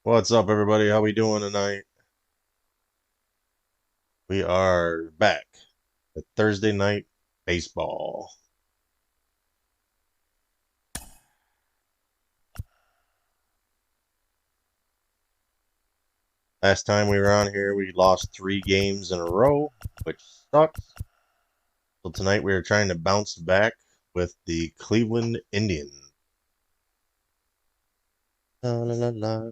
What's up, everybody? How we doing tonight? We are back at Thursday night baseball. Last time we were on here, we lost 3 games in a row, which sucks. So tonight we are trying to bounce back with the Cleveland Indians. La la la la,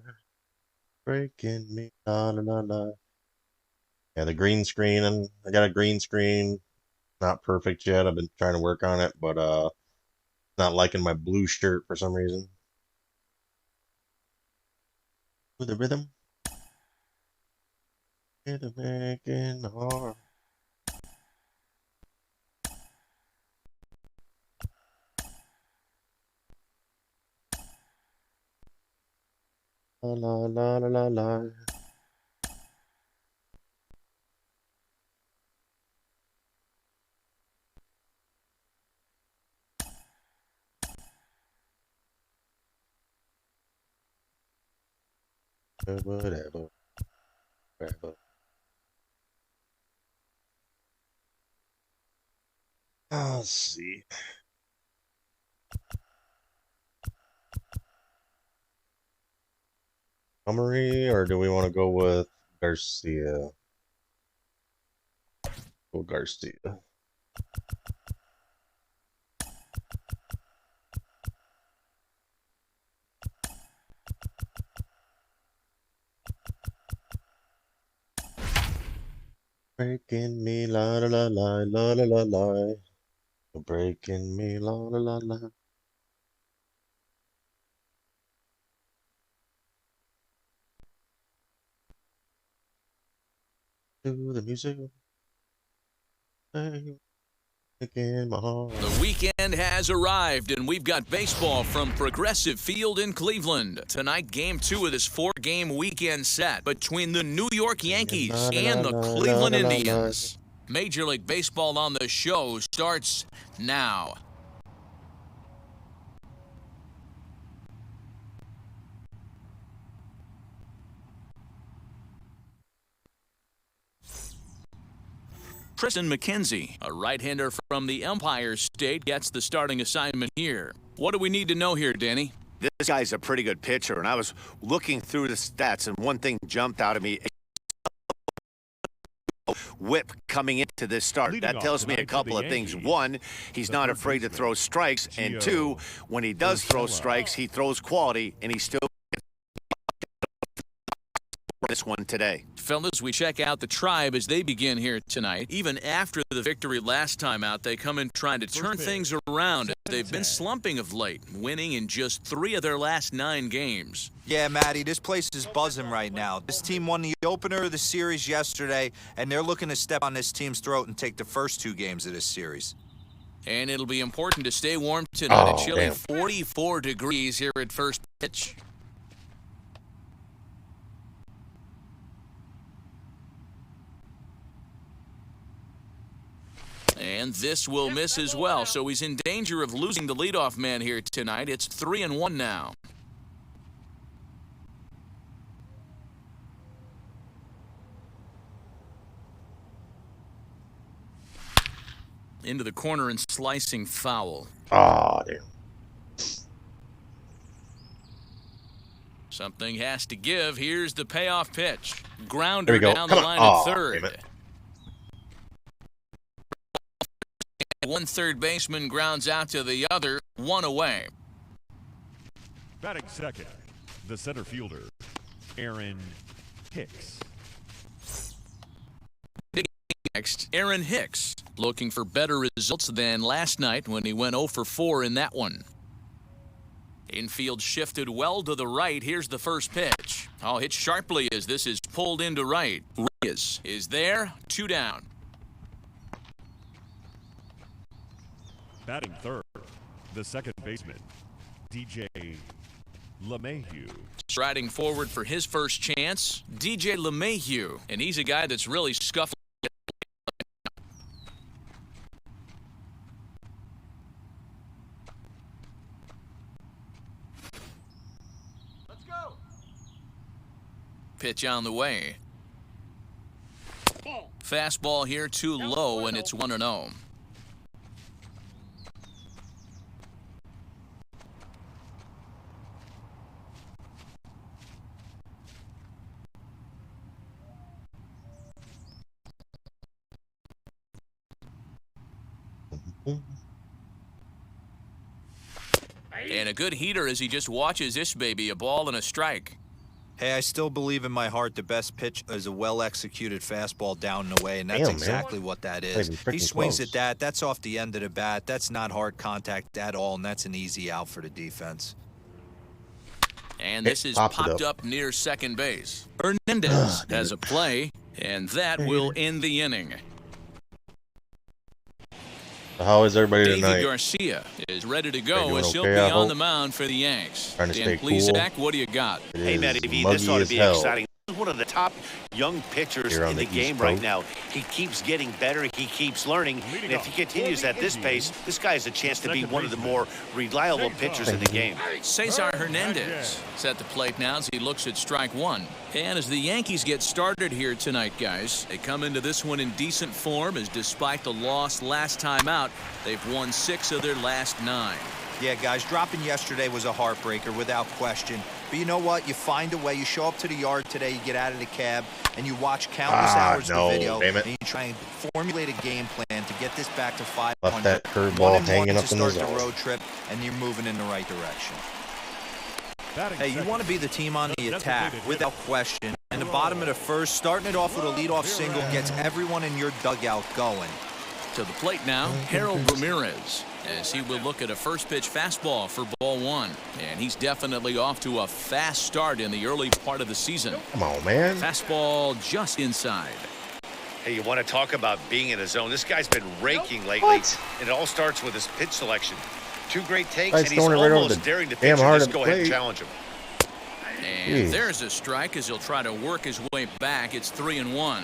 breaking me, la la la la. Yeah, the green screen, and I got a green screen. Not perfect yet. I've been trying to work on it, but not liking my blue shirt for some reason. With the rhythm. Rhythm making heart. La la la la la la. Whatever, whatever. Let's see. Summary, or do we want to go with Garcia? Go Garcia. Breaking me, la la la la, la la la la. Breaking me, la la la la. To the music, again, my heart. The weekend has arrived, and we've got baseball from Progressive Field in Cleveland. Tonight, Game 2 of this 4-game weekend set between the New York Yankees and the Cleveland Indians. Major League Baseball on the show starts now. Tristan McKenzie, a right-hander from the Empire State, gets the starting assignment here. What do we need to know here, Danny? This guy's a pretty good pitcher, and I was looking through the stats, and one thing jumped out at me. Whip coming into this start. That tells me a couple of things. One, he's not afraid to throw strikes, and two, when he does throw strikes, he throws quality, and he still this one today. Fellas, we check out the Tribe as they begin here tonight. Even after the victory last time out, they come in trying to turn things around. They've been slumping of late, winning in just 3 of their last 9 games. Yeah, Matty, this place is buzzing right now. This team won the opener of the series yesterday, and they're looking to step on this team's throat and take the first 2 games of this series. And it'll be important to stay warm tonight. Oh, A chilly damn. 44 degrees here at first pitch. And this will miss as well, so he's in danger of losing the leadoff man here tonight. It's 3-1 now. Into the corner and slicing foul. Oh, damn. Something has to give. Here's the payoff pitch. Grounder There we go. down Come the on. line Oh, at third. damn it. One third baseman grounds out to the other, 1 away. Batting second, the center fielder, Aaron Hicks. Next, Aaron Hicks, looking for better results than last night when he went 0 for 4 in that one. Infield shifted well to the right. Here's the first pitch. Oh, hit sharply as this is pulled into right. Reyes is there, 2 down. Batting third, the second baseman, DJ LeMahieu. Striding forward for his first chance, DJ LeMahieu, and he's a guy that's really scuffling. Pitch on the way. Fastball here too low, and it's 1-0. And a good heater as he just watches this baby, a ball and a strike. Hey, I still believe in my heart the best pitch is a well-executed fastball down and away, and that's exactly what that is. He swings at that. That's off the end of the bat. That's not hard contact at all, and that's an easy out for the defense. And this is popped up near second base. Hernandez has a play, and that will end the inning. How is everybody tonight? David Garcia is ready to go as he'll okay, be on the mound for the Yanks. Trying to stay please, cool. Zach, what do you got? Hey, Matty V, this ought to be exciting. This is one of the top young pitchers in the game right now. He keeps getting better. He keeps learning. And if he continues at this pace, this guy has a chance to be one of the more reliable pitchers in the game. Cesar Hernandez is at the plate now as he looks at strike one. And as the Yankees get started here tonight, guys, they come into this one in decent form as despite the loss last time out, they've won 6 of their last 9. Yeah, guys, dropping yesterday was a heartbreaker without question. But you know what? You find a way. You show up to the yard today, you get out of the cab, and you watch countless hours of video, and you try and formulate a game plan to get this back to 500. Left that curveball hanging up in the zone. Start the road trip, and you're moving in the right direction. Hey, you want to be the team on the attack, without question. And the bottom of the first, starting it off with a leadoff single gets everyone in your dugout going. To the plate now, Harold Ramirez, as he will look at a first pitch fastball for ball 1. And he's definitely off to a fast start in the early part of the season. Come on, man. Fastball just inside. Hey, you want to talk about being in a zone? This guy's been raking lately, and it all starts with his pitch selection. 2 great takes, and he's almost daring the pitcher to just go ahead and challenge him. And there's a strike as he'll try to work his way back. It's 3-1.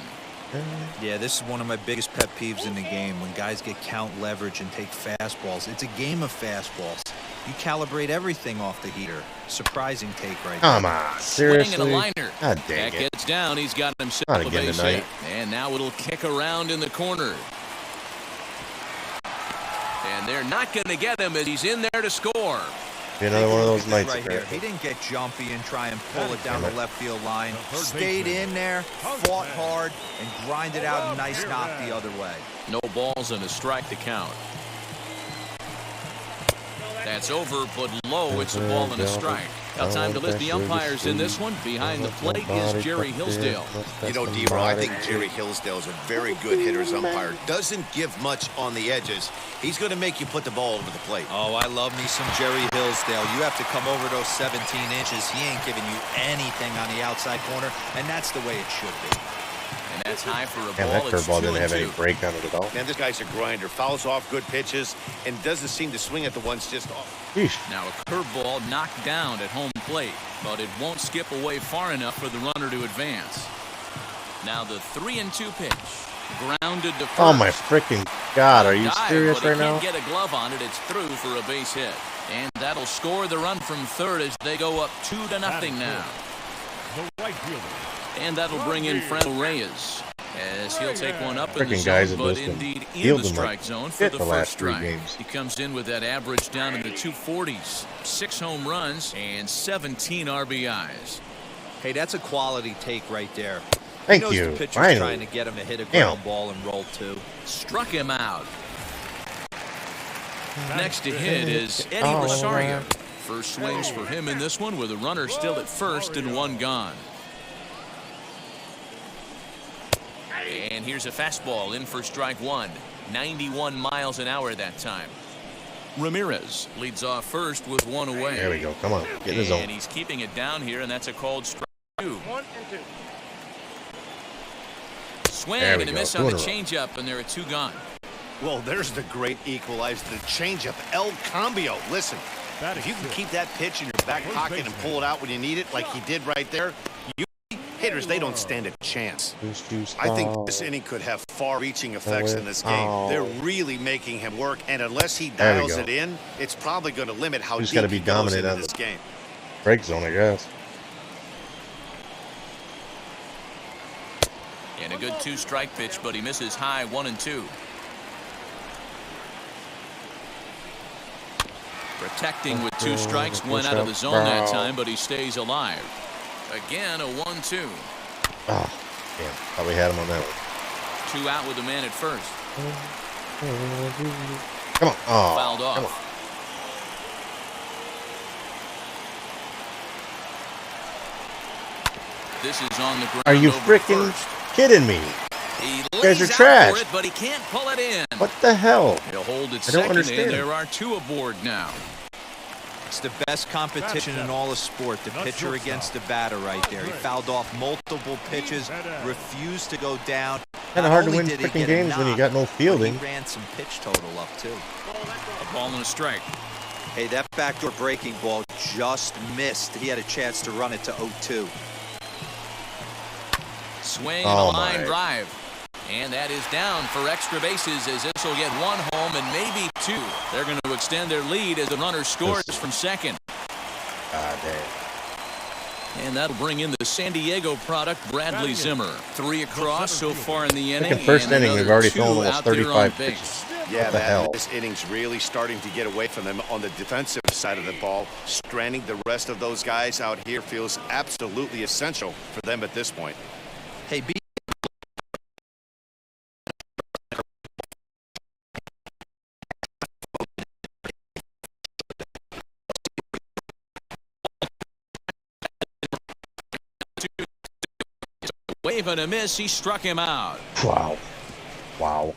Yeah, this is one of my biggest pet peeves in the game, when guys get count leverage and take fastballs. It's a game of fastballs. You calibrate everything off the heater. Surprising take right there. Come on, seriously? Swing and a liner. God dang that it. gets down. He's got himself Not a again base tonight. hit. And now it'll kick around in the corner. And they're not going to get him as he's in there to score. Be another one of those nights right here. He didn't get jumpy and try and pull it down the left field line. Stayed in there, fought hard, and grinded out a nice knock the other way. No balls and a strike to count. That's over, but low. It's a ball and a strike. Now time to list the umpires in this one. Behind the plate is Jerry Hillsdale. You know, D-Bro, I think Jerry Hillsdale is a very good hitter's umpire. Doesn't give much on the edges. He's going to make you put the ball over the plate. Oh, I love me some Jerry Hillsdale. You have to come over those 17 inches. He ain't giving you anything on the outside corner, and that's the way it should be. And that's high for a ball. That curveball didn't have any 2-2. break on it at all. Man, this guy's a grinder. Fouls off good pitches and doesn't seem to swing at the ones just off. Sheesh. Now a curveball knocked down at home plate, but it won't skip away far enough for the runner to advance. Now the 3-2 pitch. Grounded to first. Oh my freaking God, are you serious right now? Can't get a glove on it. It's through for a base hit. And that'll score the run from third as they go up 2-0 now. The right fielder. And that'll bring in Fran Reyes as he'll take one up in the Freaking guys zone, have but just been indeed in the fielding strike like zone for shit the the first last 3 strike. games. He comes in with that average down in the 240s, 6 home runs and 17 RBIs. Hey, that's a quality take right there. Thank he knows you. The pitcher's Finally. trying to get him to hit a ground ball and roll 2. Struck him out. Next to hit is Eddie Rosario. First swings for him in this one with a runner still at first and 1 gone. And here's a fastball in for strike 1. 91 miles an hour that time. Ramirez leads off first with 1 away. There we go. Come on. Get in the zone. And he's keeping it down here, and that's a called strike 2. Swing and a miss on the changeup, and there are 2 gone. Well, there's the great equalizer, the changeup, El Cambio. Listen, if you can keep that pitch in your back pocket and pull it out when you need it, like he did right there, hitters, they don't stand a chance. I think this inning could have far-reaching effects in this game. They're really making him work, and unless he dials it in, it's probably going to limit how deep he goes into this game. Break zone, I guess. And a good 2-strike pitch, but he misses high 1-2. Protecting with 2 strikes, went out of the zone that time, but he stays alive. Again, a 1-2. Oh, damn. Thought we had him on that one. 2 out with the man at first. Come on. Oh, fouled off. Come on. This is on the ground. Are you freaking kidding me? He You guys are trash. It, but he can't pull it in. What the hell? He'll hold it I don't second, understand. and there are 2 aboard now. It's the best competition in all of sport, the pitcher against the batter right there. He fouled off multiple pitches, refused to go down. Kind of hard to win freaking games when you got no fielding. He ran some pitch total up, too. A ball and a strike. Hey, that backdoor breaking ball just missed. He had a chance to run it to 0-2. Swing and a line drive. And that is down for extra bases as this will get 1 home and maybe 2. They're going to extend their lead as the runner scores from second. Ah, dang. And that'll bring in the San Diego product, Bradley Zimmer. 3 across so far in the inning. In the first inning, we've already thrown almost 35 pitches. Yeah, man, this inning's really starting to get away from them on the defensive side of the ball. Stranding the rest of those guys out here feels absolutely essential for them at this point. Hey, Wave and a miss, he struck him out. Wow. Wow.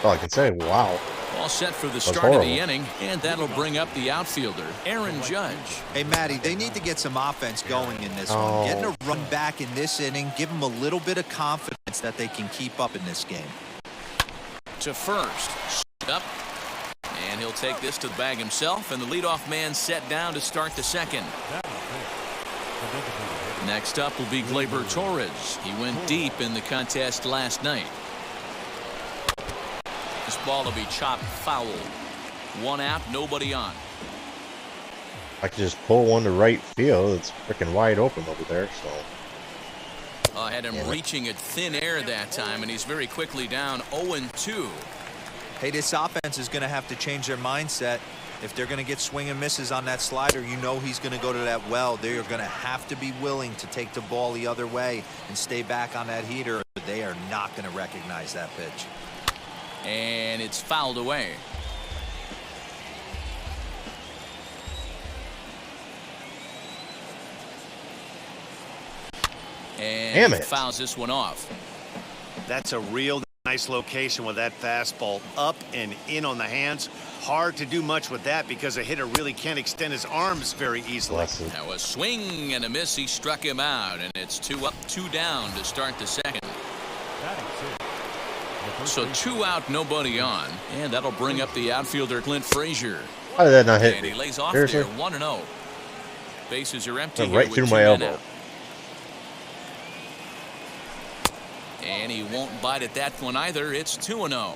All I can say, wow. All set for the start of the inning, and that'll bring up the outfielder, Aaron Judge. Hey, Matty, they need to get some offense going in this one. Getting a run back in this inning, give them a little bit of confidence that they can keep up in this game. To first. Up. And he'll take this to the bag himself, and the leadoff man set down to start the second. Next up will be Gleyber Torres. He went deep in the contest last night. This ball will be chopped foul. 1 out, nobody on. I could just pull one to right field. It's freaking wide open over there. So Had him reaching at thin air that time, and he's very quickly down 0-2. Hey, this offense is going to have to change their mindset. If they're going to get swing and misses on that slider, you know he's going to go to that well. They are going to have to be willing to take the ball the other way and stay back on that heater. They are not going to recognize that pitch. And it's fouled away. And damn it. Fouls this one off. That's a real nice location with that fastball up and in on the hands. Hard to do much with that because a hitter really can't extend his arms very easily. Now a swing and a miss. He struck him out, and it's 2 up, 2 down to start the second. So 2 out, nobody on, and that'll bring up the outfielder Clint Frazier. Why did that not hit and me? He lays off Seriously? there, 1-0. Bases are empty. Right through my elbow. And he won't bite at that one either. It's 2-0.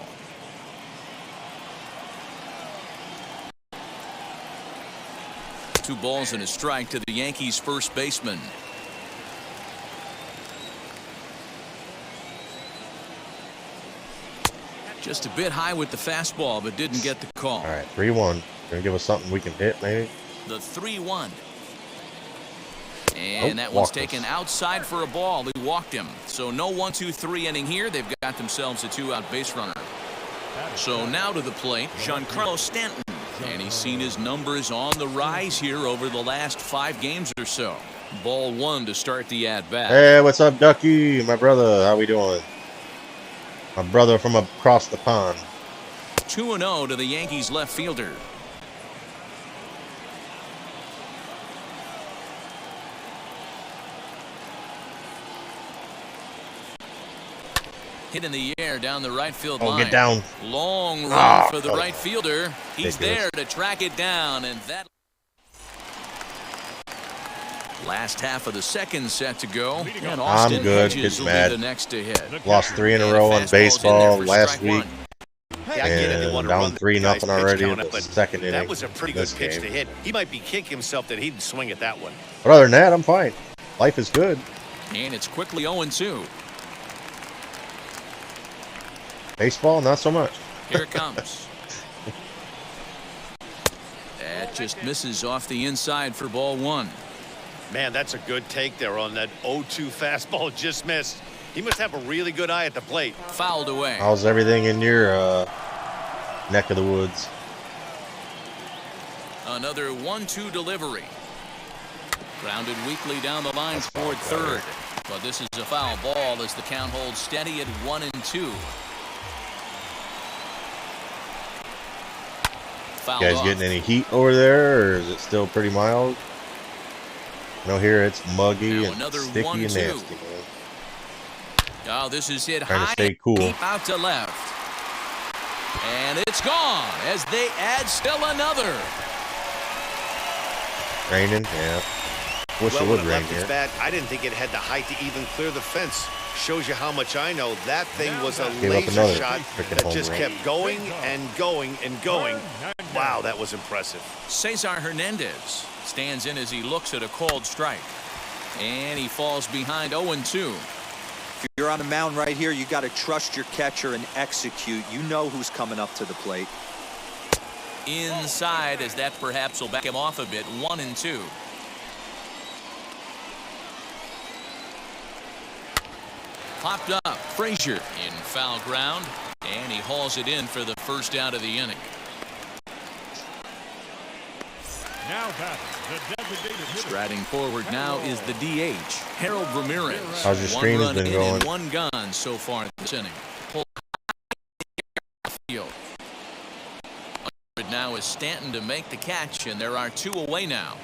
Two balls and a strike to the Yankees' first baseman. Just a bit high with the fastball, but didn't get the call. All right, 3-1. Gonna give us something we can hit, maybe. The 3-1. And that one's taken outside for a ball. He walked him. So no 1-2-3 inning here. They've got themselves a 2-out base runner. So now to the plate, Giancarlo Stanton. And he's seen his numbers on the rise here over the last 5 games or so. Ball 1 to start the at-bat. Hey, what's up, Ducky? My brother, how we doing? My brother from across the pond. 2-0 to the Yankees left fielder. Hit in the air down the right field line. Get down. Long run for the right fielder. He's there to track it down, and that last half of the second set to go. And Austin I'm good. Hedges will be the next to hit. Lost 3 in a row on baseball last week. Yeah, I get it. They want And to down run the 3-0 guy's already pitch in count, the but second inning. that was a pretty good pitch game. to hit. He might be kicking himself that he didn't swing at that one. But other than that, I'm fine. Life is good. And it's quickly 0-2. Baseball, not so much. Here it comes. That just misses off the inside for ball 1. Man, that's a good take there on that 0-2 fastball. Just missed. He must have a really good eye at the plate. Fouled away. How's everything in your neck of the woods? Another 1-2 delivery. Grounded weakly down the line toward third. But this is a foul ball as the count holds steady at 1-2. You guys getting any heat over there, or is it still pretty mild? No, here it's muggy and sticky and nasty, man. Oh, this is hit Trying to high, stay cool. deep out to left. And it's gone as they add still another. Raining, yeah. Wish it would rain here. Bat, I didn't think it had the height to even clear the fence. Shows you how much I know. That thing was a laser shot that just kept going and going and going. Wow, that was impressive. Cesar Hernandez stands in as he looks at a called strike. And he falls behind 0-2. If you're on the mound right here, you got to trust your catcher and execute. You know who's coming up to the plate. Inside, as that perhaps will back him off a bit. 1-2. Popped up. Frazier in foul ground. And he hauls it in for the first out of the inning. Now batting, the designated hitter. Striding forward now is the DH, Harold Ramirez. How's your screen has been going? And 1 gone so far this inning. Pulled field. Now is Stanton to make the catch, and there are 2 away now.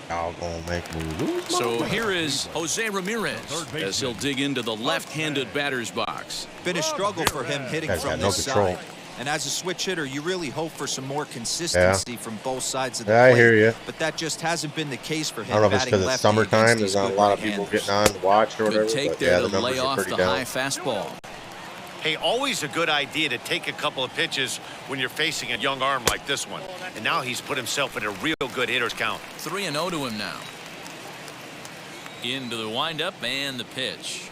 Y'all gonna make me lose. So here is Jose Ramirez as he'll dig into the left-handed batter's box. Been a struggle for him hitting from this side. And as a switch hitter, you really hope for some more consistency from both sides of the plate. I hear you. But that just hasn't been the case for him. I don't know if it's because it's summertime. There's not a lot of people getting on to watch or whatever. Good take there to lay off the high fastball. Hey, always a good idea to take a couple of pitches when you're facing a young arm like this one. And now he's put himself in a real good hitter's count. 3-0 to him now. Into the windup and the pitch.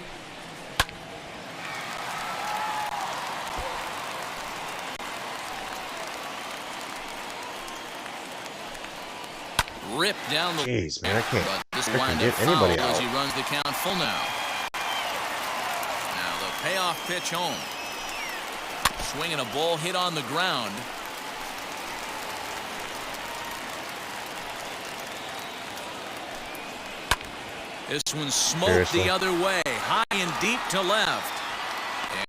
Ripped down the. Jeez, man, I can't. But this I windup get anybody foul out. as he runs the count full now. Now the payoff pitch home. Swinging a ball hit on the ground. This one smoked the other way, high and deep to left.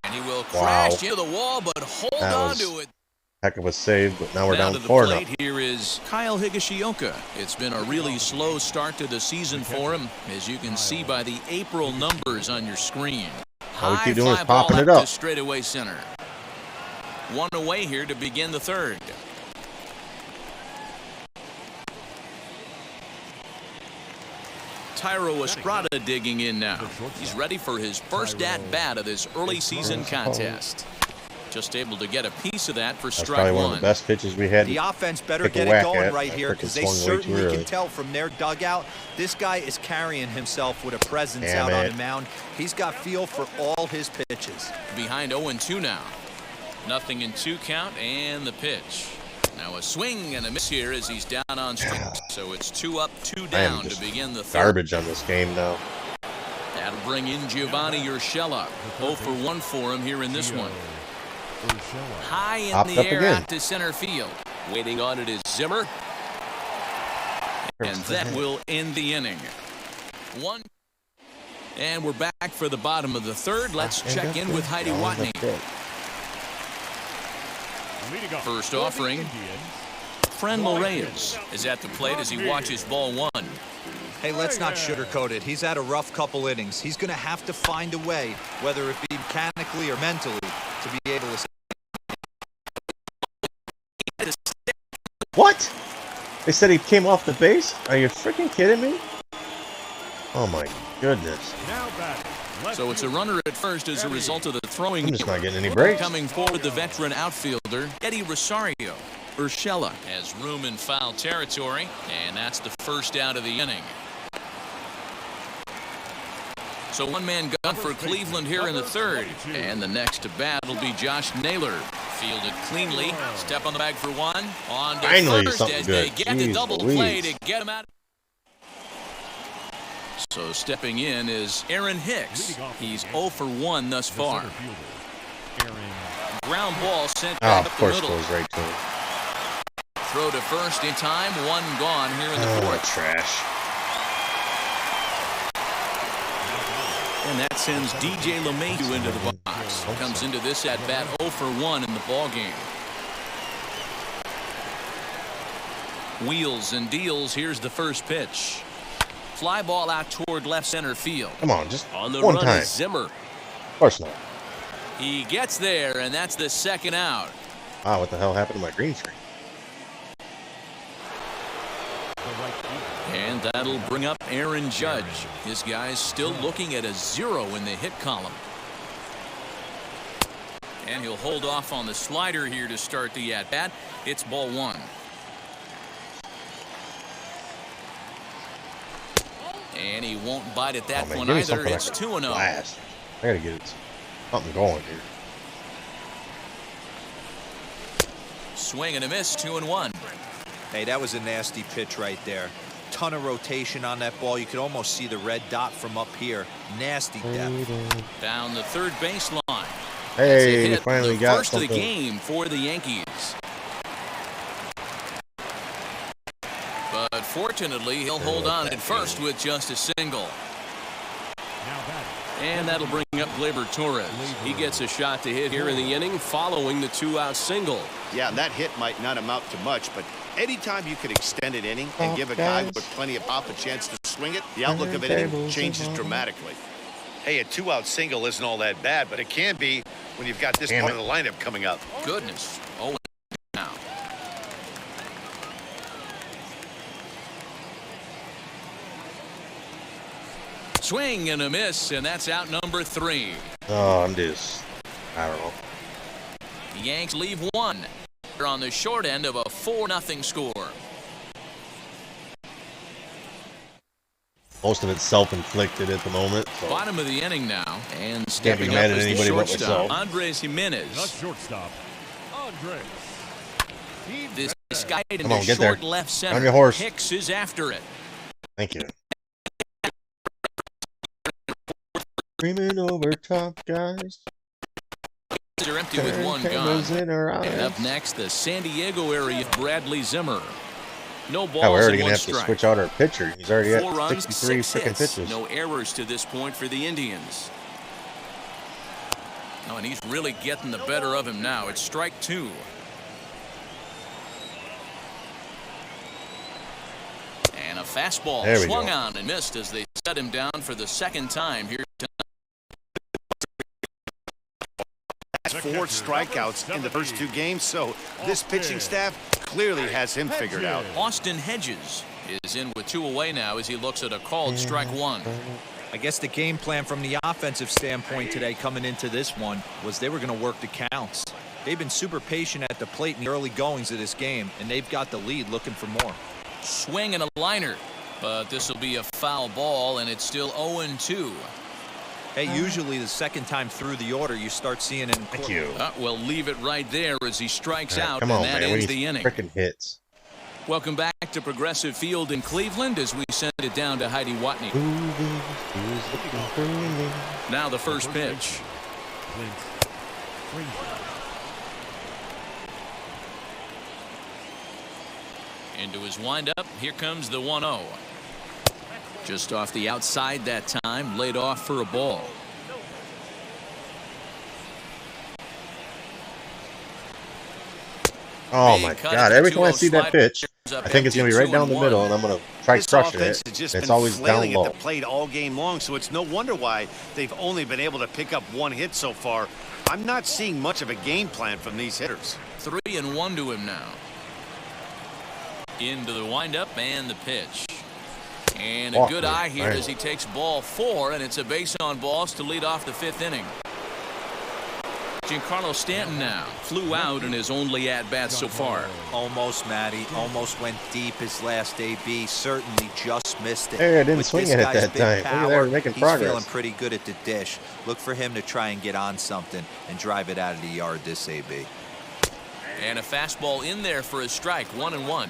And he will crash into the wall, but hold on to it. Heck of a save, but now we're down to the 4-0. plate here is Kyle Higashioka. It's been a really slow start to the season for him, as you can see by the April numbers on your screen. All we High keep doing is fly ball popping it up up. to straightaway center. 1 away here to begin the third. Tyro Estrada digging in now. He's ready for his first at-bat of this early season contest. Just able to get a piece of that for strike probably one. one of the best pitches we had. The offense better get it going right here, because they certainly can tell from their dugout this guy is carrying himself with a presence out on the mound. He's got feel for all his pitches. Behind 0-2 now. Nothing in 2 count, and the pitch. Now a swing and a miss here as he's down on strikes. So it's 2 up, 2 down to begin the third. Garbage on this game now. That'll bring in Giovanni Urshela. 0 for 1 for him here in this one. High in the air out to center field. Waiting on it is Zimmer. And that will end the inning. 1. And we're back for the bottom of the third. Let's check in with Heidi Watney. First offering. Frenlo Reyes is at the plate as he watches ball 1. Hey, let's not sugarcoat it. He's had a rough couple innings. He's going to have to find a way, whether it be mechanically or mentally, to be able to. What? They said he came off the base? Are you freaking kidding me? Oh my goodness. So it's a runner at first as a result of the throwing. I'm just not getting any breaks. Coming forward, the veteran outfielder, Eddie Rosario. Urshela has room in foul territory, and that's the first out of the inning. So one-man gun for Cleveland here in the third. And the next to bat will be Josh Naylor. Fielded cleanly. Step on the bag for one. On to Finally, first something as good. they get the double Louise. play to get him out. So stepping in is Aaron Hicks. He's 0 for 1 thus far. Ground ball sent back of up course the middle. goes right to him. Throw to first in time. One gone here in the fourth. Trash. And that sends DJ LeMahieu into the box. Comes into this at bat 0 for 1 in the ball game. Wheels and deals. Here's the first pitch. Fly ball out toward left center field. Come on, just On the one run time. is Zimmer. Of course not. He gets there, and that's the second out. Wow, what the hell happened to my green screen? And that'll bring up Aaron Judge. His guy's still looking at a 0 in the hit column. And he'll hold off on the slider here to start the at-bat. It's ball 1. And he won't bite at that one either. It's 2-0. I gotta get it something going here. Swing and a miss, 2-1. Hey, that was a nasty pitch right there. Ton of rotation on that ball. You could almost see the red dot from up here. Nasty depth. Down the third baseline. Hey, we finally got first something. of the game for the Yankees. But fortunately, he'll hold on at first with just a single. And that'll bring up Gleyber Torres. He gets a shot to hit here in the inning following the 2-out single. Yeah, that hit might not amount to much, but anytime you could extend an inning and give a guy with plenty of pop a chance to swing it, the outlook of an inning changes dramatically. Hey, a 2-out single isn't all that bad, but it can be when you've got this part of the lineup coming up. Goodness. Oh, now. Swing and a miss, and that's out number 3. Oh, I don't know. The Yanks leave one. They're on the short end of a 4-0 score. Most of it's self-inflicted at the moment. So. Bottom of the inning now, and Can't stepping be up mad at is the anybody but shortstop, myself. Andres The Jimenez. shortstop, Andres. This guy Come into on, get short there. left On your center. horse. Hicks is after it. Thank you. Screaming over top guys. They're empty with one gone. And up next, the San Diego area, Bradley Zimmer. No balls Yeah, we're already and gonna one have strike. to switch out our pitcher. He's already 4 at runs, 63 6 freaking hits. pitches. No errors to this point for the Indians. Oh, and he's really getting the better of him now. It's strike 2. And a fastball There we swung go. on and missed as they set him down for the second time here tonight. 4 strikeouts in the first 2 games, so this pitching staff clearly has him figured out. Austin Hedges is in with 2 away now as he looks at a called strike 1. I guess the game plan from the offensive standpoint today coming into this one was they were going to work the counts. They've been super patient at the plate in the early goings of this game, and they've got the lead looking for more. Swing and a liner, but this will be a foul ball, and it's still 0-2. Hey, usually the second time through the order, you start seeing it in Thank you. We'll leave it right there as he strikes All right, out, come on, and that man. We ends need the inning. freaking hits. Welcome back to Progressive Field in Cleveland as we send it down to Heidi Watney. Now the first pitch. Into his windup, here comes the 1-0. Just off the outside that time, laid off for a ball. Oh my God! Every time I see that pitch, I think it's gonna be right down the middle, and I'm gonna try This crushing offense it. has just It's been always down flailing low. at the plate all game long, so it's no wonder why they've only been able to pick up 1 hit so far. I'm not seeing much of a game plan from these hitters. 3-1 to him now. Into the windup and the pitch. And a good eye here as he takes ball 4, and it's a base on balls to lead off the 5th inning. Giancarlo Stanton now flew out in his only at-bat so far. Almost, Matty. Almost went deep his last AB. Certainly just missed it. Hey, I didn't With swing this it at guy's that big time. Look at that, power, we're making he's progress. feeling pretty good at the dish. Look for him to try and get on something and drive it out of the yard this AB. And a fastball in there for a strike, 1-1.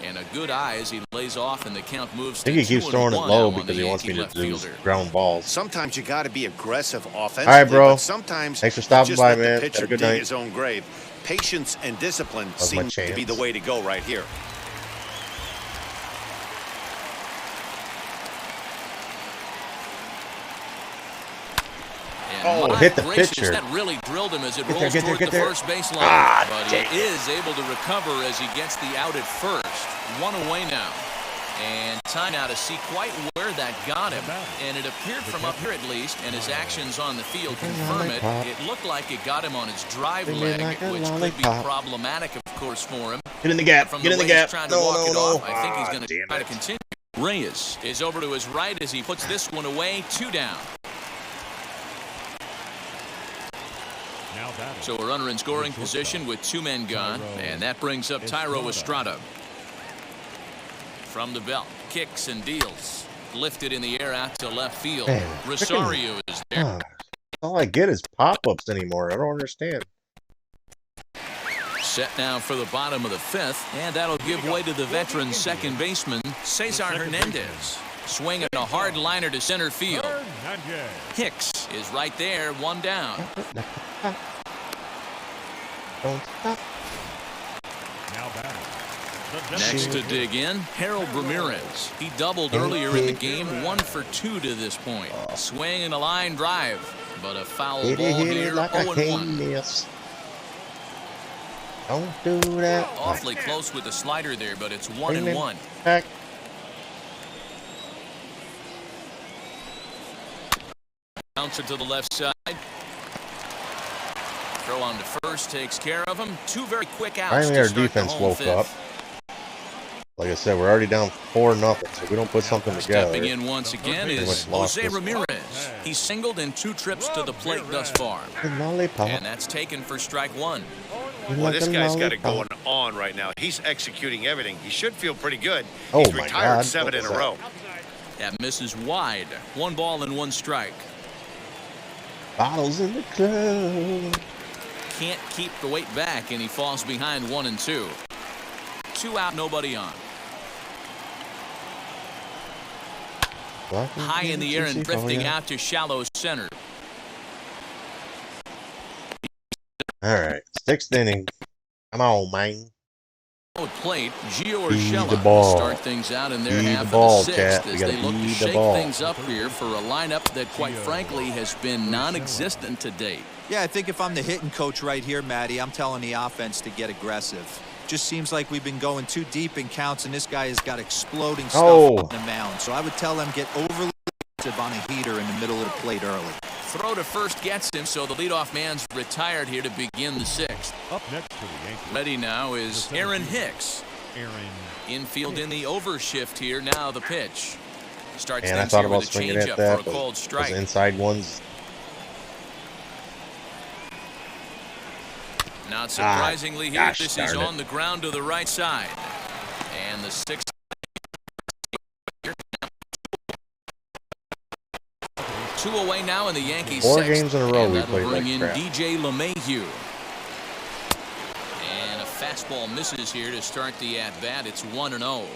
And a good eye as he lays off, and the count moves to 2-1. I think he keeps throwing it low because he wants me to do ground balls. Sometimes you got to be aggressive offensively. All right, bro. But sometimes Thanks for stopping just by, let man. the pitcher Have a good dig night. his own grave. Patience and discipline seem to be the way to go right here. Oh, hit the pitcher. That really drilled him as it rolls toward the first baseline. But he is able to recover as he gets the out at first. One away now. And time now to see quite where that got him. And it appeared from up here at least, and his actions on the field confirm it. It looked like it got him on his drive leg, which could be problematic, of course, for him. Get in the gap. From Get in the way he's gap. trying to walk it off, I think he's going to try to it. continue. Reyes is over to his right as he puts this one away. 2 down. So a runner in scoring position with 2 men gone, and that brings up Thairo Estrada. From the belt, kicks and deals. Lifted in the air out to left field. Man, Rosario is there. All I get is pop-ups anymore. I don't understand. Set now for the bottom of the 5th, and that'll give way to the veteran second baseman, Cesar Hernandez. Swinging a hard liner to center field. Hicks is right there, 1 down. Don't stop. Next to dig in, Harold Ramirez. He doubled earlier in the game, 1 for 2 to this point. Swing and a line drive, but a foul ball here, like 0-1. Don't do that. Awfully close with the slider there, but it's 1-1. Back. Bouncer to the left side. Throw on to first, takes care of him. 2 very quick outs. Finally, our defense woke up. Like I said, we're already down 4-0, so if we don't put something together. Stepping in once again is Jose Ramirez. He's singled in 2 trips to the plate thus far. And that's taken for strike 1. Well, this guy's got it going on right now. He's executing everything. He should feel pretty good. Oh, He's my retired God. 7 in a row. That misses wide. 1 ball and 1 strike. Bottles in the club. Can't keep the weight back, and he falls behind 1 and 2. 2 out, nobody on. High in the air and drifting out to shallow center. All right, 6th inning. Come on, man. Plate, Gio Feed the Urshela ball. start things out in their Feed half the ball, of the 6th chat. We as gotta they look to feed the shake ball. things up here for a lineup that, quite frankly, has been non-existent to date. Yeah, I think if I'm the hitting coach right here, Matty, I'm telling the offense to get aggressive. Just seems like we've been going too deep in counts, and this guy has got exploding stuff on the mound. So I would tell them get overly aggressive on a heater in the middle of the plate early. Throw to first gets him, so the leadoff man's retired here to begin the 6th. Up next to the Yankees. Ready now is Aaron Hicks. Infield in the overshift here. Now the pitch. Starts And I things thought here about with a swinging changeup at that, for a cold but strike. those inside ones. Not surprisingly here, gosh, this is darn it. on the ground to the right side. And the 6th. 2 away now in the Yankees 4 6th. games in a row And we that'll played bring like in crap. DJ LeMahieu. And a fastball misses here to start the at-bat. It's 1-0.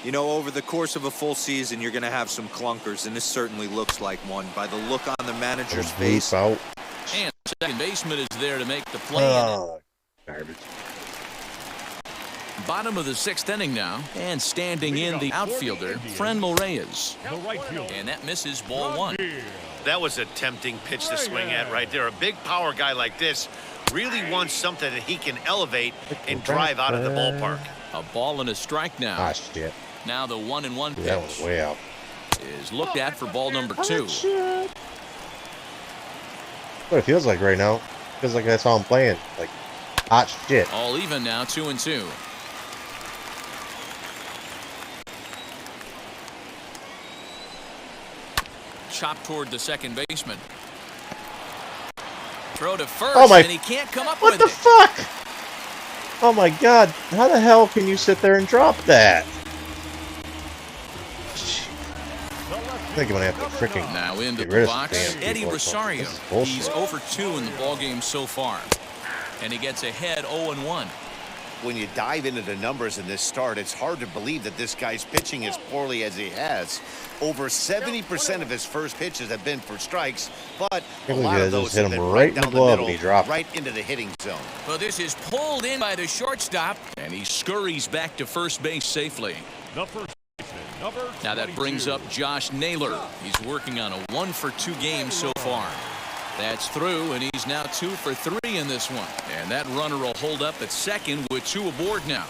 You know, over the course of a full season, you're going to have some clunkers, and this certainly looks like one by the look on the manager's face. Out. And second baseman is there to make the play. Garbage. Bottom of the 6th inning now, and standing in the outfielder, Franmil Reyes. The right fielder. And that misses ball 1. That was a tempting pitch to swing at right there. A big power guy like this really wants something that he can elevate and drive out of the ballpark. A ball and a strike now. Ah, shit. Now the 1-1 Dude, that was pitch way out. is looked at for ball number 2. That's what it feels like right now. Feels like that's how I'm playing. Like, hot shit. All even now, 2-2. Chop toward the second baseman. Throw to first, Oh my! and he can't come up What with the it. fuck? Oh my god! How the hell can you sit there and drop that? I think I'm gonna have to freaking Now into get the rid of box, some damn Eddie people. Rosario. This is bullshit. He's 0 for 2 in the ballgame so far, and he gets ahead 0-1. When you dive into the numbers in this start, it's hard to believe that this guy's pitching as poorly as he has. Over 70% of his first pitches have been for strikes, but a lot of those have been right down the middle, right into the hitting zone. Well, this is pulled in by the shortstop, and he scurries back to first base safely. The first baseman, number 22. Now that brings up Josh Naylor. He's working on a 1 for 2 game so far. That's through, and he's now 2 for 3 in this one. And that runner will hold up at second with 2 aboard now.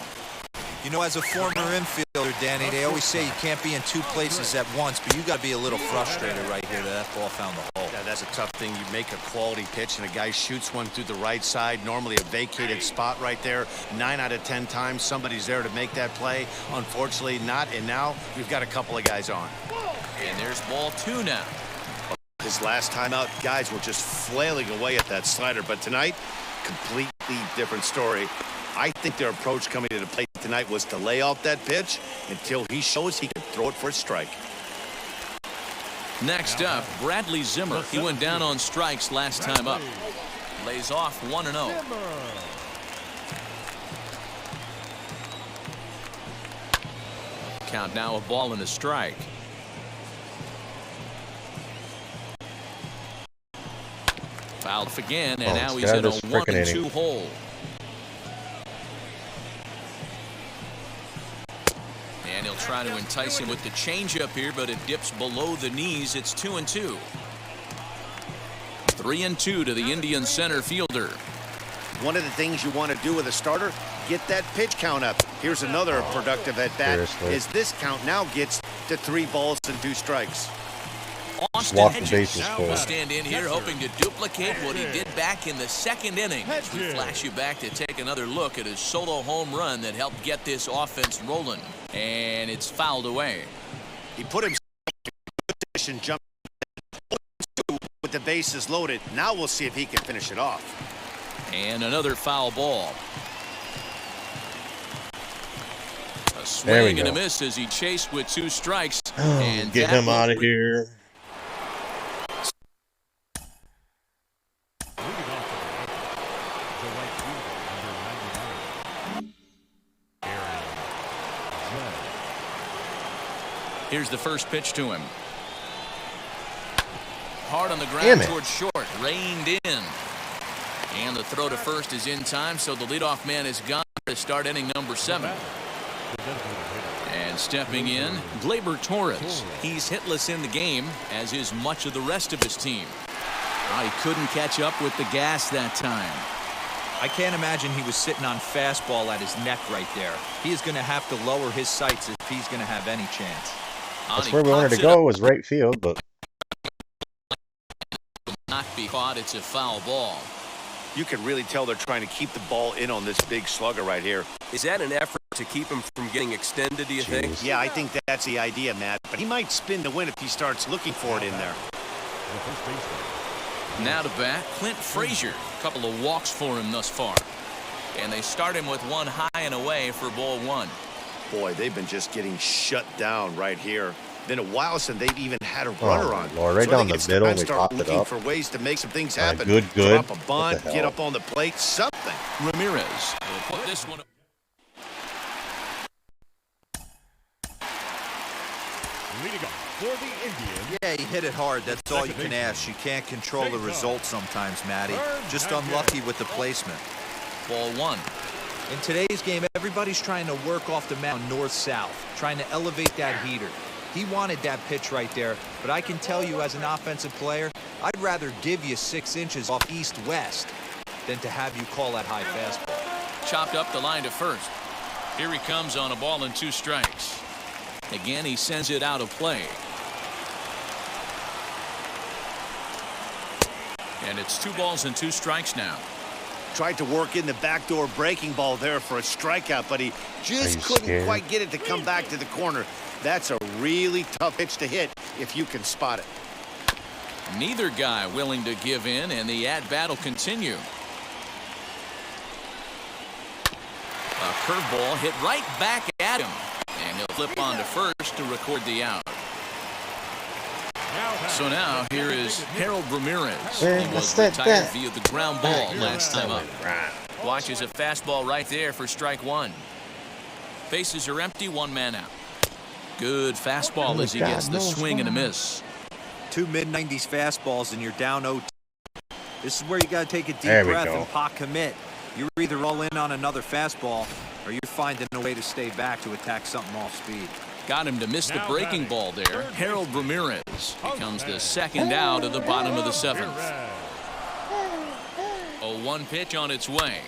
You know, as a former infielder, Danny, they always say you can't be in 2 places at once, but you got to be a little frustrated right here that ball found the hole. Yeah, that's a tough thing. You make a quality pitch and a guy shoots one through the right side, normally a vacated spot right there. 9 out of 10 times somebody's there to make that play. Unfortunately not, and now we've got a couple of guys on. And there's ball 2 now. His last time out, guys were just flailing away at that slider, but tonight, completely different story. I think their approach coming to the plate tonight was to lay off that pitch until he shows he can throw it for a strike. Next up, Bradley Zimmer. He went down on strikes last time up. Lays off 1-0. Count now, a ball and a strike. Fouled again, and now he's in a 1-2 hole. And he'll try to entice him with the changeup here, but it dips below the knees. It's 2-2. 3-2 to the Indian center fielder. One of the things you want to do with a starter, get that pitch count up. Here's another productive at bat. Is this count now gets to 3 balls and 2 strikes. Austin Hedges will stand in here hoping to duplicate what he did back in the second inning. As we flash you back to take another look at his solo home run that helped get this offense rolling. And it's fouled away. He put himself in a position, jumped with the bases loaded. Now we'll see if he can finish it off. And another foul ball. A swing and a miss as he chased with 2 strikes. And get him out of here. Here's the first pitch to him. Hard on the ground towards short. Reined in. And the throw to first is in time, so the leadoff man is gone to start inning number 7. And stepping in, Gleyber Torres. He's hitless in the game, as is much of the rest of his team. He couldn't catch up with the gas that time. I can't imagine he was sitting on fastball at his neck right there. He is going to have to lower his sights if he's going to have any chance. That's where we wanted to go, was right field, but not be caught. It's a foul ball. You can really tell they're trying to keep the ball in on this big slugger right here. Is that an effort to keep him from getting extended, do you think? Yeah, I think that's the idea, Matt. But he might spin to win if he starts looking for it in there. Now to bat, Clint Frazier. A couple of walks for him thus far. And they start him with 1 high and away for ball 1. Boy, they've been just getting shut down right here. Been a while since they've even had a runner on. Lord, right down the middle, we popped it looking up. for ways to make some things happen. Good. Drop a bunt, get up on the plate, something. Ramirez will put this one up. Leading up for the Indians. Yeah, he hit it hard. That's all you can ask. You can't control the result sometimes, Matty. Just unlucky with the placement. Ball 1. In today's game, everybody's trying to work off the mound north-south, trying to elevate that heater. He wanted that pitch right there, but I can tell you as an offensive player, I'd rather give you 6 inches off east-west than to have you call that high fastball. Chopped up the line to first. Here he comes on a ball and 2 strikes. Again, he sends it out of play. And it's 2 balls and 2 strikes now. Tried to work in the backdoor breaking ball there for a strikeout, but he just couldn't quite get it to come back to the corner. That's a really tough pitch to hit if you can spot it. Neither guy willing to give in, and the at-bat will continue. A curveball hit right back at him, and he'll flip on to first to record the out. So now here is Harold Ramirez. He was retired via the ground ball last time up. Watches a fastball right there for strike one. Bases are empty, one man out. Good fastball as he gets the swing and a miss. 2 mid-90s fastballs and you're down 0-2. This is where you got to take a deep breath and pot commit. You're either all in on another fastball or you're finding a way to stay back to attack something off speed. Got him to miss the breaking ball there. Harold Ramirez becomes the second out of the bottom of the seventh. A 1 pitch on its way.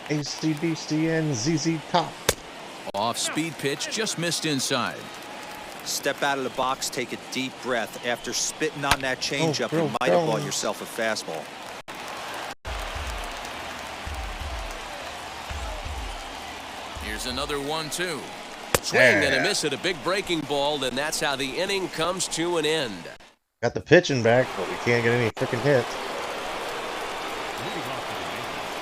ACDCN ZZ Top. Off speed pitch, just missed inside. Step out of the box, take a deep breath. After spitting on that changeup, you might have bought yourself a fastball. Here's another 1-2. Swing and a miss at a big breaking ball, and that's how the inning comes to an end. Got the pitching back, but we can't get any freaking hits.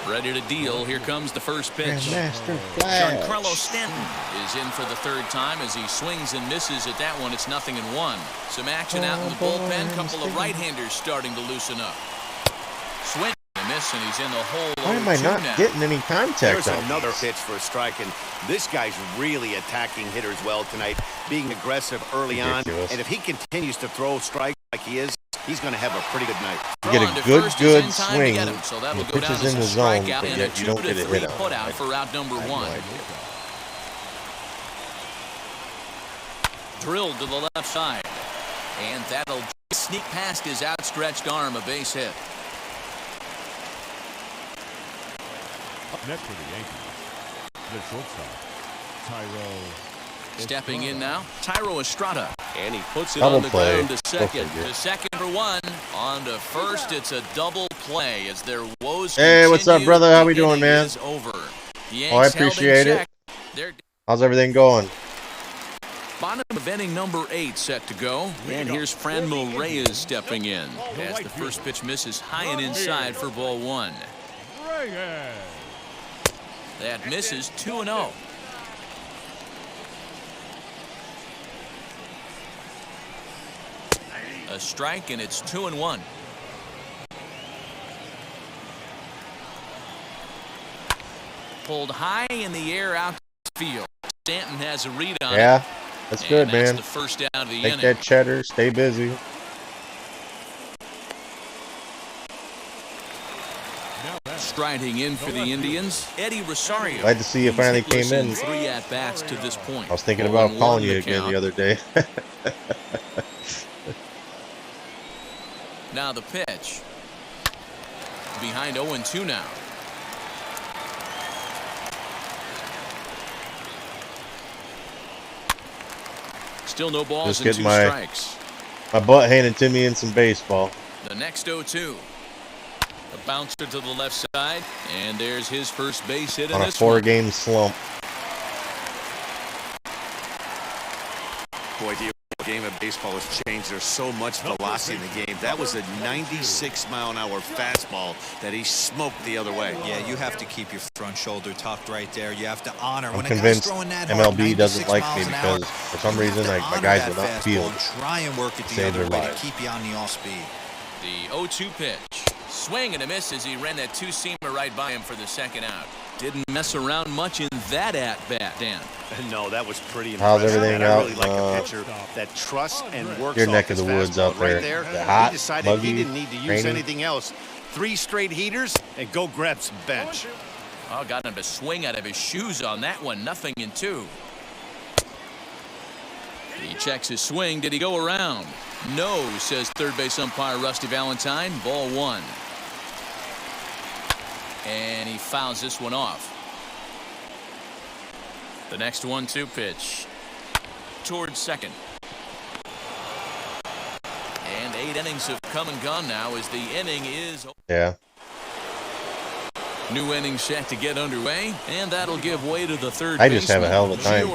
Ready to deal. Here comes the first pitch. Giancarlo Stanton is in for the third time as he swings and misses at that one. It's 0-1. Some action out in the bullpen. Couple of right-handers starting to loosen up. Swing and a miss, and he's in the hole. Why am I not getting any contact? There's another pitch for a strike, and this guy's really attacking hitters well tonight, being aggressive early on. And if he continues to throw strikes like he is, he's going to have a pretty good night. You get a good swing, so the pitch is in the zone, but yet you don't get a hit put out for out number one. Drilled to the left side, and that'll sneak past his outstretched arm, a base hit. Up next for the Yankees, the shortstop, Tyro. Stepping in now, Tyro Estrada. And he puts it double on the play. ground to second. To second for one. On to first, it's a double play as their woes Hey, what's up, brother? How we the doing, man? Over. Oh, I appreciate it. How's everything going? Bottom of inning number 8 set to go. And here's Franmil Reyes stepping in as the first pitch misses high and inside for ball 1. That misses 2-0. A strike, and it's 2-1. Pulled high in the air out to the field. Stanton has a read on it. Yeah, that's good, that's man. the first out of the Take inning. that cheddar. Stay busy. Striding in for the Indians, Eddie Rosario. Glad to see you finally came in. 3 at-bats to this point. I was thinking about calling you again the other day. Now the pitch. Behind 0-2 now. Still no balls and 2 strikes. My butt handed to me in some baseball. The next 0-2. A bouncer to the left side, and there's his first base hit in this one. On a 4-game slump. Boy, the game of baseball has changed. There's so much velocity in the game. That was a 96-mile-an-hour fastball that he smoked the other way. Yeah, you have to keep your front shoulder tucked right there. You have to honor. I'm convinced MLB doesn't like me because for some reason my guys will not field. Try and work it the other way to keep you on the off speed. The 0-2 pitch. Swing and a miss as he ran that 2-seamer right by him for the second out. Didn't mess around much in that at-bat, Dan. No, that was pretty impressive. How's everything out? I really like a pitcher that trusts and works your off neck of the woods out there. Right there. The hot, he decided muggy, he didn't need to use rainy. anything else. 3 straight heaters and go grab some bench. Oh, got him to swing out of his shoes on that one. 0-2. He checks his swing. Did he go around? No, says third base umpire Rusty Valentine. Ball 1. And he fouls this one off. The next 1-2 pitch. Towards second. And 8 innings have come and gone now as the inning is... Yeah. New inning set to get underway, and that'll give way to the third I just have a hell of a time.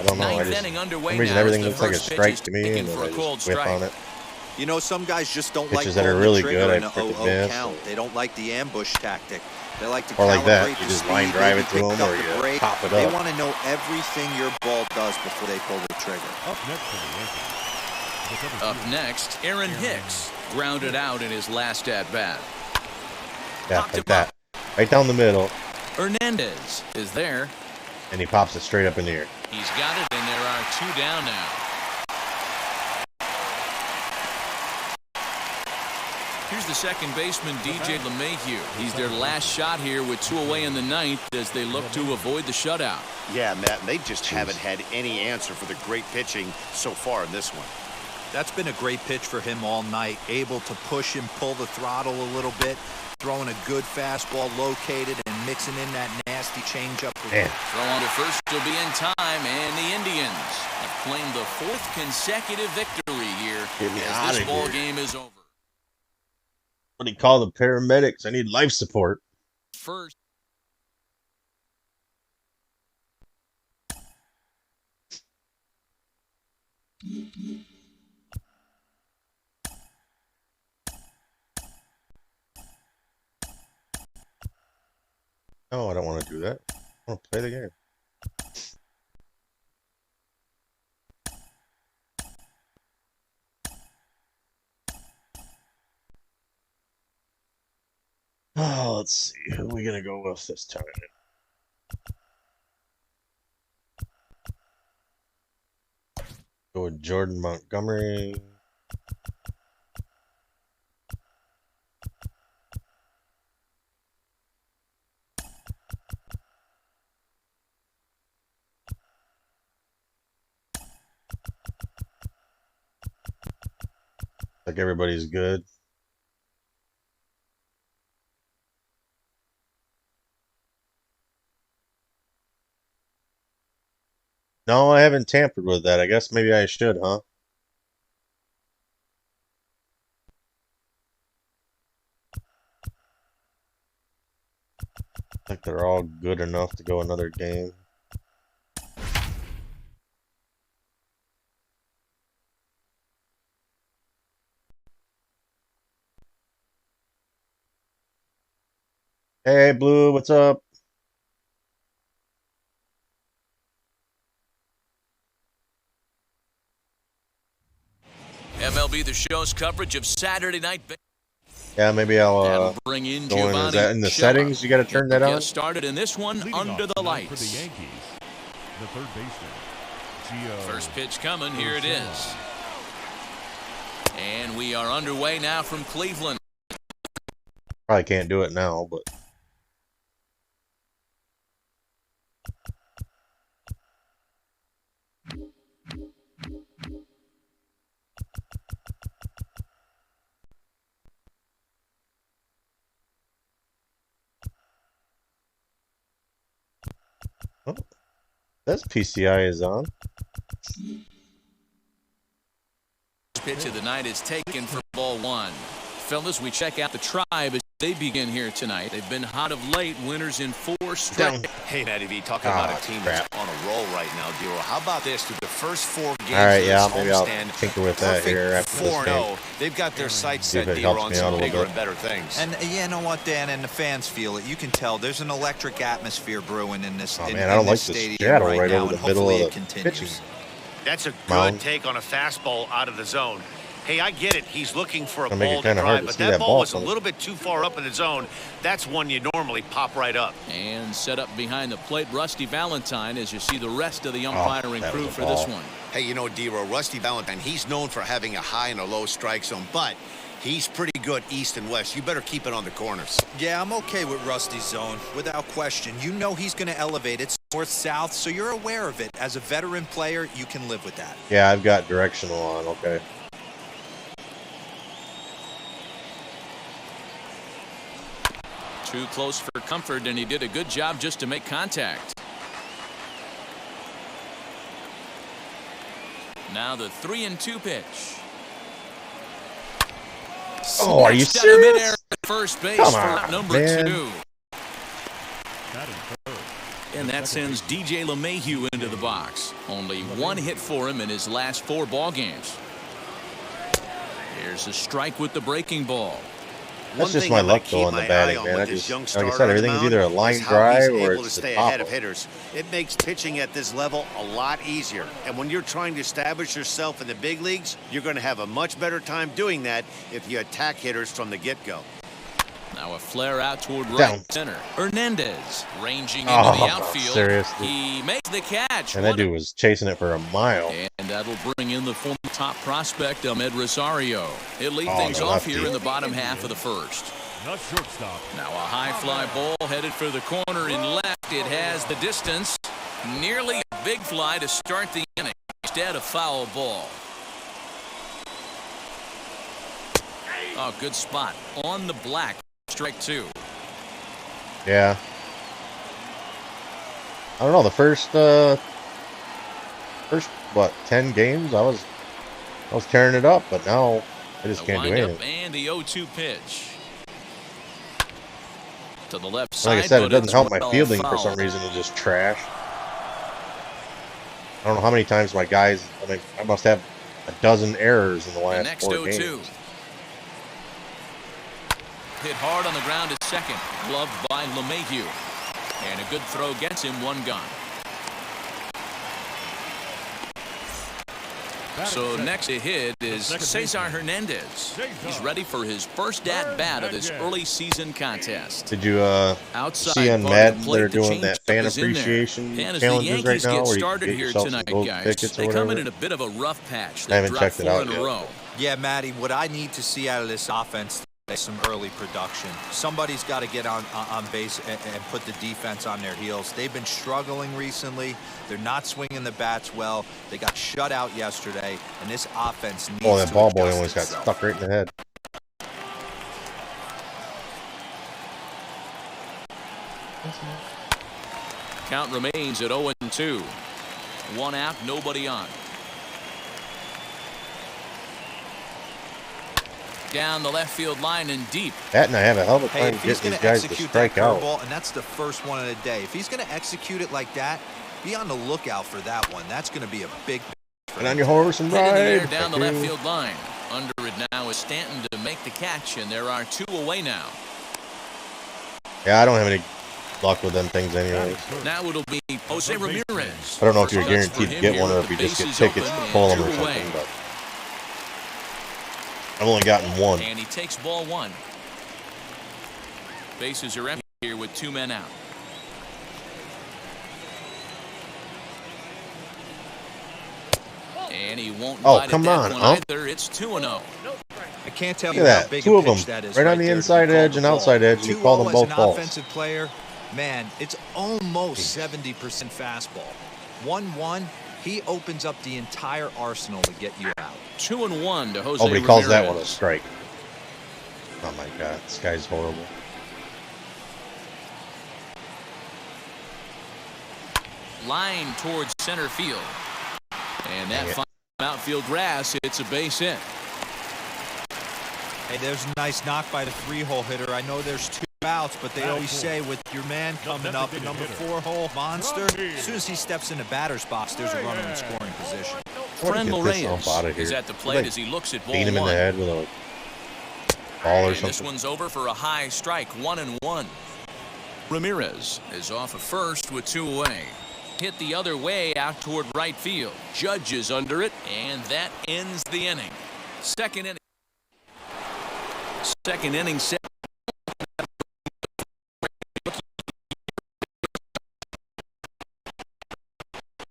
I don't know. I Ninth just, inning for underway some reason, now as everything the looks like a first pitch strike is to me, taken and then for I a cold just whiff strike. on it. You know, some guys just don't like Pitches that are pulling really the good, trigger I in an frickin' 0-0 miss. count. They don't like the ambush tactic. They like to Or like that, calibrate you the just speed, line drive maybe it to pick them, up or the you brake. pop it They up. want to know everything your ball does before they pull the trigger. Up next for the Yankees. Up next, Aaron Hicks grounded out in his last at-bat. Yeah, like that. Right down the middle. Hernandez is there. And he pops it straight up in the air. He's got it, and there are 2 down now. Here's the second baseman, DJ LeMahieu. He's their last shot here with 2 away in the ninth as they look to avoid the shutout. Yeah, Matt, and they just haven't had any answer for the great pitching so far in this one. That's been a great pitch for him all night. Able to push and pull the throttle a little bit. Throwing a good fastball located and mixing in that nasty changeup. Throw on to first will be in time, and the Indians have claimed the 4th consecutive victory here as this ball game is over. What do you call the paramedics? I need life support. First. No, I don't want to do that. I want to play the game. Oh, let's see. Who are we going to go with this time? Go with Jordan Montgomery. Like everybody's good. No, I haven't tampered with that. I guess maybe I should, huh? Like they're all good enough to go another game. Hey, Blue, what's up? MLB The Show's coverage of Saturday Night Baseball. Yeah, maybe I'll bring in go in. Is Giovanni that in the Chilla. settings? You got to turn that on? Started in this one under the For lights. the Yankees, the third baseman, First pitch coming. Here it is. And we are underway now from Cleveland. Probably can't do it now, but oh, that's PCI is on. Pitch of the night is taken for ball 1. Fellas, we check out the Tribe as they begin here tonight. They've been hot of late, winners in 4 straight. Hey, Matty V, talking about a team that's on a roll right now, Dero. How about this? Through the first 4 games All right, of yeah, this maybe I'll homestand, tinker with that here after this 4-0. game. They've got their sights See if set, it Dero, helps on me out a some little bigger bit. and better things. And you know what, Dan, and the fans feel it. You can tell there's an electric atmosphere brewing in this. Oh in, man, I don't in like this this stadium shadow right right now, over and the middle hopefully of it the continues. pitching. That's a good Mound. take on a fastball out of the zone. Hey, I get it. He's looking for a It'll make it ball to kinda hard drive, to but see that that ball ball was a coming. little bit too far up in the zone. That's one you normally pop right up. And set up behind the plate, Rusty Valentine, as you see the rest of the umpiring that crew was a for this ball. one. Hey, you know, Dero, Rusty Valentine, he's known for having a high and a low strike zone, but he's pretty good east and west. You better keep it on the corners. Yeah, I'm okay with Rusty's zone, without question. You know he's going to elevate it north-south, so you're aware of it. As a veteran player, you can live with that. Yeah, I've got directional on. Okay. Too close for comfort, and he did a good job just to make contact. Now the 3-2 pitch. Oh, are you Snatched out of midair serious? at first base Come for on, number man. 2. batting third. And that sends DJ LeMahieu into the box. Only one hit for him in his last 4 ball games. Here's a strike with the breaking ball. That's just my luck though on the batting, man. I just, like I said, everything's either a line drive or it's the top of hitters. It makes pitching at this level a lot easier. And when you're trying to establish yourself in the big leagues, you're going to have a much better time doing that if you attack hitters from the get-go. Now a flare out toward right center. Hernandez ranging into the outfield. Seriously. He makes the catch. And that dude was chasing it for a mile. And that'll bring in the former top prospect, Ahmed Rosario. He'll lead things off here in the bottom half of the first. Not shortstop. Now a high fly ball headed for the corner in left. It has the distance. Nearly a big fly to start the inning. Instead, a foul ball. Oh, good spot. On the black. Strike 2. Yeah. I don't know. The first what 10 games, I was tearing it up, but now I just can't do anything. And the 0-2 pitch to the left side. Like I said, it doesn't help my fielding for some reason. It's just trash. I don't know how many times my guys. I mean, I must have a dozen errors in the last 4 games. Hit hard on the ground at second. Gloved by LeMahieu. And a good throw gets him 1 gone. So next to hit is Cesar Hernandez. He's ready for his first at-bat of this early season contest. Did you see on Madden they're doing that fan appreciation challenges right now where you can get yourself some gold tickets or whatever? They come in a bit of a rough patch. I haven't checked it out yet. Yeah, Matty, what I need to see out of this offense is some early production. Somebody's got to get on base and put the defense on their heels. They've been struggling recently. They're not swinging the bats well. They got shut out yesterday, and this offense needs to adjust. That ball boy almost got stuck right in the head. Count remains at 0-2. 1 out, nobody on. Down the left field line and deep. That and I have a hell of a time getting these guys to strike out. And that's the first one of the day. If he's going to execute it like that, be on the lookout for that one. That's going to be a big. And on your horse and ride. Down the left field line. Under it now is Stanton to make the catch, and there are 2 away now. Yeah, I don't have any luck with them things anyway. Now it'll be Jose Ramirez. I don't know if you're guaranteed to get one or if you just get tickets to pull them or something, but I've only gotten 1. And he takes ball 1. Bases are empty here with 2 men out. And he won't bite come on, either. It's 2-0. I can't tell you how big a pitch that is. Right on the inside edge and outside edge, and you call them both balls. Offensive player, man, it's almost 70% fastball. 1-1. He opens up the entire arsenal to get you out. 2-1 to Jose but he calls that one a strike. Oh my God, this guy's horrible. Line towards center field. And that outfield grass, it's a base hit. Hey, there's a nice knock by the 3-hole hitter. I know there's 2 outs, but they always say with your man coming up, the number 4-hole monster, as soon as he steps in the batter's box, there's a runner in scoring position. Friendly Reyes is at the plate as he looks at ball 1. Beat him in the head with a ball or something. This one's over for a high strike, 1-1. Ramirez is off of first with 2 away. Hit the other way out toward right field. Judge is under it, and that ends the inning. Second inning set.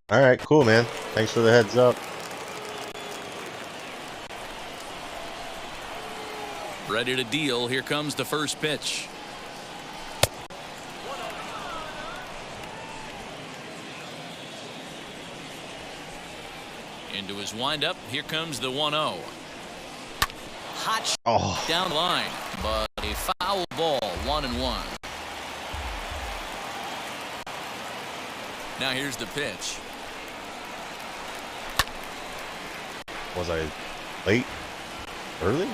All right, cool, man. Thanks for the heads up. Ready to deal. Here comes the first pitch. Into his windup. Here comes the 1-0. Hot shot down the line, but a foul ball. 1-1. Now here's the pitch. Was I late? Early?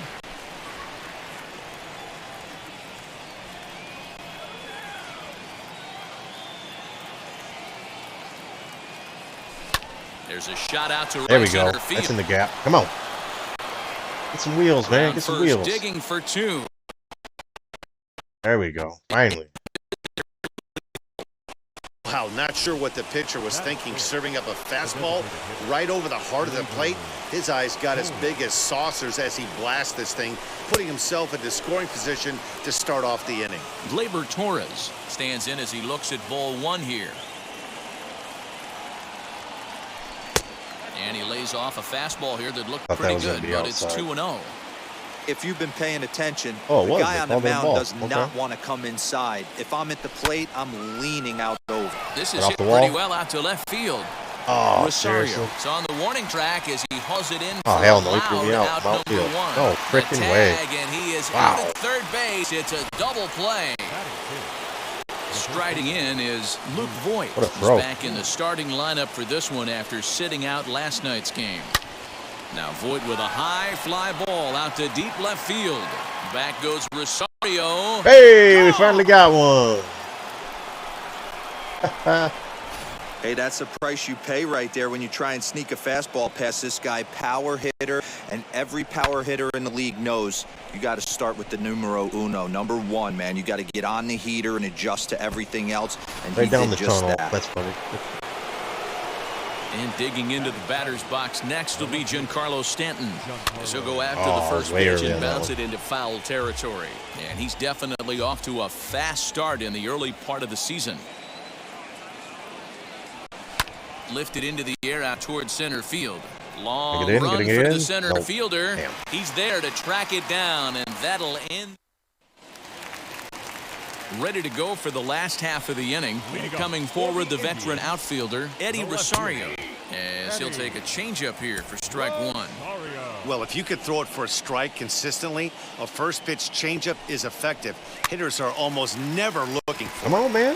There's a shot out to There right we go. center field. That's in the gap. Come on. Get some wheels, man. Get some wheels. Digging for two. There we go. Finally. Wow, not sure what the pitcher was thinking, serving up a fastball right over the heart of the plate. His eyes got as big as saucers as he blasts this thing, putting himself into scoring position to start off the inning. Gleyber Torres stands in as he looks at ball one here. And he lays off a fastball here that looked pretty good, but it's 2-0. If you've been paying attention, the guy on the mound does not want to come inside. If I'm at the plate, I'm leaning out over. This is hit pretty well out to left field. Oh, Rosario seriously? is on the warning track as he hauls it in. Oh, hell no. He threw me out. Outfield. No freaking way. And he is wow. out at third base. It's a double play. Striding in is Luke Voigt. What a throw. He's back in the starting lineup for this one after sitting out last night's game. Now Voigt with a high fly ball out to deep left field. Back goes Rosario. Hey, we finally got one. Hey, that's the price you pay right there when you try and sneak a fastball past this guy. Power hitter, and every power hitter in the league knows you got to start with the numero uno, number one, man. You got to get on the heater and adjust to everything else. And right he down did the just tunnel. that. That's funny. And digging into the batter's box next will be Giancarlo Stanton. As he'll go after the first way pitch early and on bounce that it into foul territory. And he's definitely off to a fast start in the early part of the season. Lifted into the air out towards center field. Long run for the center fielder. Damn. He's there to track it down, and that'll end. Ready to go for the last half of the inning. Coming forward, the veteran outfielder, Eddie Rosario. As he'll take a changeup here for strike one. Well, if you could throw it for a strike consistently, a first pitch changeup is effective. Hitters are almost never looking for it. Come on, man.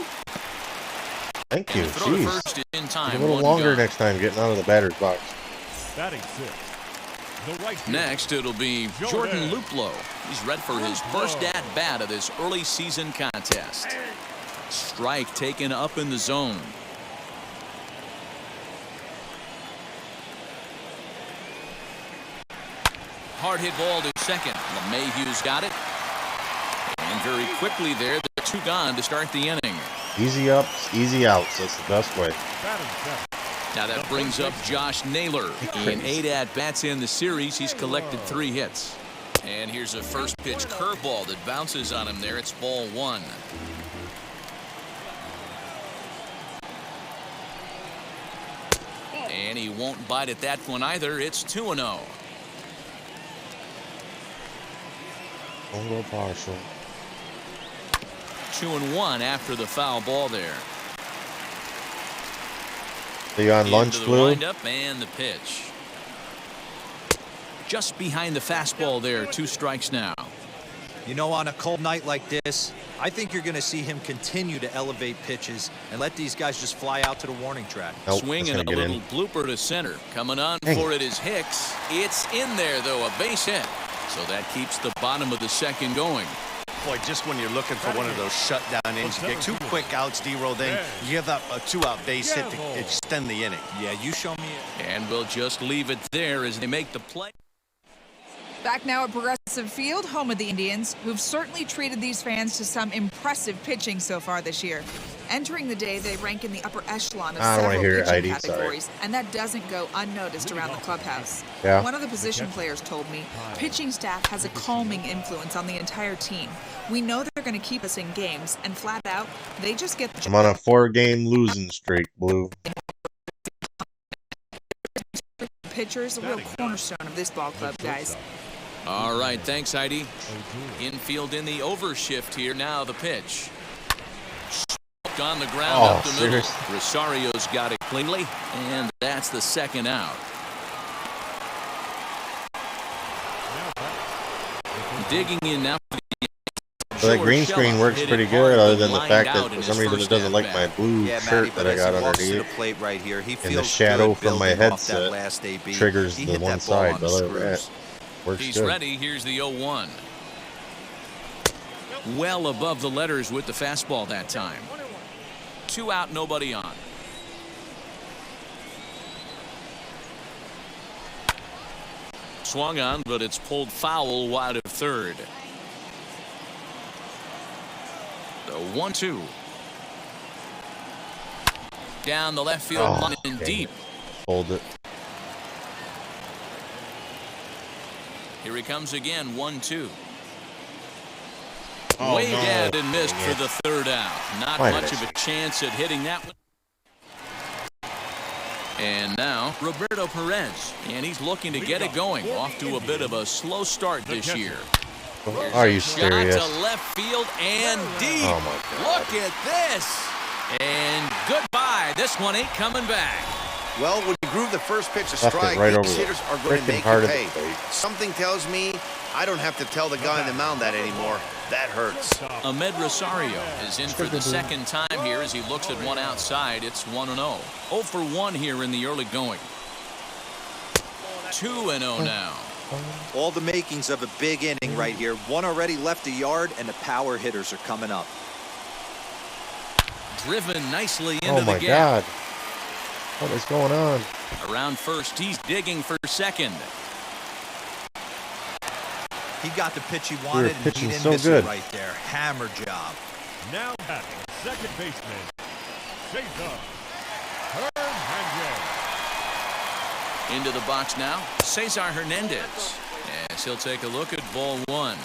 Thank you. Jeez. In time, a little longer next time getting out of the batter's box. Batting six. Next, it'll be Jordan Luplow. He's ready for his first at-bat of this early season contest. Strike taken up in the zone. Hard hit ball to second. LeMahieu's got it. And very quickly there, the two gone to start the inning. Easy ups, easy outs. That's the best way. Now that brings up Josh Naylor. In 8 at-bats in the series, he's collected 3 hits. And here's a first pitch curveball that bounces on him there. It's ball one. And he won't bite at that one either. It's 2-0. Don't go partial. 2-1 after the foul ball there. Are you on lunch, Blue? Windup and the pitch. Just behind the fastball there. 2 strikes now. You know, on a cold night like this, I think you're going to see him continue to elevate pitches and let these guys just fly out to the warning track. Nope, swing and a little blooper to center. Coming on for it is Hicks. It's in there, though, a base hit. So that keeps the bottom of the second going. Boy, just when you're looking for one of those shutdown innings, you get 2 quick outs, D-Roll, then you give up a 2-out base hit to extend the inning. Yeah, you show me it. And we'll just leave it there as they make the play. Back now at Progressive Field, home of the Indians, who've certainly treated these fans to some impressive pitching so far this year. Entering the day, they rank in the upper echelon of several pitching categories, and that doesn't go unnoticed around the clubhouse. Yeah. One of the position players told me, pitching staff has a calming influence on the entire team. We know they're going to keep us in games, and flat out, they just get the... I'm on a 4-game losing streak, Blue. Pitchers, a real cornerstone of this ball club, guys. All right, thanks, Heidi. Infield in the overshift here. Now the pitch. On the ground up the middle. Rosario's got it cleanly, and that's the second out. Digging in now. So that green screen works pretty good, other than the fact that for some reason it doesn't like my blue shirt that I got underneath. And the shadow from my headset triggers the one side, but other than that, works He's good. ready. Here's the 0-1. Well above the letters with the fastball that time. 2 out, nobody on. swung on, but it's pulled foul wide of third. The 1-2. Down the left field line and deep. Hold it. Here he comes again, 1-2. Way dead and missed for the third out. Not much of a chance at hitting that one. And now Roberto Perez, and he's looking to get it going. Off to a bit of a slow start this year. Are you serious? Shot to left field and deep. Oh my God. Look at this. And goodbye. This one ain't coming back. Well, when you groove the first pitch of Left it strike, right these over hitters the are going to freaking make heart you of the pay. plate. Something tells me I don't have to tell the guy on the mound that anymore. That hurts. Ahmed Rosario is in for the second time here as he looks at one outside. It's 1-0. 0 for 1 here in the early going. 2-0 now. All the makings of a big inning right here. One already left the yard, and the power hitters are coming up. Driven nicely into Oh the my gap. God. What is going on? Around first, he's digging for second. He got the pitch he wanted, and he pitching didn't so miss good. it right there. Hammer job. Now batting second baseman, Cesar Hernandez. Into the box now, Cesar Hernandez. As he'll take a look at ball 1.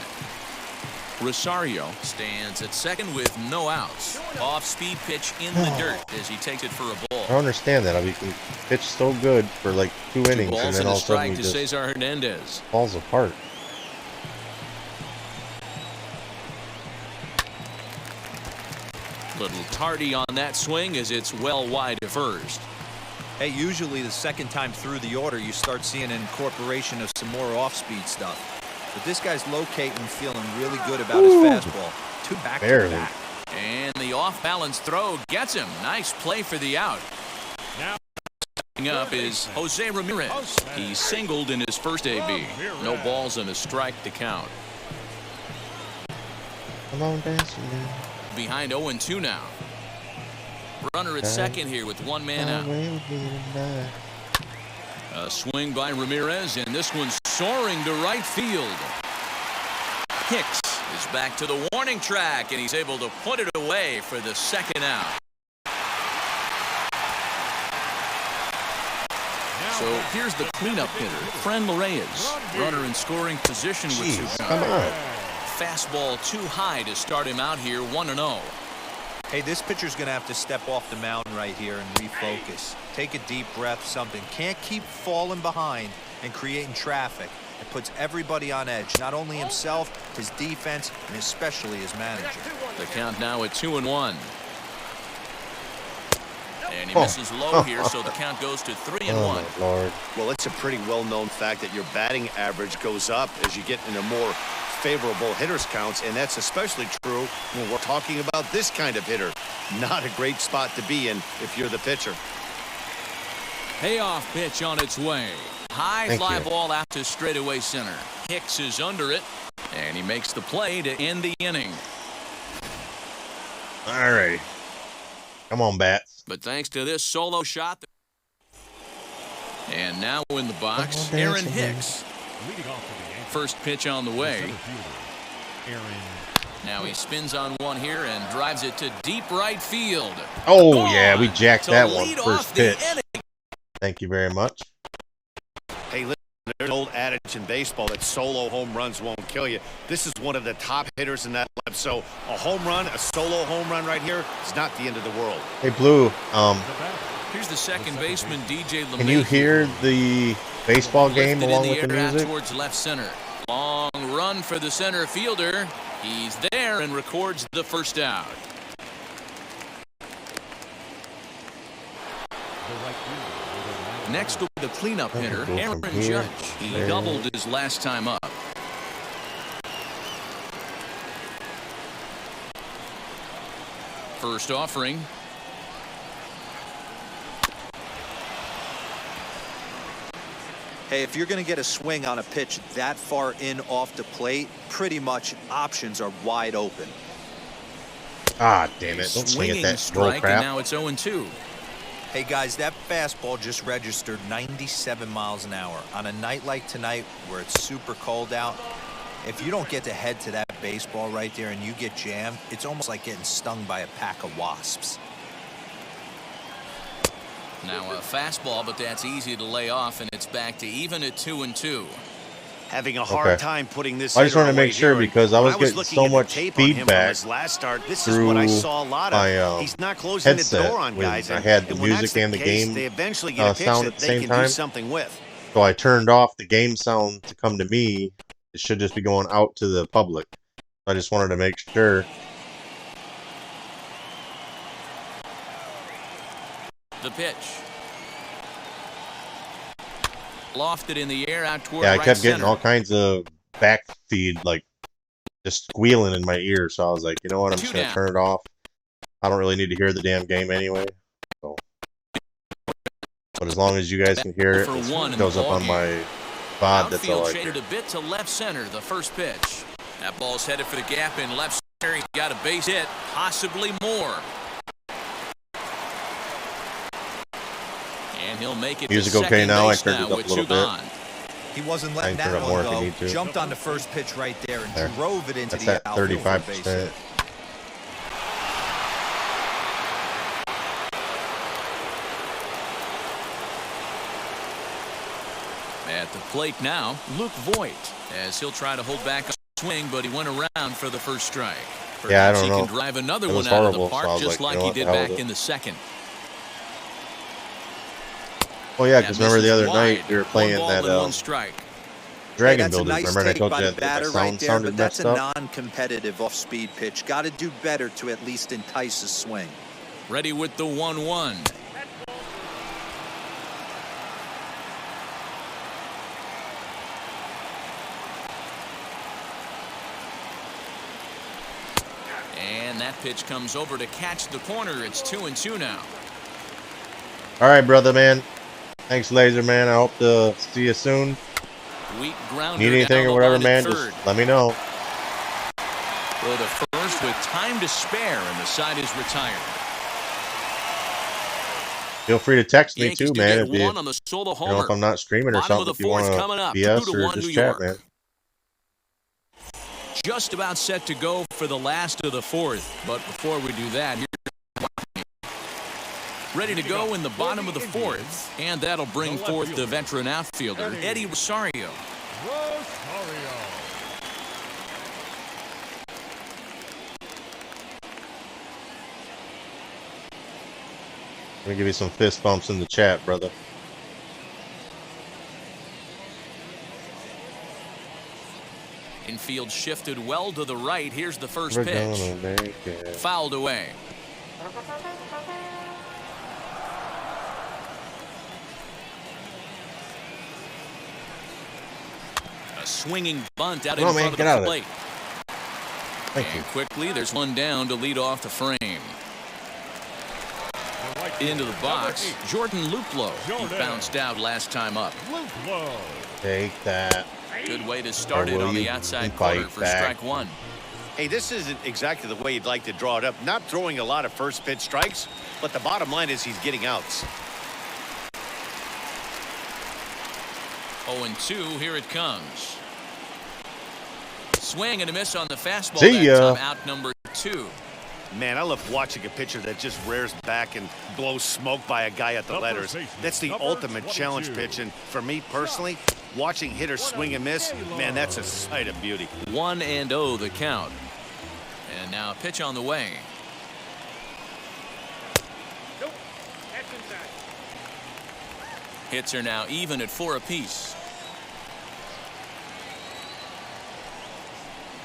Rosario stands at second with no outs. Off-speed pitch in the dirt as he takes it for a ball. I don't understand that. I mean, he can pitch so good for like 2 innings, and Balls then and all a of a sudden strike he to just Cesar Hernandez. falls apart. Little tardy on that swing as it's well wide of first. Hey, usually the second time through the order, you start seeing an incorporation of some more off-speed stuff. But this guy's locating, feeling really good about his fastball. 2 back-to-back. And the off-balance throw gets him. Nice play for the out. Now Up is Jose Ramirez. He singled in his first AB. No balls and a strike to count. Come on, dancing. Behind 0-2 now. Runner at second here with 1 man out. A swing by Ramirez, and this one's soaring to right field. Hicks is back to the warning track, and he's able to put it away for the second out. So here's the cleanup hitter, Fran Reyes. Runner in scoring position with 2 Jeez, counts. come on. Fastball too high to start him out here, 1-0. Hey, this pitcher's going to have to step off the mound right here and refocus. Take a deep breath, something. Can't keep falling behind and creating traffic. It puts everybody on edge, not only himself, his defense, and especially his manager. The count now at 2-1. And he misses low here, so the count goes to 3-1. Oh, Lord. Well, it's a pretty well-known fact that your batting average goes up as you get into more favorable hitters counts, and that's especially true when we're talking about this kind of hitter. Not a great spot to be in if you're the pitcher. Payoff pitch on its way. High fly ball out to straightaway center. Hicks is under it, and he makes the play to end the inning. All right. Come on, bats. But thanks to this solo shot. And now in the box, Aaron Hicks. Leading off for the Yankees, First pitch on the way. center fielder, Aaron. Now he spins on one here and drives it to deep right field. Oh, yeah, we jacked To that one lead first off the pitch. inning. Thank you very much. Hey, listen, there's an old adage in baseball that solo home runs won't kill you. This is one of the top hitters in that lab. So a home run, a solo home run right here is not the end of the world. Hey, Blue, Here's the second baseman, DJ LeMay. can you hear the baseball game Lifted along in with the the air out music? towards left center. Long run for the center fielder. He's there and records the first out. Next to the cleanup hitter, go Aaron from here Judge. He there. doubled his last time up. First offering. Hey, if you're going to get a swing on a pitch that far in off the plate, pretty much options are wide open. Ah, damn it. Don't swing at Swinging that roll strike, and crap. now it's 0-2. Hey guys, that fastball just registered 97 miles an hour. On a night like tonight where it's super cold out, if you don't get to head to that baseball right there and you get jammed, it's almost like getting stung by a pack of wasps. Now a fastball, but that's easy to lay off, and it's back to even at 2-2. Having a hard time putting this. I just wanted to make sure because I was getting so much feedback last start. This is through what I saw a lot of. my He's not closing the door on when guys. I had the and when music that's and the case, game they eventually get a pitch sound that at the they same can time. do something with. So I turned off the game sound to come to me. It should just be going out to the public. I just wanted to make sure. The pitch. Lofted in the air out toward Yeah, I right kept getting center. all kinds of back feed, like just squealing in my ear. So I was like, you know what? I'm just going to turn it off. I don't really need to hear the damn game anyway. So. But as long as you guys can hear it, it goes up on my VOD. That's all I care. Shaded a bit to left center, the first pitch. That ball's headed for the gap in left center. He's got a base hit, possibly more. And he'll make it Music to okay second now? I base turned it up a little bit. He wasn't I letting can turn that up more one if you go. need to. Jumped on the first pitch right there and drove it into That's the at outfield. 35%. At the plate now, Luke Voigt, as he'll try to hold back a swing, but he went around for the first strike. Perhaps yeah, I don't know. He can drive another it was one out horrible, of the park, so just like he did back in the second. Oh yeah, because remember the other night we were playing that Dragon Builders. Nice remember I told you that that the sound right there, sounded but that's messed a up? non-competitive off-speed pitch. Got to do better to at least entice a swing. Ready with the 1-1. And that pitch comes over to catch the corner. It's 2-2 now. All right, brother, man. Thanks, Laser, man. I hope to see you soon. Weak grounder. Need anything or whatever, man, just let me know. Well, the first with time to spare, and the side is retired. Feel free to text me Yankees too, man. If you, on the solo you know, if I'm not streaming or something, if you want to BS or just chat, man. Just about set to go for the last of the fourth, but before we do that, ready to go in the bottom of the fourth, and that'll bring forth the veteran outfielder, Eddie Rosario. Let me give you some fist bumps in the chat, brother. Infield shifted well to the right. Here's the first pitch. Fouled away. A swinging bunt out in front of the plate. And quickly, there's one down to lead off the frame. Into the box, Jordan Luplow. He bounced out last time up. Take that. Good way to start it on the outside corner for strike one. Hey, this isn't exactly the way you'd like to draw it up. Not throwing a lot of first pitch strikes, but the bottom line is he's getting outs. 0-2, here it comes. Swing and a miss on the fastball. See ya. That time, out number 2. Man, I love watching a pitcher that just rears back and blows smoke by a guy at the letters. That's the ultimate challenge pitch, and for me personally, watching hitters swing and miss, man, that's a sight of beauty. 1-0 the count. And now a pitch on the way. Hits are now even at 4 apiece.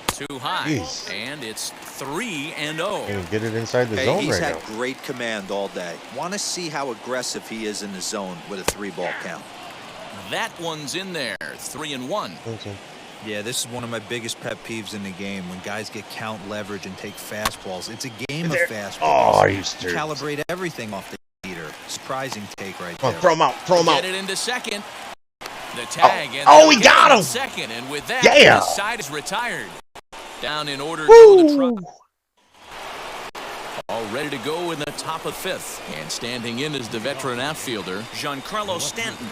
Too high. Jeez. And it's 3-0. Can't get it inside the zone he's right had now. great command all day. Want to see how aggressive he is in the zone with a 3-ball count. That one's in there. 3-1. Okay. Yeah, this is one of my biggest pet peeves in the game. When guys get count leverage and take fastballs, it's a game of fastballs. Oh, are you serious? Calibrate everything off the heater. Surprising take right Come there. on, throw him out. Throw him out. Get it into second. The tag. Oh, he got him. Second, and with that, Yeah. the side is retired. Down in order to go the truck. A ready to go in the top of fifth. And standing in is the veteran outfielder, Giancarlo Stanton.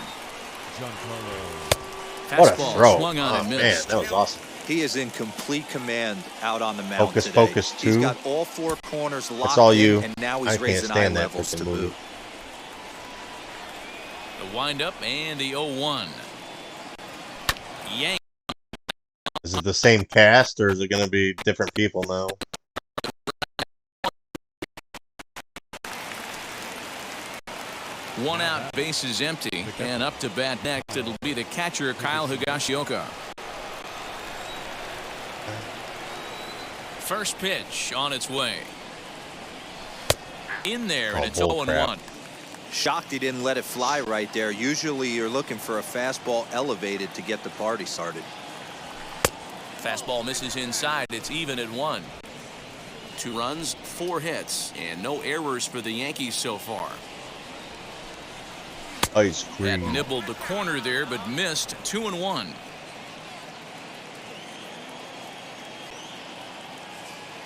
What a Fastball throw. swung on and Man, missed. that was awesome. He is in complete command out on the mound Focus, today. focus, He's two. got all four corners locked all in, you. and now I he's can't raising eye stand that levels to freaking movie. boot. The windup and the 0-1. Yank. Is it the same cast, or is it going to be different people now? One out, base is empty, and up to bat next, it'll be the catcher, Kyle Higashioka. First pitch on its way. In there, and it's 0-1. Shocked he didn't let it fly right there. Usually you're looking for a fastball elevated to get the party started. Fastball misses inside. It's even at 1. 2 runs, 4 hits, and no errors for the Yankees so far. Ice That cream. nibbled the corner there, but missed. 2-1.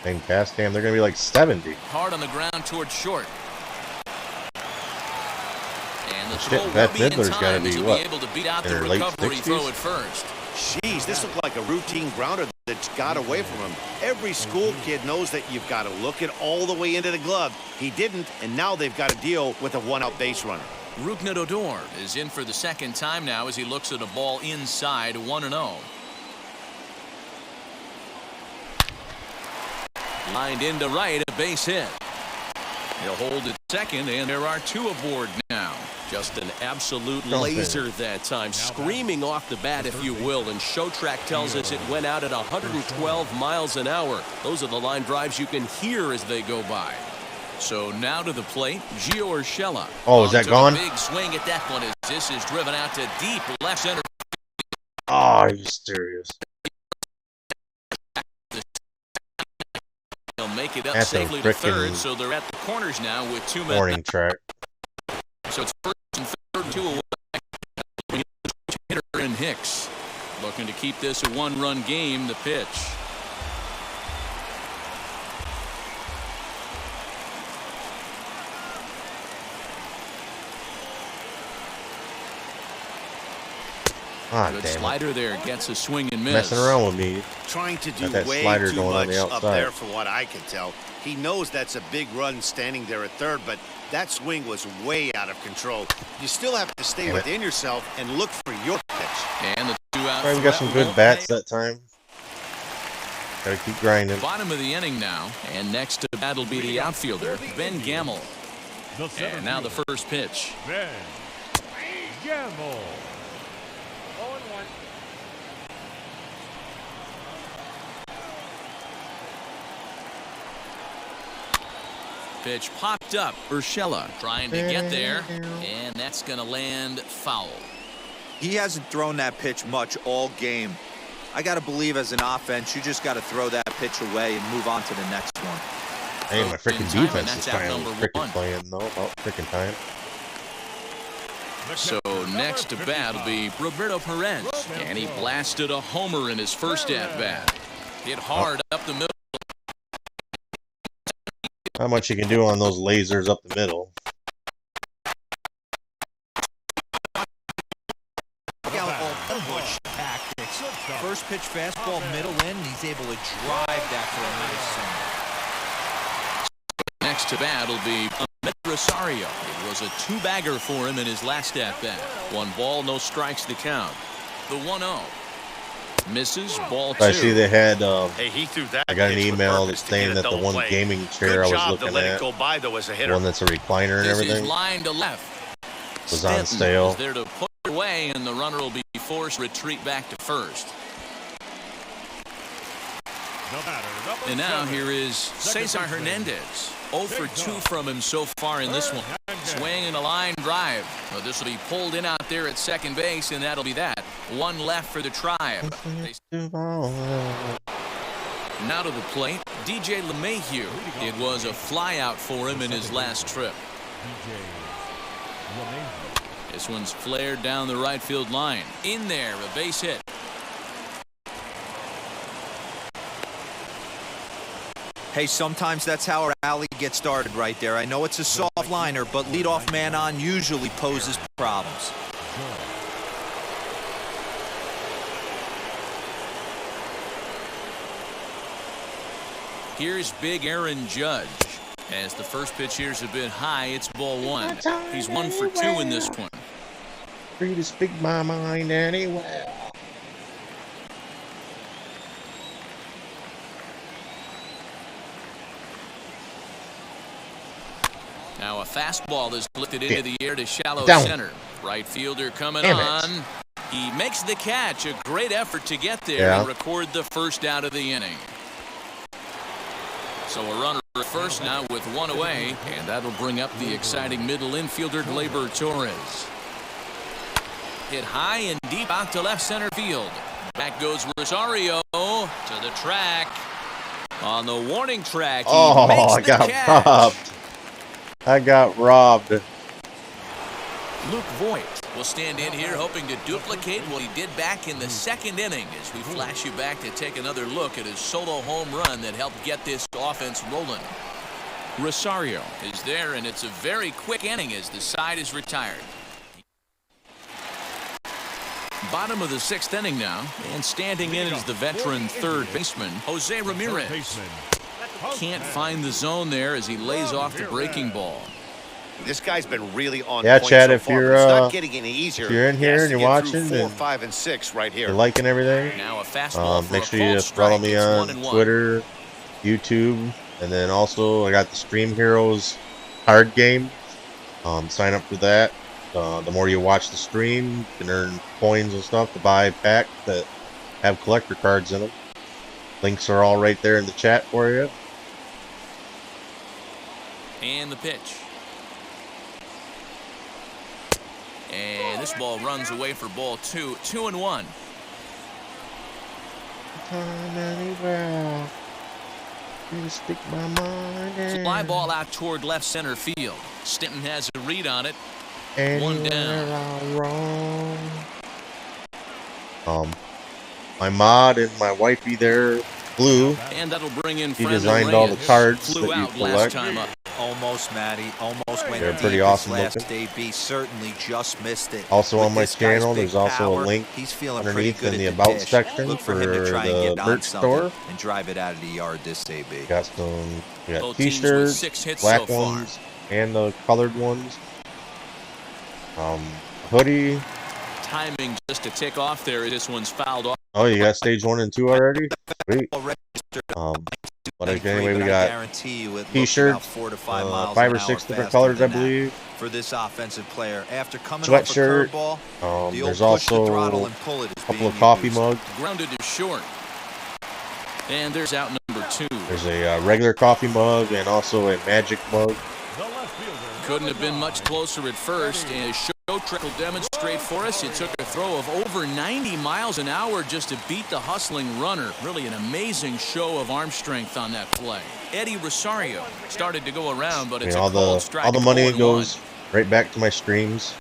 Same cast, damn, they're going to be like 70. Hard on the ground towards short. And the Shit, throw will Beth be in Midler's gotta time be, as he'll what, be able to beat out in the her late recovery 60s? throw at first. Jeez, this looked like a routine grounder that got away from him. Every school kid knows that you've got to look it all the way into the glove. He didn't, and now they've got to deal with a one-out base runner. Ruknet Odor is in for the second time now as he looks at a ball inside 1-0. Lined into right, a base hit. He'll hold at second, and there are 2 aboard now. Just an absolute laser that time, screaming off the bat, if you will, and Showtrack tells us it went out at 112 miles an hour. Those are the line drives you can hear as they go by. So now to the plate, Gio Urshela. Oh, is that gone? Big swing at that one as this is driven out to deep left center. Oh, are you serious? He'll make it up That's a safely to third, frickin' so they're at the corners now with 2 men. Warning track. So it's first and third, 2 away. Hitter and Hicks looking to keep this a 1-run game. The pitch. Ah, Good damn it. slider there, gets a swing and miss. Messing around with me. Trying to do Got that way slider too going on much the up outside. there for what I can tell. He knows that's a big run standing there at third, but that swing was way out of control. You still have to stay within yourself and look for your pitch. And the 2 out. All right, we got some good bats that time. Gotta keep grinding. Bottom of the inning now, and next to bat will be the outfielder, Ben Gamel. And now the first pitch. Ben Gamel. Pitch popped up. Urshela trying to get there, and that's going to land foul. He hasn't thrown that pitch much all game. I got to believe as an offense, you just got to throw that pitch away and move on to the next one. Hey, my freaking time, and defense that's is out finally number 1. freaking playing, though. About freaking time. So next to bat will be Roberto Perez, and he blasted a homer in his first at-bat. Hit hard up the middle. Not much you can do on those lasers up the middle. Push tactics. First pitch fastball middle in, and he's able to drive that for a nice center. Next to bat will be Rosario. It was a 2-bagger for him in his last at-bat. 1 ball, no strikes to count. The 1-0. Misses, ball 2. I see they had, Hey, he threw that. I got an pitch with email purpose to saying get a that the double one play. gaming chair Good I job was to looking let at, it go by though as a the hitter. one that's a recliner and This everything, is line to left. was on Stanton sale. is there to put it away, and the runner will be forced to retreat back to first. And now here is Cesar Hernandez. 0 for 2 from him so far in this one. Swing and a line drive. Well, this will be pulled in out there at second base, and that'll be that. 1 left for the Tribe. Now to the plate, DJ LeMahieu. It was a flyout for him in his last trip. This one's flared down the right field line. In there, a base hit. Hey, sometimes that's how our alley gets started right there. I know it's a soft liner, but leadoff man on usually poses problems. Here's big Aaron Judge. As the first pitch here's a bit high, it's ball one. He's 1 for 2 in this one. Free to speak my mind anywhere. Now a fastball is lifted into the air to shallow center. Right fielder coming on. He makes the catch. A great effort to get there and record the first out of the inning. So a runner at first now with one away, and that'll bring up the exciting middle infielder Gleyber Torres. Hit high and deep out to left center field. Back goes Rosario to the track. On the warning track, he makes the catch. Robbed. I got robbed. Luke Voigt will stand in here hoping to duplicate what he did back in the second inning as we flash you back to take another look at his solo home run that helped get this offense rolling. Rosario is there, and it's a very quick inning as the side is retired. Bottom of the sixth inning now, and standing in is the veteran third baseman, Jose Ramirez. Can't find the zone there as he lays off the breaking ball. This guy's been really on point Chad, so if far, you're, it's not getting any easier. If you're in here and you're watching, 4, 5, and 6 right here. You're liking everything. Now a fastball Make sure you follow me on Twitter, YouTube, and then also I got the Stream Heroes card game. Sign up for that. The more you watch the stream, you can earn coins and stuff to buy packs that have collector cards in them. Links are all right there in the chat for you. And the pitch. And this ball runs away for ball 2. 2-1. Fly ball out toward left center field. Stinton has a read on it. One down. My mod and my wifey there, Blue. And that'll bring in he designed all the cards that you collect. Almost, Matty. Almost went They're pretty awesome last looking. AB certainly just missed it. Also With on my this guy's channel, big there's also power, a link he's feeling underneath pretty good in the at About dish. section Look for him to try and the get on merch something store. And drive it out of the yard this AB. Got some Both teams with t-shirts, 6 hits black so far. ones, and the colored ones. Hoodie. Timing just to tick off there. This one's fouled off. Oh, you got stage 1 and 2 already? Sweet. But anyway, we got t-shirts, 5 or 6 different colors, I believe. For this offensive player, after coming Sweatshirt. off a curveball, There's also a couple of coffee mugs. Grounded to short. And there's out number 2. There's a regular coffee mug and also a magic mug. Couldn't have been much closer at first. And show trick will demonstrate for us. It took a throw of over 90 miles an hour just to beat the hustling runner. Really an amazing show of arm strength on that play. Eddie Rosario started to go around, but it's a cold strike. All the money goes right back to my streams,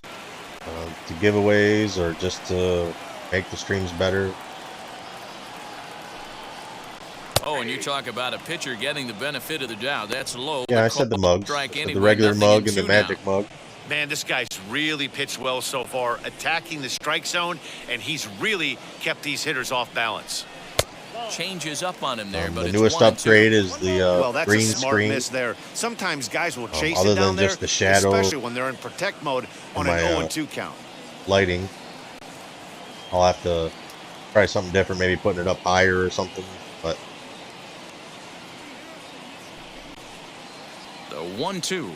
to giveaways or just to make the streams better. Oh, and you talk about a pitcher getting the benefit of the doubt. That's low. Yeah, I said the mugs. The regular mug and the magic mug. Man, this guy's really pitched well so far, attacking the strike zone, and he's really kept these hitters off balance. Changes up on him there, but the it's newest upgrade is the well, that's green a smart screen. miss there. Sometimes guys will chase other it down than there, just the shadow, especially when they're in protect mode on an 0-2 count. Lighting. I'll have to try something different, maybe putting it up higher or something. But the 1-2.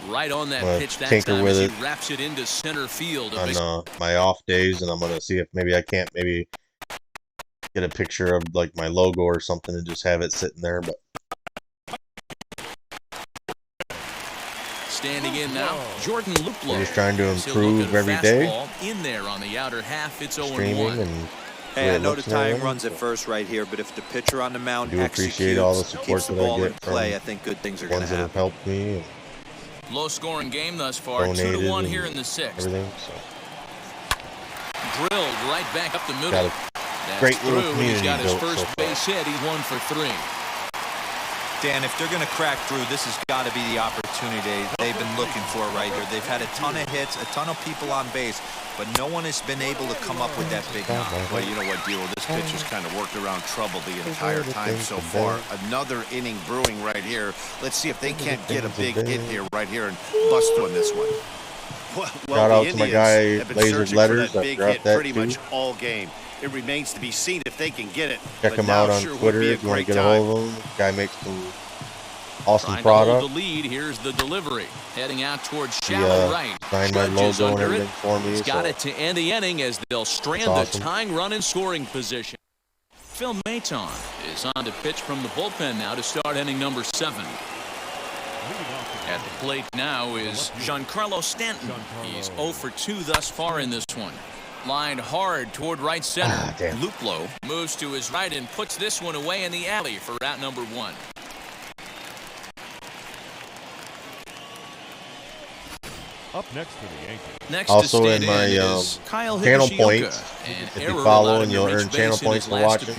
Right on that pitch that tinker time with as it he wraps it into center field. on my off days, and I'm gonna see if maybe I can't get a picture of like my logo or something and just have it sitting there. But standing in now, Jordan Luplow. we're just trying to improve every day. In there on the outer half, it's 0-1. Streaming and hey, I know the tying runs at first right here, but if the pitcher on the mound appreciate all the support that I get from play, I think good things are going to happen. Ones that have helped me. And low-scoring game thus far. 2-1 here in the 6th. Everything. So. Drilled right back up the middle. great through, little community he's got his built first so base hit. He's 1 for 3. Dan, if they're going to crack through, this has got to be the opportunity they've been looking for right here. They've had a ton of hits, a ton of people on base, but no one has been able to come up with that big knock. Well, you know what, D'Lo, this pitcher's kind of worked around trouble the entire time so far. Another inning brewing right here. Let's see if they can't get a big hit here, right here, and bust on this one. Well, shout out to my guy, Laser's Letters. That big hit pretty much all game. It remains to be seen if they can get it. Check him out on Twitter if you want to get a hold of him. Guy makes some awesome product. The lead. Here's the delivery. Heading out towards shallow right. Signed my logo and everything for me. He's got it to end the inning as they'll strand the tying run in scoring position. Phil Maton is on to pitch from the bullpen now to start inning number 7. At the plate now is Giancarlo Stanton. He's 0 for 2 thus far in this one. Lined hard toward right center. Luplo moves to his right and puts this one away in the alley for out number 1. Up next for the Yankees. Next also to in my channel points, if you follow and you'll earn channel points for watching,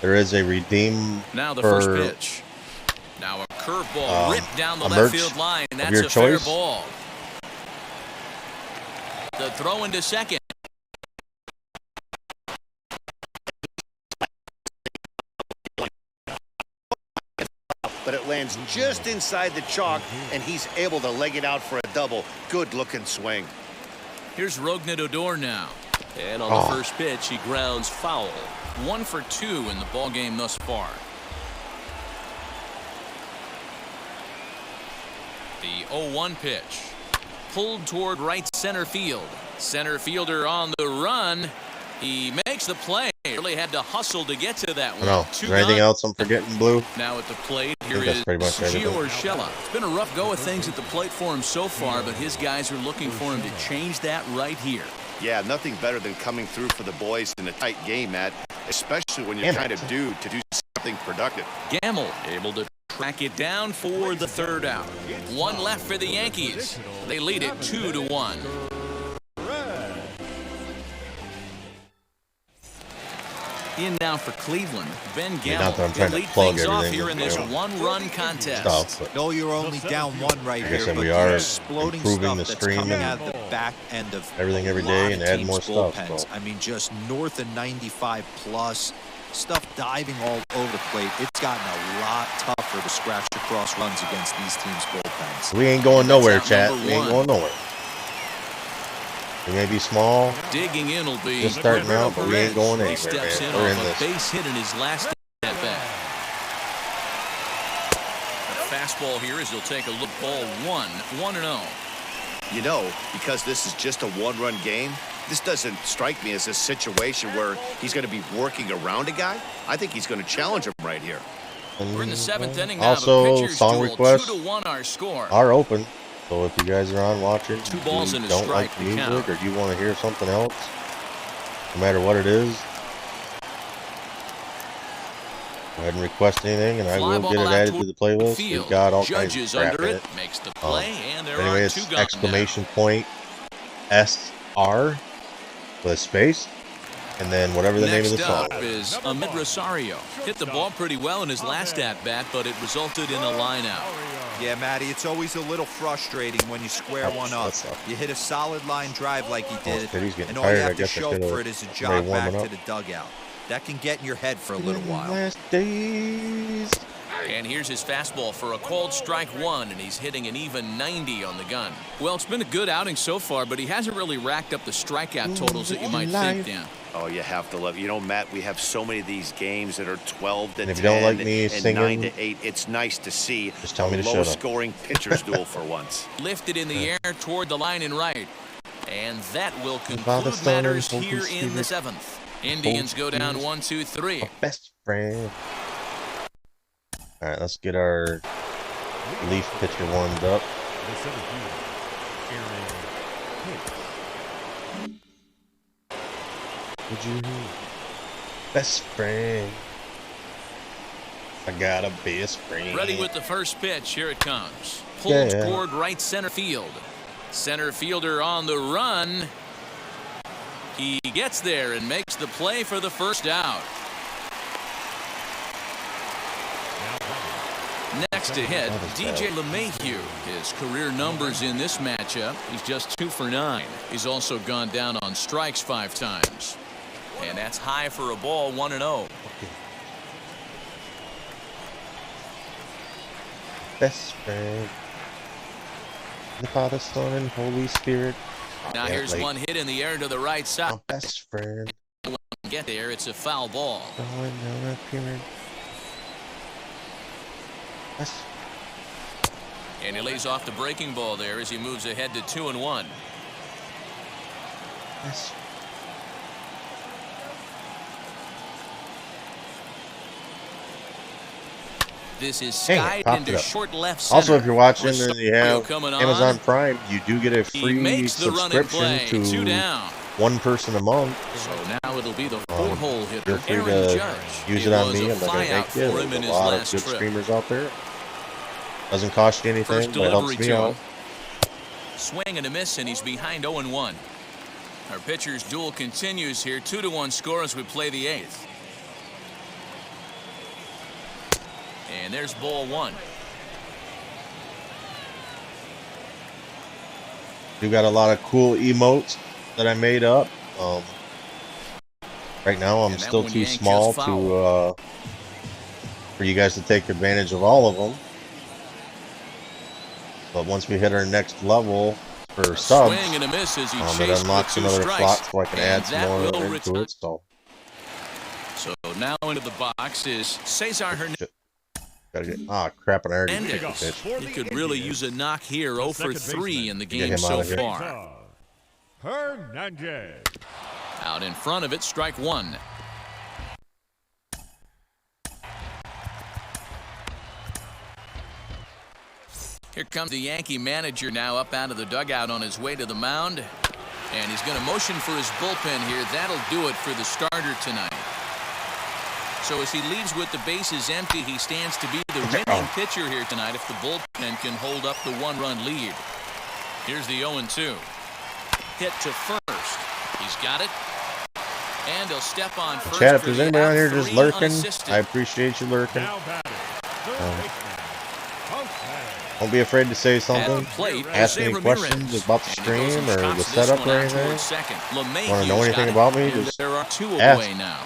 there is a redeem now the for first pitch. Now a curveball ripped down the left merch field line. of That's your a fair choice. ball. The throw into second. But it lands just inside the chalk, and he's able to leg it out for a double. Good-looking swing. Here's Rougned Odor now. And on the first pitch, he grounds foul. 1 for 2 in the ballgame thus far. The 0-1 pitch. Pulled toward right center field. Center fielder on the run. He makes the play. Really had to hustle to get to that one. No. Is there anything else I'm forgetting, Blue? Now at the plate, here is Gio Urshela. It's been a rough go of things at the plate for him so far, but his guys are looking for him to change that right here. Yeah, nothing better than coming through for the boys in a tight game, Matt, especially when you're kind of due to do something productive. Gamble able to track it down for the third out. 1 left for the Yankees. They lead it 2-1. In now for Cleveland, Ben Gamble. He'll lead things off here in this one-run contest. No, you're only down 1 right here, but we the are exploding improving stuff the that's stream coming and out of the back end of everything every day and add more stuff. So. I mean, just north of 95 plus stuff diving all over the plate. It's gotten a lot tougher to scratch across runs against these teams' bullpens. We ain't going nowhere, chat. We ain't going nowhere. We may be small, digging in will be just starting out, but we ain't going anywhere. He steps in We're off in a this. base hit in his last at bat. The fastball here is he'll take a look. Ball 1-0. You know, because this is just a one-run game, this doesn't strike me as a situation where he's going to be working around a guy. I think he's going to challenge him right here. We're in the 7th inning now. Also, song requests 2-1 our score. are open. So if you guys are on watching, 2 balls and a don't strike like to music count. or you want to hear something else, no matter what it is, go ahead and request anything, and I will get it added to the playlist. We've got all kinds of crap in it. Makes the play, and there anyway, are it's 2 gone exclamation point SR with a space, and then whatever the name of the song is. Amid Rosario hit the ball pretty well in his last at-bat, but it resulted in a line-out. Yeah, Matty, it's always a little frustrating when you square one up. You hit a solid line drive like he did, and all you have to show for it is a jog back to the dugout. That can get in your head for a little while. Last days. And here's his fastball for a called strike 1, and he's hitting an even 90 on the gun. Well, it's been a good outing so far, but he hasn't really racked up the strikeout totals that you might think, Dan. Oh, you have to love. You know, Matt, we have so many of these games that are 12 to 10 if you don't like me and singing, 9 to 8. It's nice to see just tell me a to shut up. low-scoring pitcher's duel for once. Lifted in the air toward the line and right. And that will conclude matters here in the 7th. Indians go down 1-2-3. Best friend. All right, let's get our relief pitcher warmed up. Would you? Best friend. I got a best friend. Ready with the first pitch. Here it comes. Pulled toward right center field. Center fielder on the run. He gets there and makes the play for the first out. Next to hit, DJ LeMahieu. His career numbers in this matchup, he's just 2 for 9. He's also gone down on strikes 5 times. And that's high for a ball, 1-0. Best friend. The Father, Son, and Holy Spirit. Now here's one hit in the air to the right side. My best friend. Get there, it's a foul ball. And he lays off the breaking ball there as he moves ahead to 2-1. Yes. This is skied into short left center. Also, if you're watching and you have Amazon Prime, you do get a free subscription to one person a month. So now it'll be the 4-hole hitter, Feel free to use it on me. I'm not going to make it. There's a lot of good streamers out there. Doesn't cost you anything, but it helps me out. Swing and a miss, and he's behind 0-1. Our pitcher's duel continues here. 2-1 score as we play the 8th. And there's ball 1. You got a lot of cool emotes that I made up. Right now, I'm still too small to for you guys to take advantage of all of them. But once we hit our next level for subs, it unlocks another slot so I can add some more into it. So now into the box is Cesar Hernandez. Crap, and I already hit the pitch. He could really use a knock here. 0 for 3 in the game so far. Hernandez. Out in front of it, strike 1. Here comes the Yankee manager now up out of the dugout on his way to the mound. And he's going to motion for his bullpen here. That'll do it for the starter tonight. So as he leaves with the bases empty, he stands to be the winning pitcher here tonight if the bullpen can hold up the 1-run lead. Here's the 0-2. Hit to first. He's got it. And he'll step on first. Chad, if there's anybody out here just lurking, I appreciate you lurking. Don't be afraid to say something. Ask me questions about the stream or the setup or anything. Want to know anything about me? Just there are 2 ask. away now.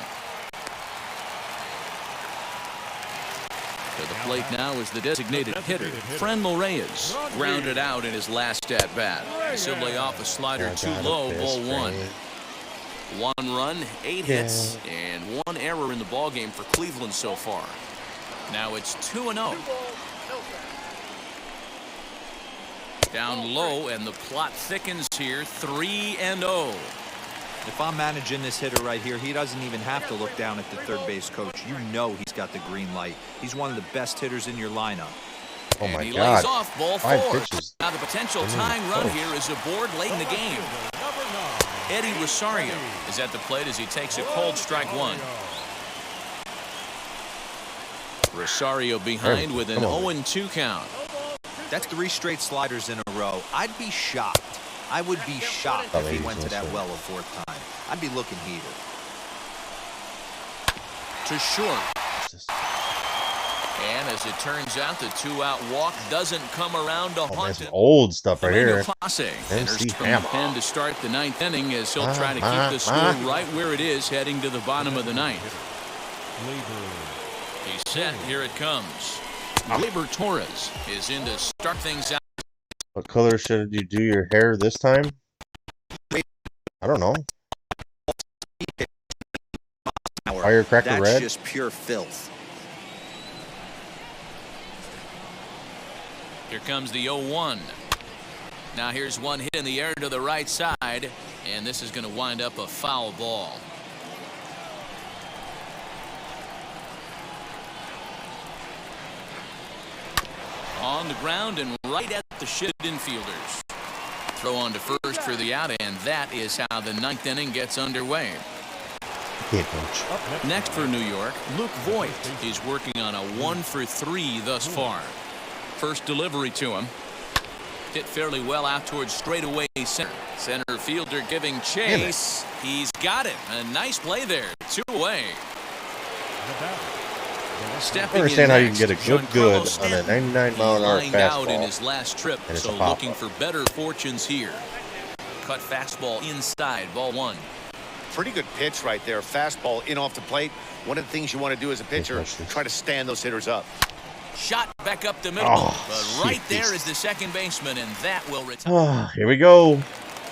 To the plate now is the designated hitter, Franmil Reyes, grounded out in his last at-bat. He'll lay off a slider too low, ball 1. 1 run, 8 hits, and 1 error in the ballgame for Cleveland so far. Now it's 2-0. Down low, and the plot thickens here, 3-0. If I'm managing this hitter right here, he doesn't even have to look down at the third base coach. You know he's got the green light. He's one of the best hitters in your lineup. Oh my and he God. lays off ball 4. Pitches. Now the potential tying run here is aboard late in the game. Eddie Rosario is at the plate as he takes a cold strike 1. Rosario behind with an 0-2 count. That's 3 straight sliders in a row. I'd be shocked. I would be shocked if he went to that well a 4th time. I'd be looking heated. To short. And as it turns out, the 2-out walk doesn't come around to haunt him. Old stuff right here. Enters from the pen to start the 9th inning as he'll try to keep the score right where it is heading to the bottom of the 9th. He's set. Here it comes. Gleyber Torres is in to start things out. What color should you do your hair this time? I don't know. Firecracker red? That's just pure filth. Here comes the 0-1. Now here's one hit in the air to the right side, and this is going to wind up a foul ball. On the ground and right at the shifted infielders. Throw on to first for the out, and that is how the 9th inning gets underway. Next for New York, Luke Voigt. He's working on a 1 for 3 thus far. First delivery to him. Hit fairly well out towards straightaway center. Center fielder giving chase. He's got it. A nice play there. 2 away. Stepping I understand how you next, can get a good on a 99-mile-an-hour lined out in fastball. his last trip, And it's so a pop-up. looking for better fortunes here. Cut fastball inside, ball 1. Pretty good pitch right there. Fastball in off the plate. One of the things you want to do as a pitcher, try to stand those hitters up. Shot back up the middle, but right there is the second baseman, and that will retire. Here we go.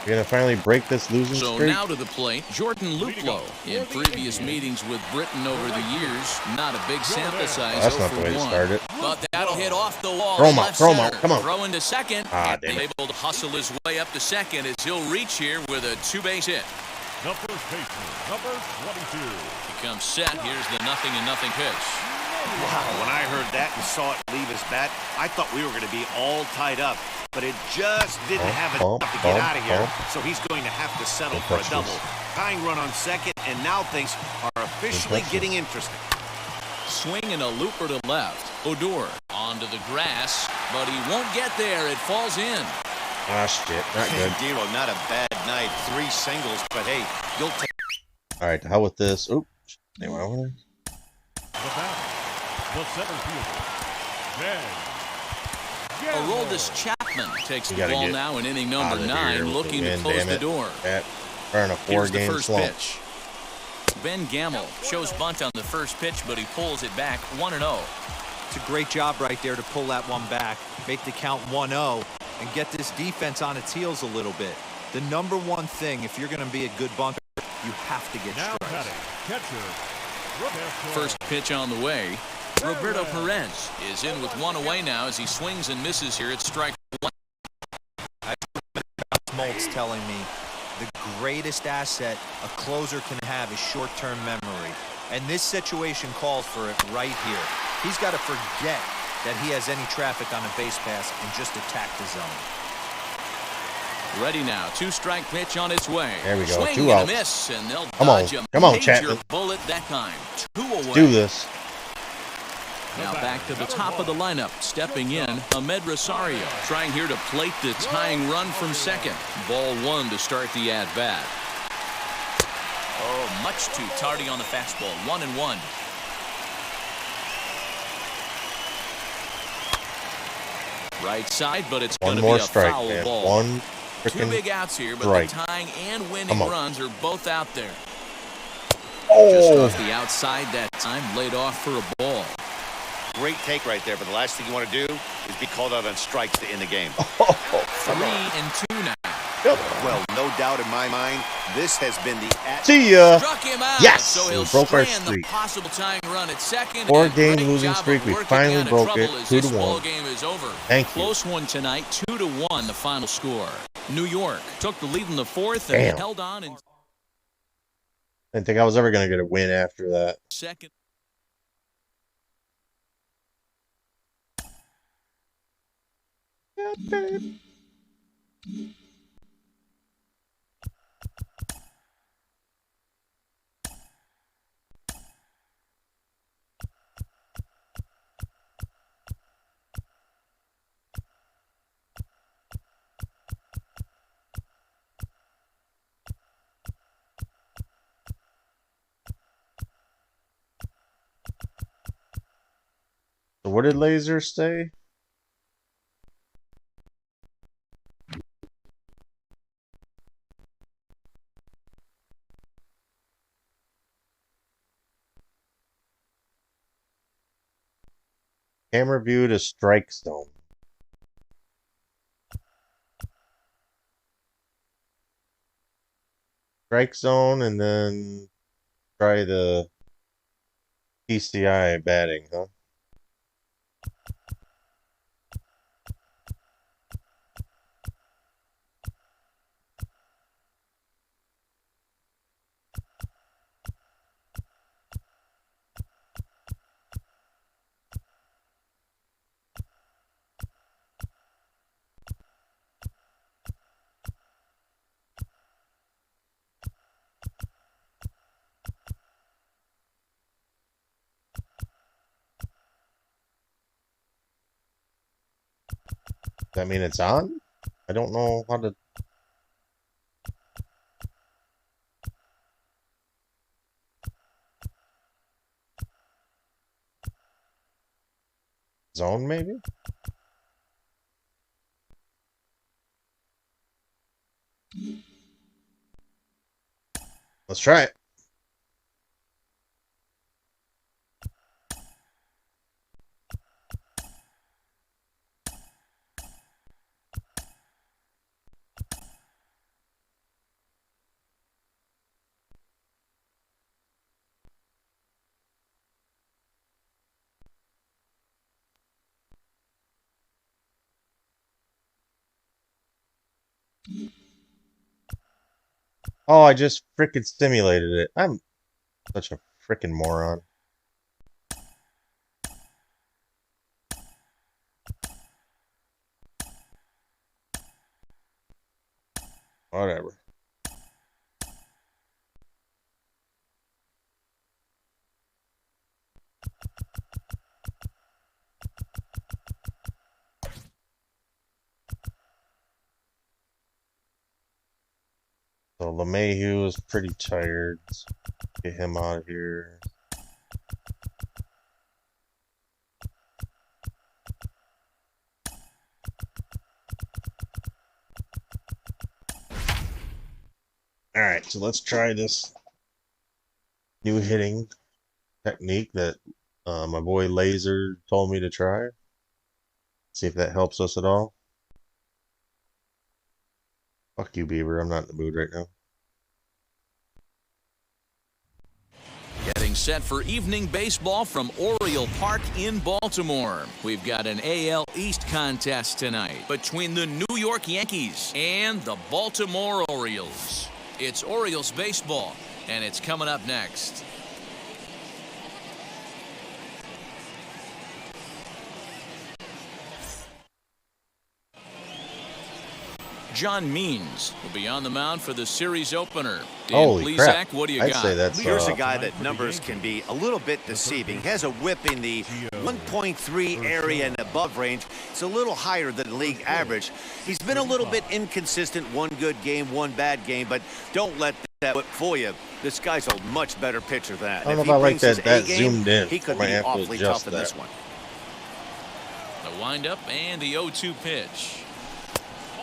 We're going to finally break this losing So streak. now to the plate, Jordan Luplow. In previous meetings with Britain over the years, not a big sample size. That's not the way to start it. But that'll hit off the wall. Throw him out, left throw him out, center. come on. Throw into second. Ah, damn it. Able to hustle his way up to second as he'll reach here with a 2-base hit. The first baseman, number 22. He comes set. Here's the 0-0 pitch. Wow, when I heard that and saw it leave his bat, I thought we were going to be all tied up. But it just didn't have enough to get out of here, so he's going to have to settle for a double. Tying run on second, and now things are officially getting interesting. Swing and a looper to left. Odor onto the grass, but he won't get there. It falls in. Ah, shit. Not good. Dero, not a bad night. 3 singles, but hey, you'll take. All right, to hell with this. Oop. They went over there. The batter, the center fielder, Aroldis Chapman takes the gotta ball get now in inning number out of 9, here with looking the to win, close damn the it. door. We're in a Here's the 4-game first slump. pitch. Ben Gamble shows bunt on the first pitch, but he pulls it back 1-0. It's a great job right there to pull that one back, make the count 1-0, and get this defense on its heels a little bit. The number one thing, if you're going to be a good bunter, you have to get now strikes. catcher, Roberto. First pitch on the way. Roberto Perez is in with 1 away now as he swings and misses here at strike 1. Smoltz telling me the greatest asset a closer can have is short-term memory. And this situation calls for it right here. He's got to forget that he has any traffic on a base pass and just attack the zone. Ready now. 2-strike pitch on its way. There we go. Swing 2 and a outs. miss, and they'll Come on. dodge a Come on, major Chapman. bullet that time. 2 away. Do this. Now back to the top of the lineup. Stepping in, Ahmed Rosario. Trying here to plate the tying run from second. Ball 1 to start the at-bat. Oh, much too tardy on the fastball. 1-1. Right side, but it's going One to be more a strike, foul man. ball. One 2 freaking big outs here, but strike. the tying and winning Come on. runs are both out there. Just Oh, off the outside that time, laid off for a ball. Great take right there, but the last thing you want to do is be called out on strikes to end the game. 3-2 now. Well, no doubt in my mind, this has been the see ya. Struck him out. Yes! So he'll We broke our strand the streak. possible tying run at second. 4-game Great losing job streak. of We working finally out of broke it. trouble as 2-1. this ball game is over. Thank you. Close one tonight. 2-1 the final score. New York took the lead in the 4th and Damn. held on in Didn't think I was ever going to get a win after that. second. So what did Laser say? Camera view to strike zone. Strike zone and then try the PCI batting, huh? Does that mean it's on? I don't know how to. Zone, maybe? Let's try it. Oh, I just freaking simulated it. I'm such a freaking moron. Whatever. So LeMahieu is pretty tired. Let's get him out of here. Alright, so let's try this new hitting technique that my boy Laser told me to try. See if that helps us at all. Fuck you, Beaver. I'm not in the mood right now. Getting set for evening baseball from Oriole Park in Baltimore. We've got an AL East contest tonight between the New York Yankees and the Baltimore Orioles. It's Orioles baseball, and it's coming up next. John Means will be on the mound for the series opener. Dan Holy crap. What do you I'd got? say that's, Here's a guy that numbers can be a little bit deceiving. He has a whip in the 1.3 area and above range. It's a little higher than league average. He's been a little bit inconsistent. One good game, one bad game, but don't let that whip fool you. This guy's a much better pitcher than that. I don't know if I like that zoomed in. He could Might be have to awfully adjust tough in that. this one. The windup and the 0-2 pitch.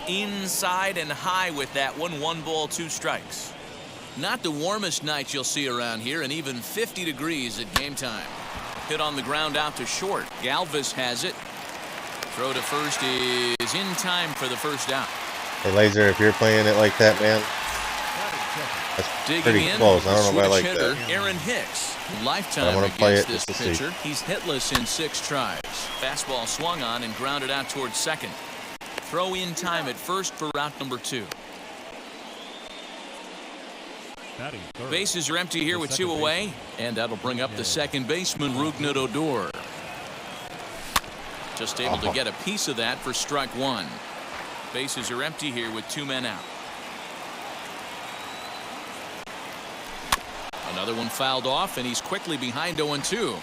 Inside and high with that one. 1 ball, 2 strikes. Not the warmest night you'll see around here, and even 50 degrees at game time. Hit on the ground out to short. Galvis has it. Throw to first is in time for the first out. Hey, Laser, if you're playing it like that, man, that's Digging pretty in, close. I don't know if I switch like hitter, that. Aaron Hicks. I'm Lifetime gonna play against it this just to see. pitcher. He's hitless in 6 tries. Fastball swung on and grounded out towards second. Throw in time at first for route number 2. Bases are empty here with 2 away, and that'll bring up the second baseman, Rougned Odor. Just able to get a piece of that for strike 1. Bases are empty here with 2 men out. Another one fouled off, and he's quickly behind 0-2.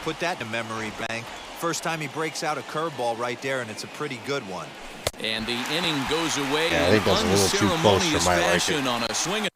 Put that in memory bank. First time he breaks out a curveball right there, and it's a pretty good one. And the inning goes away Yeah, I in think that's a little too close for unceremonious my fashion liking. on a swing.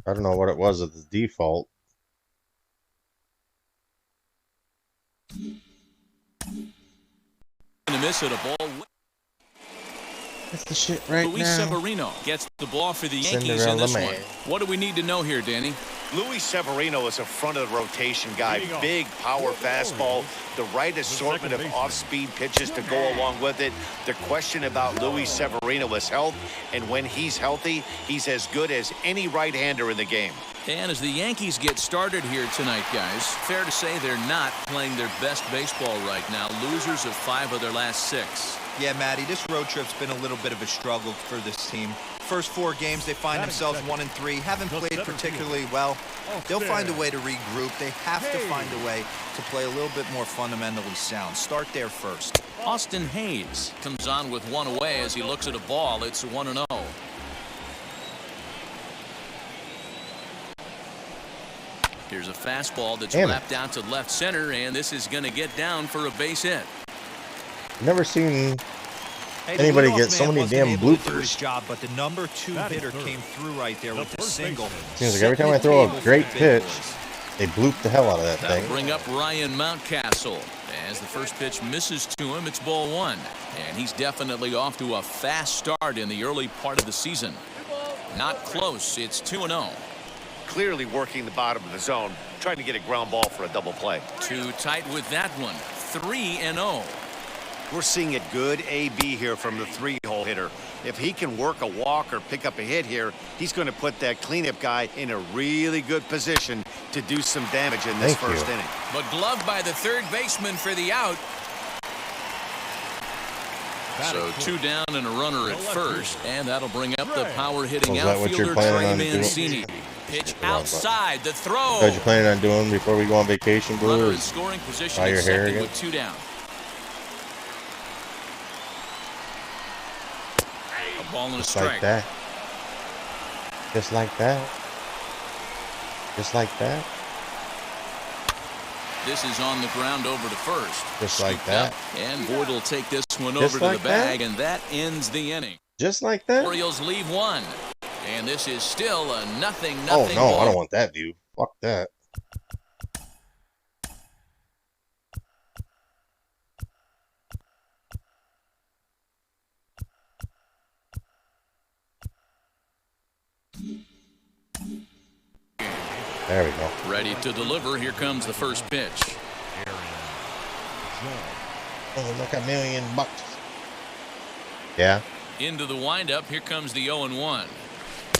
I don't know what it was at the default. To miss it, a ball. That's the shit right Luis now. Severino gets the ball for the Yankees in Cinderella this Man. one. What do we need to know here, Danny? Luis Severino is a front of the rotation guy. Big power fastball. The right assortment of off-speed pitches to go along with it. The question about Luis Severino is health, and when he's healthy, he's as good as any right-hander in the game. And as the Yankees get started here tonight, guys, fair to say they're not playing their best baseball right now. Losers of 5 of their last 6. Yeah, Matty, this road trip's been a little bit of a struggle for this team. First 4 games, they find themselves 1-3, haven't played particularly well. They'll find a way to regroup. They have to find a way to play a little bit more fundamentally sound. Start there first. Austin Hayes comes on with 1 away as he looks at a ball. It's 1-0. Here's a fastball that's wrapped out to left center, and this is going to get down for a base hit. Never seen anybody get so many damn bloopers. Job, but the number 2 hitter came through right there with a single. Seems like every time I throw a great pitch, they bloop the hell out of that thing. Bring up Ryan Mountcastle. As the first pitch misses to him, it's ball 1. And he's definitely off to a fast start in the early part of the season. Not close. It's 2-0. Clearly working the bottom of the zone, trying to get a ground ball for a double play. Too tight with that one. 3-0. We're seeing a good AB here from the 3-hole hitter. If he can work a walk or pick up a hit here, he's going to put that cleanup guy in a really good position to do some damage in this first inning. But gloved by the third baseman for the out. So 2 down and a runner at first, and that'll bring up the power-hitting outfielder Trey Mancini. Pitch outside, the throw. What you're planning on doing before we go on vacation, Blue? Runner in scoring position at second with 2 down. A ball and a strike. Like that. Just like that. Just like that. This is on the ground over to first. Just like that. And Boyd will take this one over to the bag, and that ends the inning. Just like that. Orioles leave 1. And this is still a 0-0 Oh, no, ball. I don't want that view. Fuck that. There we go. Ready to deliver. Here comes the first pitch. Oh, look, $1 million. Yeah. Into the windup. Here comes the 0-1.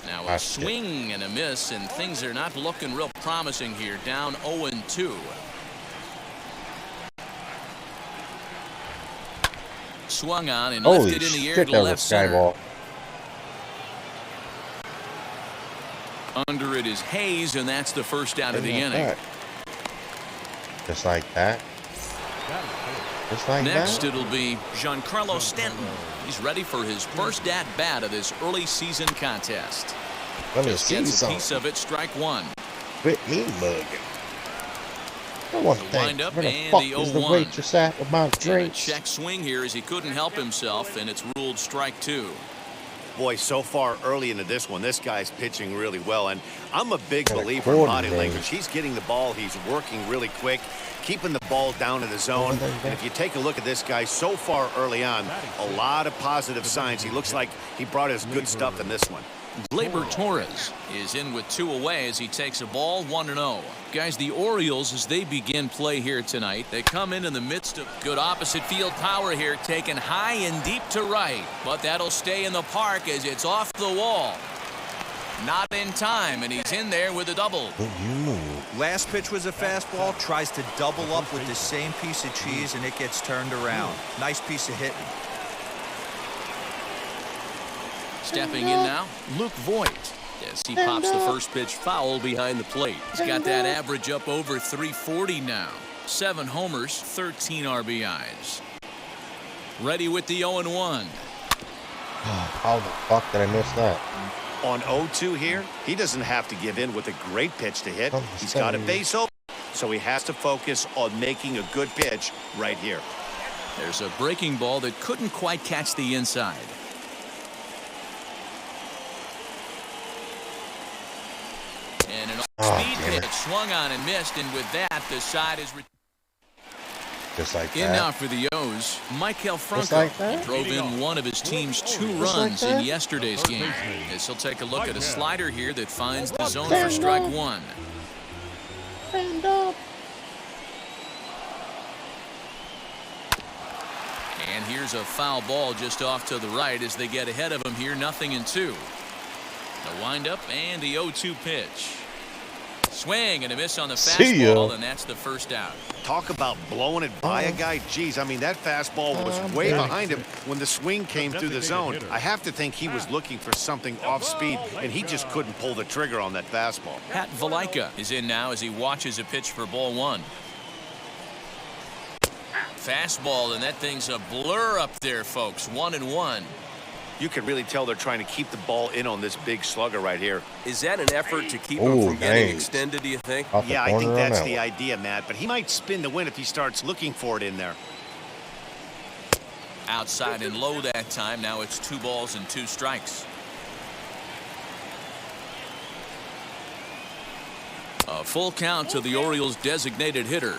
Now a swing and a miss, and things are not looking real promising here. Down 0-2. Swung on and lifted in the air to left center. Under it is Hayes, and that's the first out of the inning. Just like that. Just like Next, that. it'll be Giancarlo Stanton. He's ready for his first at-bat of this early season contest. Let me Just see gets a something. piece of it, strike 1. Quit me mugging. I want to think, where the fuck is the waitress at with my drinks? Check swing here as he couldn't help himself, and it's ruled strike 2. Boy, so far early into this one, this guy's pitching really well, and I'm a big believer in body language. He's getting the ball, he's working really quick, keeping the ball down in the zone. And if you take a look at this guy so far early on, a lot of positive signs. He looks like he brought his good stuff in this one. Gleyber Torres is in with 2 away as he takes a ball 1-0. Guys, the Orioles, as they begin play here tonight, they come in the midst of good opposite field power here, taken high and deep to right. But that'll stay in the park as it's off the wall. Not in time, and he's in there with a double. Last pitch was a fastball, tries to double up with the same piece of cheese, and it gets turned around. Nice piece of hitting. Stepping in now, Luke Voigt, as he pops the first pitch foul behind the plate. He's got that average up over 340 now. 7 homers, 13 RBIs. Ready with the 0-1. How the fuck did I miss that? On 0-2 here, he doesn't have to give in with a great pitch to hit. He's got a base open, so he has to focus on making a good pitch right here. There's a breaking ball that couldn't quite catch the inside. And an off-speed pitch swung on and missed, and with that, the side is... Just like In now that. for the O's, Maikel Franco. Just like that. He drove in one of his team's 2 Just like runs that. in yesterday's game. As he'll take a look at a slider here that finds the zone for strike 1. Stand up. And here's a foul ball just off to the right as they get ahead of him here, 0-2. The windup and the 0-2 pitch. Swing and a miss on the fastball, and that's the first out. Talk about blowing it by a guy. Geez, I mean, that fastball was way behind him when the swing came through the zone. I have to think he was looking for something off speed, and he just couldn't pull the trigger on that fastball. Pat Valaika is in now as he watches a pitch for ball 1. Fastball, and that thing's a blur up there, folks. 1-1. You can really tell they're trying to keep the ball in on this big slugger right here. Is that an effort to keep him from getting extended, do you think? Yeah, I think that's the idea, Matt. But he might spin the win if he starts looking for it in there. Outside and low that time. Now it's 2 balls and 2 strikes. A full count to the Orioles' designated hitter.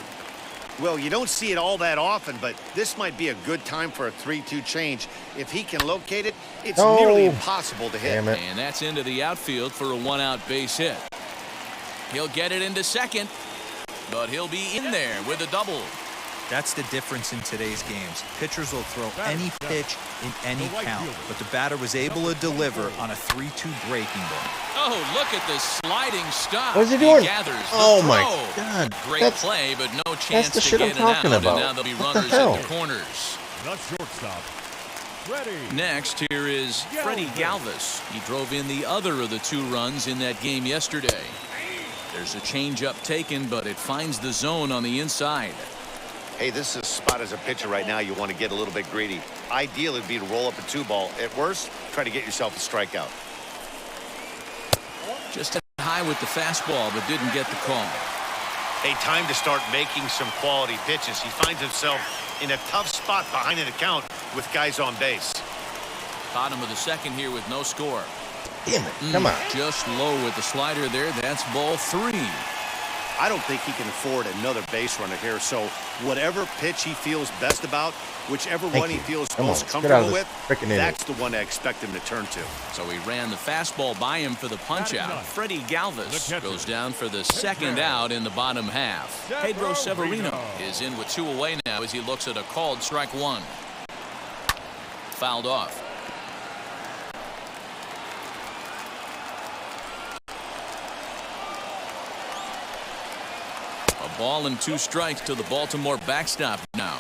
Well, you don't see it all that often, but this might be a good time for a 3-2 change. If he can locate it, it's nearly impossible to hit. Damn it. And that's into the outfield for a 1-out base hit. He'll get it into second, but he'll be in there with a double. That's the difference in today's games. Pitchers will throw any pitch in any count, but the batter was able to deliver on a 3-2 breaking ball. Oh, look at this sliding stop. What is he doing? Gathers the Oh throw. my God. Great play, but no chance the to shit get I'm it out. talking about. And now there'll be What the runners hell? at the corners. The shortstop, Freddie. Next, here is Freddie Galvis. He drove in the other of the 2 runs in that game yesterday. There's a changeup taken, but it finds the zone on the inside. Hey, this is a spot as a pitcher right now you want to get a little bit greedy. Ideal would be to roll up a 2-ball. At worst, try to get yourself a strikeout. Just hit high with the fastball, but didn't get the call. Hey, time to start making some quality pitches. He finds himself in a tough spot behind an account with guys on base. Bottom of the second here with no score. Damn it. Come on. Just low with the slider there. That's ball 3. I don't think he can afford another base runner here, so whatever pitch he feels best about, whichever one he feels most comfortable with, that's the one I expect him to turn to. So he ran the fastball by him for the punch-out. Freddie Galvis goes down for the second out in the bottom half. Pedro Severino is in with 2 away now as he looks at a called strike 1. Fouled off. A ball and 2 strikes to the Baltimore backstop now.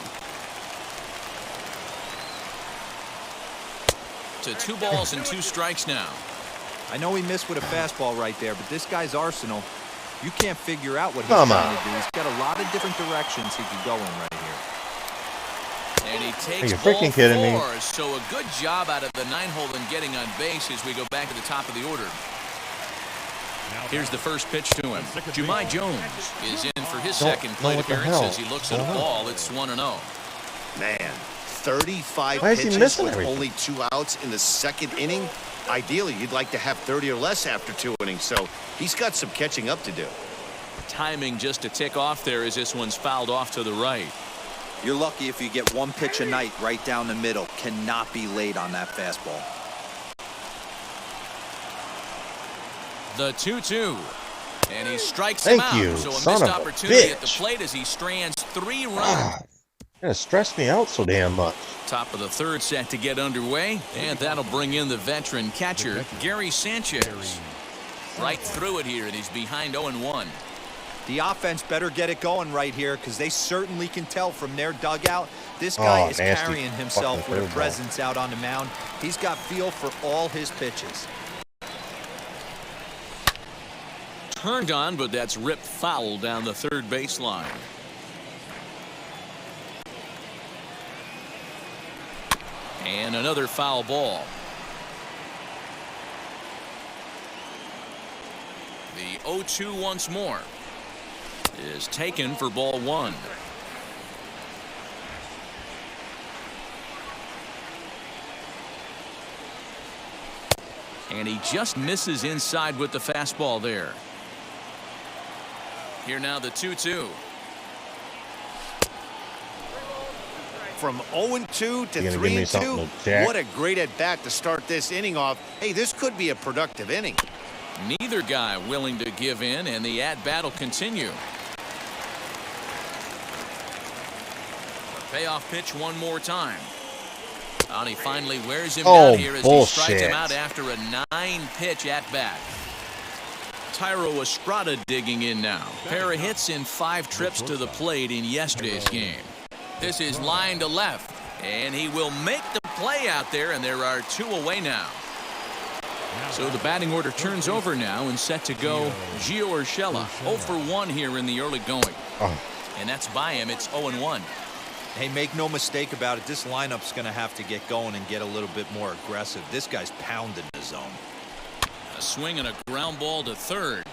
To 2 balls and 2 strikes now. I know he missed with a fastball right there, but this guy's arsenal, you can't figure out what he's trying to do. He's got a lot of different directions he could go in right here. And he takes ball 4, so a good job out of the 9-hole and getting on base as we go back to the top of the order. Here's the first pitch to him. Jumai Jones is in for his second plate appearance as he looks at a ball. It's 1-0. Man, 35 Why is he pitches missing with everything? only 2 outs in the second inning. Ideally, you'd like to have 30 or less after 2 innings, so he's got some catching up to do. Timing just to tick off there as this one's fouled off to the right. You're lucky if you get 1 pitch a night right down the middle. Cannot be late on that fastball. The 2-2. And he strikes him out. So a missed opportunity at the plate as he strands 3 runs. It stressed me out so damn much. Top of the 3rd set to get underway, and that'll bring in the veteran catcher, Gary Sanchez. Right through it here, and he's behind 0-1. The offense better get it going right here because they certainly can tell from their dugout. This guy is carrying himself with a presence out on the mound. He's got feel for all his pitches. Turned on, but that's ripped foul down the 3rd baseline. And another foul ball. The 0-2 once more is taken for ball 1. And he just misses inside with the fastball there. Here now the 2-2. from 0-2 to 3-2. What a great at-bat to start this inning off. Hey, this could be a productive inning. Neither guy willing to give in, and the at-bat will continue. Payoff pitch one more time. And he finally wears him down here as he strikes him out after a 9-pitch at-bat. Tyro Estrada digging in now. Pair of hits in 5 trips to the plate in yesterday's game. This is line to left, and he will make the play out there, and there are 2 away now. So the batting order turns over now and set to go Gio Urshela. 0 for 1 here in the early going. And that's by him. It's 0-1. Hey, make no mistake about it. This lineup's going to have to get going and get a little bit more aggressive. This guy's pounding the zone. A swing and a ground ball to third.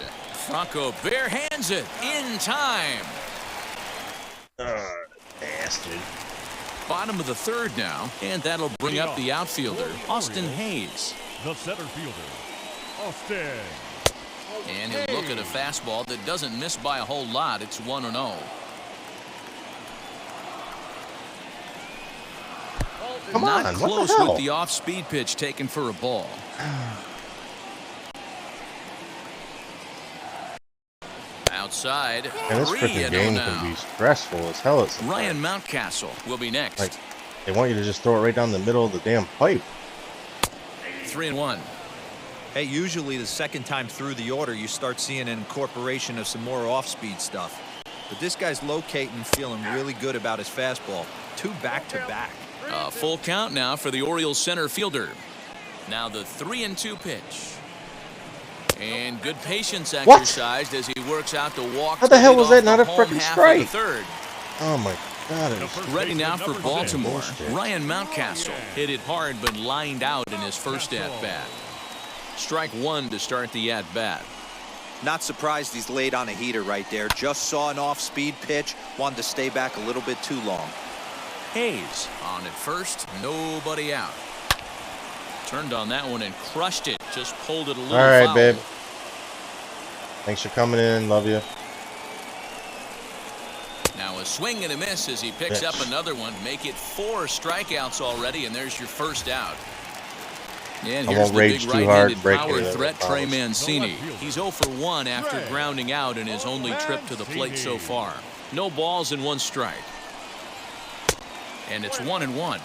Franco barehands it in time. Bastard. Bottom of the third now, and that'll bring up the outfielder, Austin Hayes. The center fielder, Austin. And he'll look at a fastball that doesn't miss by a whole lot. It's 1-0. Come on, not close with the off-speed pitch taken for a ball. Outside, and this freaking game can be stressful as hell. It's Ryan Mountcastle will be next. Like, they want you to just throw it right down the middle of the damn pipe. 3-1. Hey, usually the second time through the order, you start seeing an incorporation of some more off-speed stuff. But this guy's locating, feeling really good about his fastball. 2 back-to-back. A full count now for the Orioles center fielder. Now the 3-2 pitch. And good patience exercised as he works out the walk. How the hell was that not a freaking strike? Third. Oh my God. Ready now for Baltimore. Ryan Mountcastle hit it hard but lined out in his first at-bat. Strike 1 to start the at-bat. Not surprised he's laid on a heater right there. Just saw an off-speed pitch. Wanted to stay back a little bit too long. Hayes on at first. Nobody out. Turned on that one and crushed it. Just pulled it a little All right, foul. babe. Thanks for coming in. Love you. Now a swing and a miss as he picks up another one. Make it 4 strikeouts already, and there's your first out. And here's the big right-handed power threat, Trey Mancini. He's 0 for 1 after grounding out in his only trip to the plate so far. No balls and 1 strike. And it's 1-1.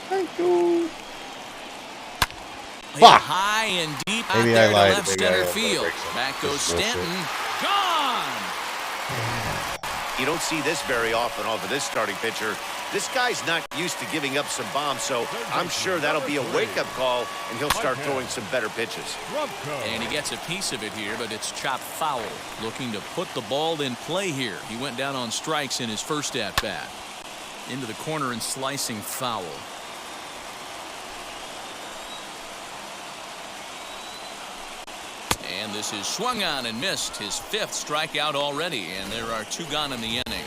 Thank you. Fuck. High and deep out Maybe there I lied. to left center field. Back goes Stanton. Gone. You don't see this very often off of this starting pitcher. This guy's not used to giving up some bombs, so I'm sure that'll be a wake-up call, and he'll start throwing some better pitches. And he gets a piece of it here, but it's chopped foul. Looking to put the ball in play here. He went down on strikes in his first at-bat. Into the corner and slicing foul. And this is swung on and missed. His 5th strikeout already, and there are 2 gone in the inning.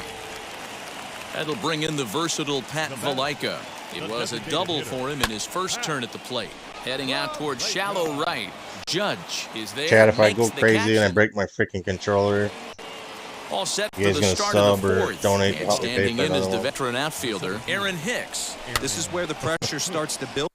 That'll bring in the versatile Pat Valaika. It was a double for him in his first turn at the plate. Heading out towards shallow right. Judge is there. Chad, if I go crazy and I break my freaking controller, all set you guys for the gonna start sub of the 4th. or donate to help me pay Standing for in is another the one? veteran outfielder, Aaron Hicks. This is where the pressure starts to build.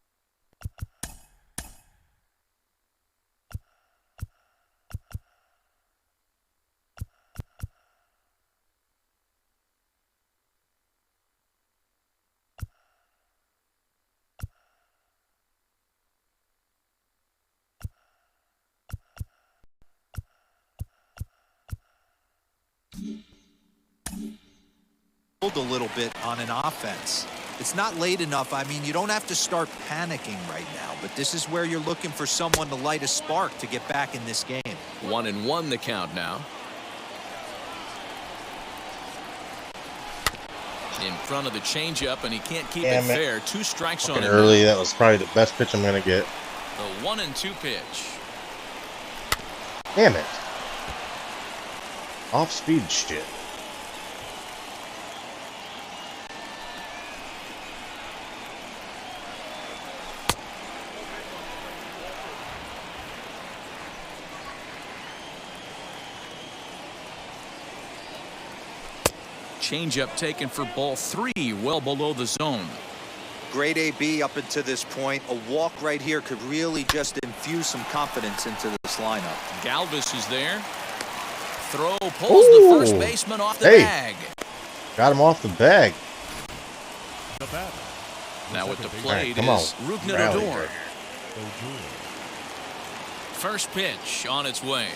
A little bit on an offense. It's not late enough. I mean, you don't have to start panicking right now, but this is where you're looking for someone to light a spark to get back in this game. 1-1 the count now. In front of the changeup, and he can't keep it fair. 2 strikes on it. Early, that was probably the best pitch I'm gonna get. The 1-2 pitch. Damn it. Off speed shit. changeup taken for ball 3, well below the zone. Great AB up until this point. A walk right here could really just infuse some confidence into this lineup. Galvis is there. Throw pulls the first baseman off the bag. Got him off the bag. Now at the plate is Odor. First pitch on its way.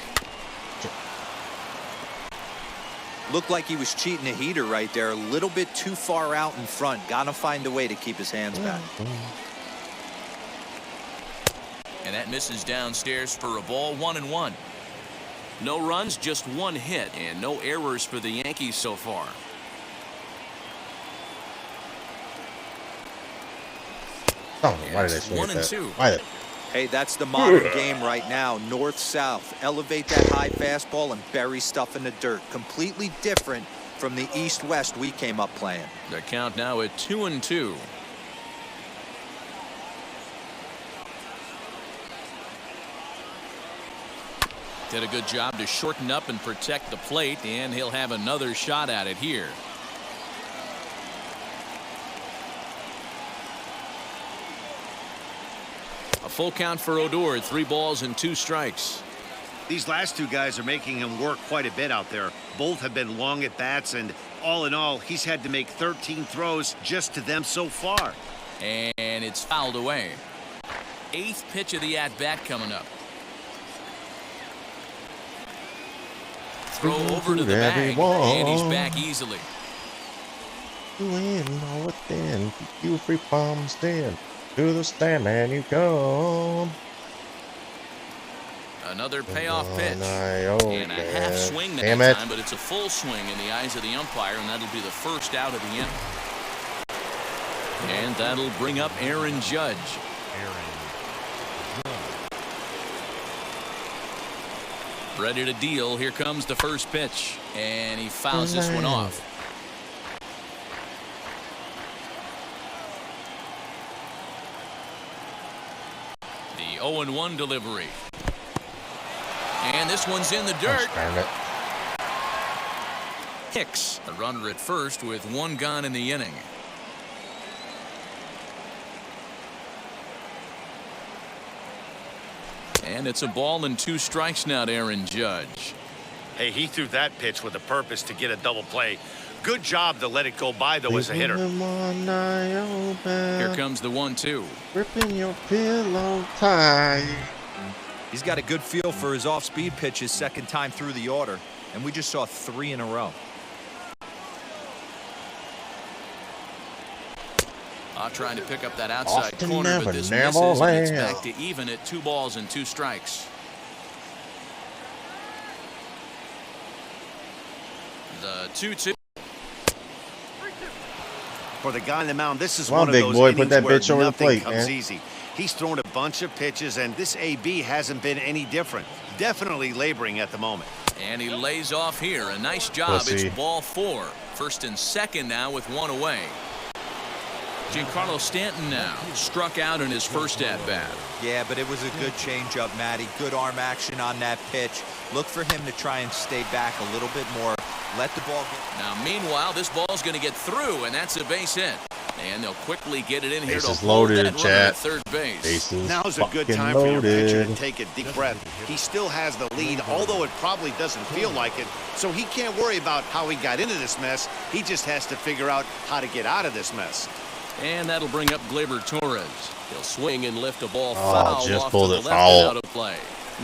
Looked like he was cheating a heater right there. A little bit too far out in front. Got to find a way to keep his hands back. And that misses downstairs for a ball, 1-1. No runs, just 1 hit, and no errors for the Yankees so far. Oh, why did I say 1-2. Why? Hey, that's the modern game right now. North-south. Elevate that high fastball and bury stuff in the dirt. Completely different from the east-west we came up playing. The count now at 2-2. Did a good job to shorten up and protect the plate, and he'll have another shot at it here. A full count for Odor, 3 balls and 2 strikes. These last 2 guys are making him work quite a bit out there. Both have been long at bats, and all in all, he's had to make 13 throws just to them so far. And it's fouled away. 8th pitch of the at-bat coming up. Throw over to the bag, and he's back easily. You in, all within, you free palms in. To the stand and you go. Another payoff pitch. And a half swing that time, but it's a full swing in the eyes of the umpire, and that'll be the first out of the inning. And that'll bring up Aaron Judge. Ready to deal. Here comes the first pitch, and he fouls this one off. The 0-1 delivery. And this one's in the dirt. Hicks, a runner at first with 1 gone in the inning. And it's a ball and 2 strikes now to Aaron Judge. Hey, he threw that pitch with a purpose to get a double play. Good job to let it go by, though, as a hitter. Here comes the 1-2. Ripping your pillow tight. He's got a good feel for his off-speed pitches second time through the order, and we just saw 3 in a row. Trying to pick up that outside corner, but this misses, and it's back to even at 2 balls and 2 strikes. The 2-2. For the guy on the mound, this is one of those innings where nothing comes easy. He's thrown a bunch of pitches, and this AB hasn't been any different. Definitely laboring at the moment. And he lays off here. A nice job. It's ball 4. First and second now with 1 away. Giancarlo Stanton now struck out in his first at-bat. Yeah, but it was a good changeup, Matty. Good arm action on that pitch. Look for him to try and stay back a little bit more. Let the ball get... Now, meanwhile, this ball's going to get through, and that's a base hit. And they'll quickly get it in here to hold that runner at third base. Now's a good time for your pitcher to take a deep breath. He still has the lead, although it probably doesn't feel like it. So he can't worry about how he got into this mess. He just has to figure out how to get out of this mess. And that'll bring up Gleyber Torres. He'll swing and lift a ball foul just off to the left and out of play.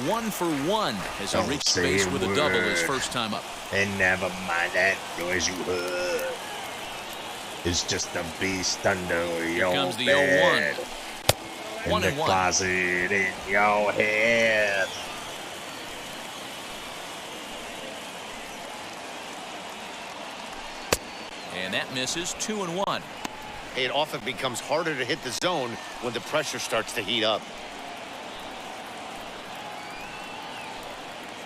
1 for 1 as he reached base with a double his first time up. And never mind that noise you heard. It's just a beast under your comes the bed. 0-1. In the closet in your head. And that misses. 2-1. It often becomes harder to hit the zone when the pressure starts to heat up.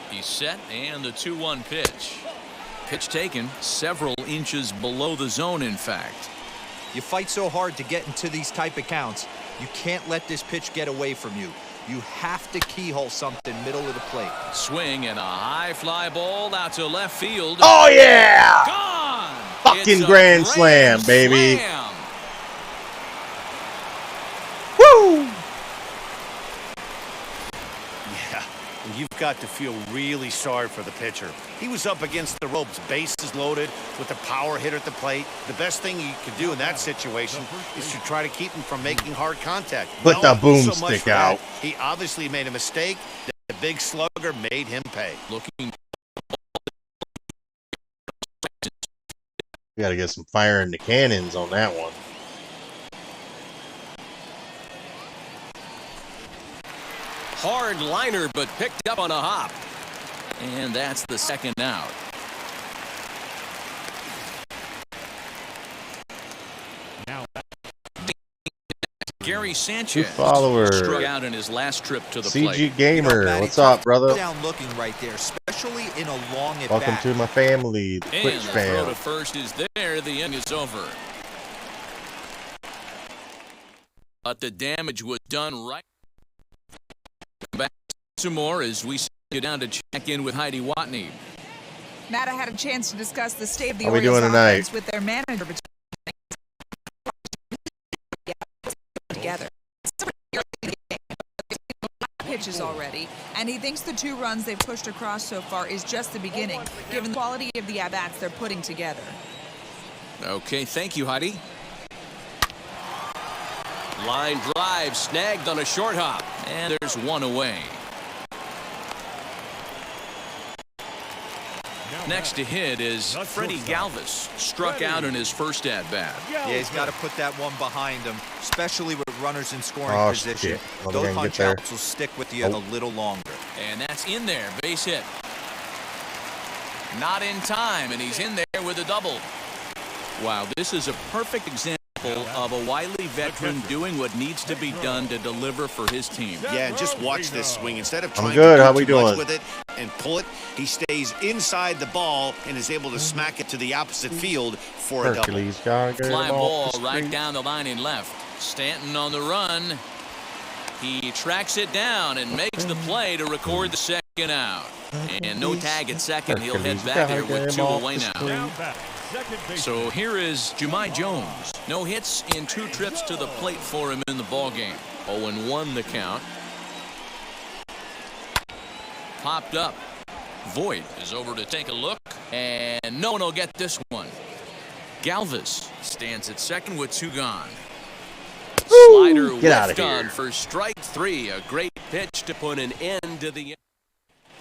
He's set, and the 2-1 pitch. Pitch taken several inches below the zone, in fact. You fight so hard to get into these type of counts. You can't let this pitch get away from you. You have to keyhole something middle of the plate. Swing and a high fly ball out to left field. Oh, yeah! Gone! fucking grand slam, baby. Woo! Yeah, you've got to feel really sorry for the pitcher. He was up against the ropes, bases loaded, with a power hitter at the plate. The best thing you could do in that situation is to try to keep him from making hard contact. Put the boomstick out. He obviously made a mistake. The big slugger made him pay. Looking. We got to get some fire in the cannons on that one. Hard liner, but picked up on a hop. And that's the second out. Now, Gary Sanchez follower. struck out in his last trip to the CG plate. Gamer, what's up, brother? Down looking right there, especially in a long at Welcome bat. to my family, the And Twitch the throw fam. to first is there. The inning is over. But the damage was done right. Back some more as we get down to check in with Heidi Watney. Matt, I had a chance to discuss the state of the How we Orioles doing tonight? offense with their manager together. Pitches already, and he thinks the 2 runs they've pushed across so far is just the beginning, given the quality of the at-bats they're putting together. Okay, thank you, Heidi. Line drive snagged on a short hop. And there's one away. Next to hit is Freddie Galvis. Struck out in his first at-bat. Yeah, he's got to put that one behind him, especially with runners in scoring position. Shit. Well, Those punch outs will stick with you a little longer. And that's in there. Base hit. Not in time, and he's in there with a double. Wow, this is a perfect example of a wily veteran doing what needs to be done to deliver for his team. Yeah, and just watch this swing. Instead of trying good. to How do we too much doing? with it and pull it, he stays inside the ball and is able to smack it to the opposite field for a double. Hercules, gotta get Fly him ball off the right street. down the line and left. Stanton on the run. He tracks it down and makes the play to record the second out. And no tag at second. He'll head back here with 2 away now. So here is Jahmai Jones. No hits in 2 trips to the plate for him in the ballgame. 0-1 the count. Popped up. Voit is over to take a look, and no one will get this one. Galvis stands at second with 2 gone. Slider whiffed on for strike 3. A great pitch to put an end to the.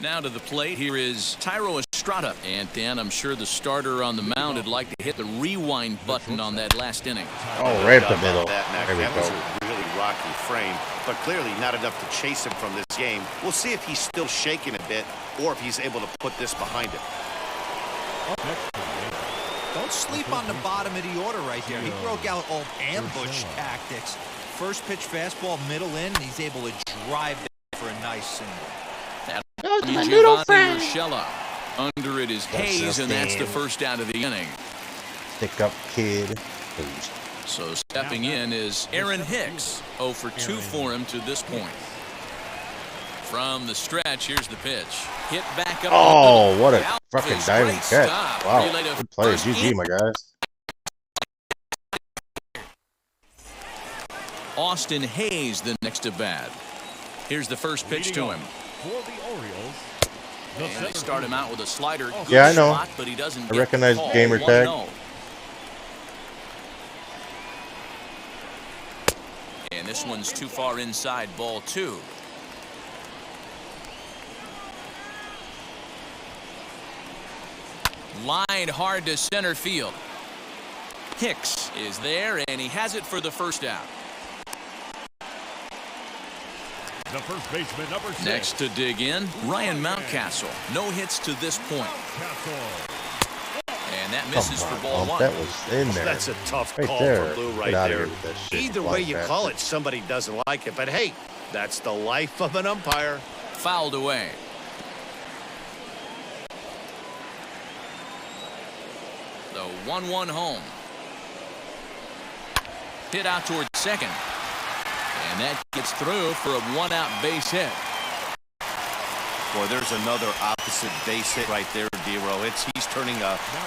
Now to the plate, here is Tyro Estrada. And Dan, I'm sure the starter on the mound would like to hit the rewind button on that last inning. Oh, right up the middle. There we go. A really rocky frame, but clearly not enough to chase him from this game. We'll see if he's still shaking a bit or if he's able to put this behind him. Don't sleep on the bottom of the order right there. He broke out old ambush tactics. First pitch fastball, middle in, and he's able to drive it for a nice single. Giovanni Urshela. Under it is Hayes, and that's the first out of the inning. Stick up, kid. So stepping in is Aaron Hicks. 0 for 2 for him to this point. From the stretch, here's the pitch. Hit back up. Oh, what a fucking diving catch. Wow, good play. GG, my guys. Austin Hayes, the next to bat. Here's the first pitch to him. For the Orioles, And they start him out with a slider. Good Yeah, I know. shot, but he doesn't I recognize get the gamer call. tag. 1-0. And this one's too far inside, ball 2. Lined hard to center field. Hicks is there, and he has it for the first out. the first baseman, number 6. Next to dig in, Ryan Mountcastle. No hits to this point. And that misses for ball 1. That was in there. That's a tough Right call there. for Blue Get right out of there. here with that shit, Either way you bastard. call it, somebody doesn't like it. But hey, that's the life of an umpire. Fouled away. The 1-1 home. Hit out toward second. And that gets through for a 1-out base hit. Boy, there's another opposite base hit right there. D-Row. He's turning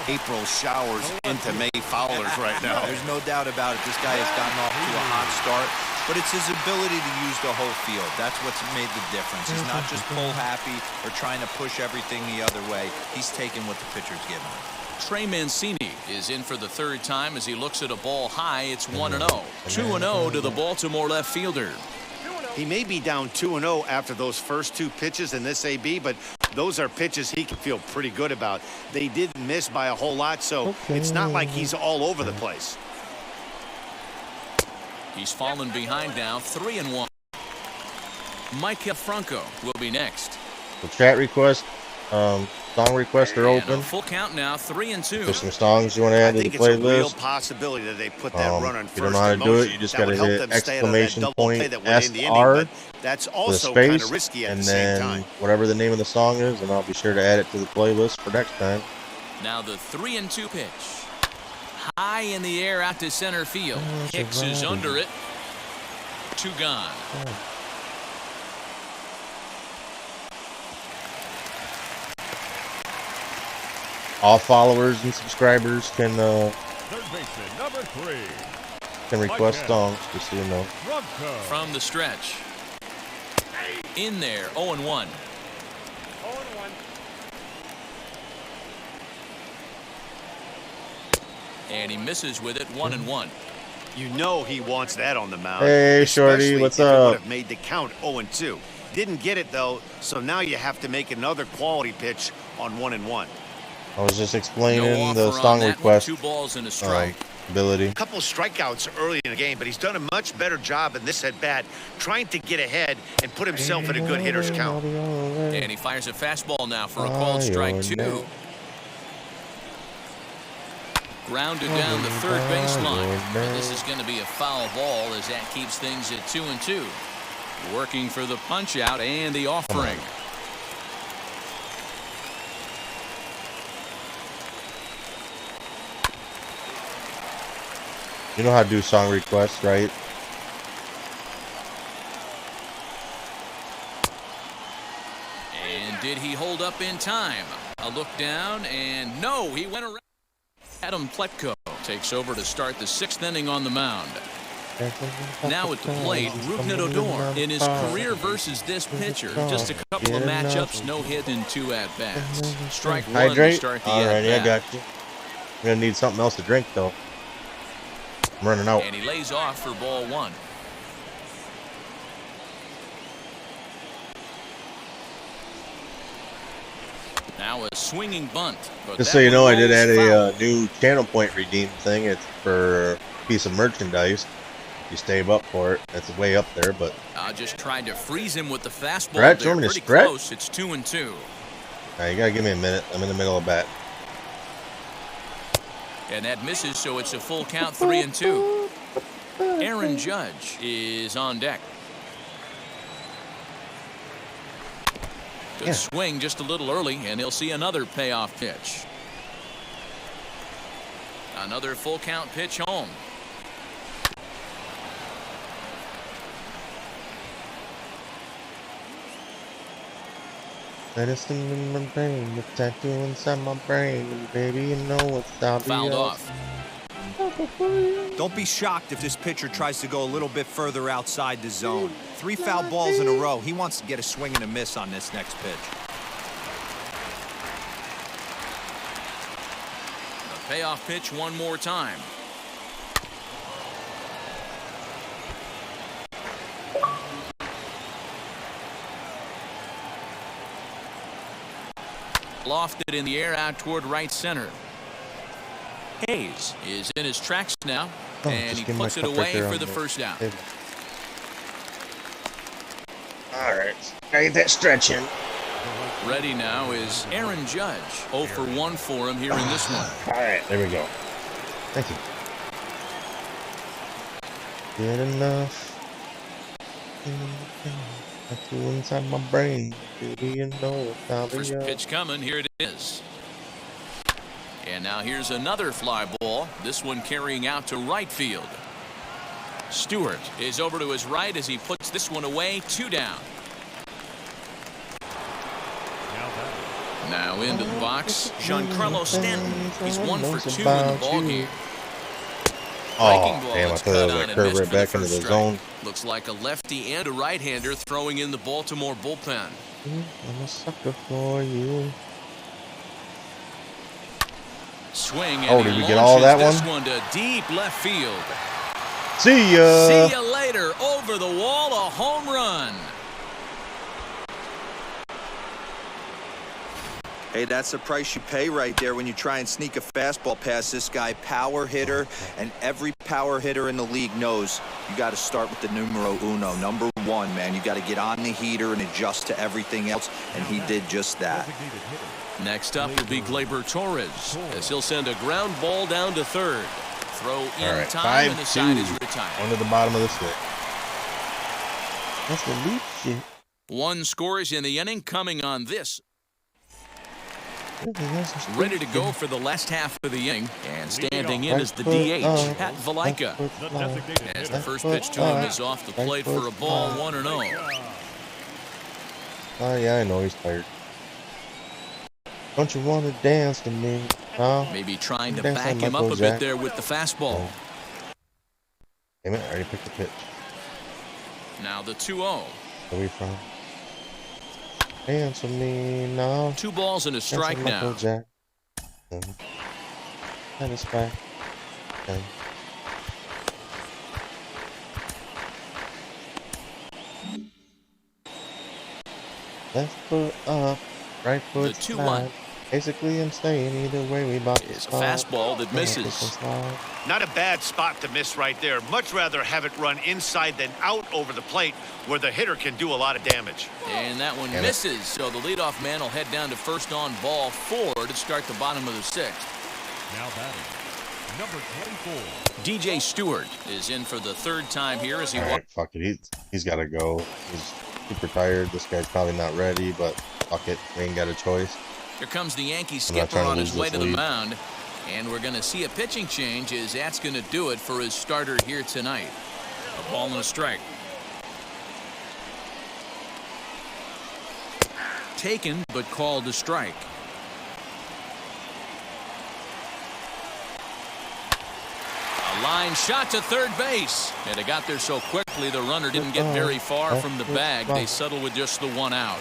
April showers into May Fowlers right now. There's no doubt about it. This guy has gotten off to a hot start, but it's his ability to use the whole field. That's what's made the difference. He's not just pull happy or trying to push everything the other way. He's taking what the pitcher's giving him. Trey Mancini is in for the third time as he looks at a ball high. It's 1-0. 2-0 to the Baltimore left fielder. He may be down 2-0 after those first two pitches in this AB, but those are pitches he can feel pretty good about. They didn't miss by a whole lot, so it's not like he's all over the place. He's fallen behind now, 3-1. Micah Franco will be next. The chat request, song requests are open. Full count now, 3-2. There's some songs you want to add to the I think it's a real playlist. possibility that they put that run on If you don't know how to do it, you just got to hit exclamation point SR That's with a also kind of space, risky at and the same then time. whatever the name of the song is, and I'll be sure to add it to the playlist for next time. Now the 3-2 pitch. High in the air out to center field. Hicks is under it. 2 gone. All followers and subscribers can Third baseman, number 3. request songs, just so you know. From the stretch. In there, 0-1. And he misses with it, 1-1. You know he wants that on the mound. Hey, Shorty, what's if it up? would have made the count 0-2. Didn't get it though, so now you have to make another quality pitch on 1-1. I was just explaining No the offer on song that request one, 2 balls and a strike. ability. A couple strikeouts early in the game, but he's done a much better job in this at-bat trying to get ahead and put himself in a good hitter's count. And he fires a fastball now for a called strike 2. Grounded down the third baseline. And this is going to be a foul ball as that keeps things at 2-2. Working for the punch out and the offering. You know how to do song requests, right? And did he hold up in time? A look down, and no, he went around. Adam Pletko takes over to start the 6th inning on the mound. Now at the plate, Rougned Odor. In his career versus this pitcher, just a couple of matchups, no hit and 2 at-bats. Strike 1 to Hydrate? start the Alrighty, I at-bat. got you. I'm going to need something else to drink, though. I'm running out. And he lays off for ball 1. Now a swinging bunt. Just so you know, I did add a new channel point redeem thing. It's for a piece of merchandise. You stave up for it. That's way up there, but I just tried to freeze him with the fastball. Stretch? You There, want me to pretty stretch? close. It's 2-2. you gotta give me a minute. I'm in the middle of bat. And that misses, so it's a full count, 3-2. Aaron Judge is on deck. Good swing just a little early, and he'll see another payoff pitch. Another full count pitch home. Medicine in my brain, the tattoo inside my brain, and baby, you know what's out. Fouled off. Don't be shocked if this pitcher tries to go a little bit further outside the zone. 3 foul balls in a row. He wants to get a swing and a miss on this next pitch. The payoff pitch one more time. Lofted in the air out toward right center. Hayes is in his tracks now, and he puts it away for the first out. All right, gotta get that stretch in. Ready now is Aaron Judge. 0 for 1 for him here in this one. All right, there we go. Thank you. Good enough. Tattoo inside my brain, baby, you know what's out. First pitch coming. Here it is. And now here's another fly ball. This one carrying out to right field. Stewart is over to his right as he puts this one away. 2 down. Now Now Now into the box, Giancarlo Stanton. He's 1 for 2 in the ballgame. Oh, damn, I thought that was a curve right back into the zone. Looks like a lefty and a right-hander throwing in the Baltimore bullpen. I'm a sucker for you. Swing, and oh, did we get all that this one to deep left field. See ya. See ya later. Over the wall, a home run. Hey, that's the price you pay right there when you try and sneak a fastball past this guy. Power hitter, and every power hitter in the league knows you got to start with the numero uno, number 1, man. You got to get on the heater and adjust to everything else, and he did just that. Next up will be Gleyber Torres, as he'll send a ground ball down to third. Throw in time, and the side is retired. Under the bottom of the stick. That's the leap shit. 1 scores in the inning coming on this. Ready to go for the last half of the inning, and standing in is the DH, Pat Valaika. As the first pitch to him is off the plate for a ball, 1-0. Oh, yeah, I know he's tired. Don't you want to dance to me? Huh? Maybe trying to back him up a bit there with the fastball. Damn it, I already picked the pitch. Now the 2-0. Where are we from? Dance with me now. 2 balls and a strike now. Jack. That is fine. Okay. Left foot up, right foot the 2-1. Basically, I'm staying either way. We about it's a fastball that misses. Not a bad spot to miss right there. Much rather have it run inside than out over the plate, where the hitter can do a lot of damage. And that one misses, so the leadoff man will head down to first on ball 4 to start the bottom of the 6th. Now batting, number 24. DJ Stewart is in for the 3rd time here as he walks. Fuck it, he's got to go. He's super tired. This guy's probably not ready, but fuck it, we ain't got a choice. Here comes the Yankee skipper on his way to the mound. And we're going to see a pitching change as that's going to do it for his starter here tonight. A ball and a strike. Taken, but called a strike. A line shot to third base. And it got there so quickly the runner didn't get very far from the bag. They settled with just the 1 out.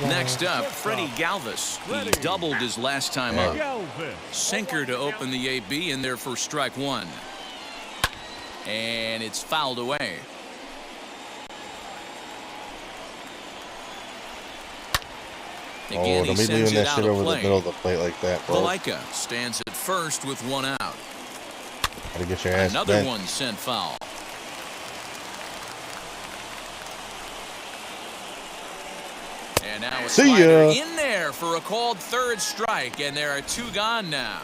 Next up, Freddie Galvis. He doubled his last time up. Sinker to open the AB in there for strike 1. And it's fouled away. Again, don't be leaving that shit over the middle of the plate like that, bro. Valaika stands at first with 1 out. Gotta get your ass Another bent. one sent foul. And now a slider in there for a called 3rd strike, and there are 2 gone now.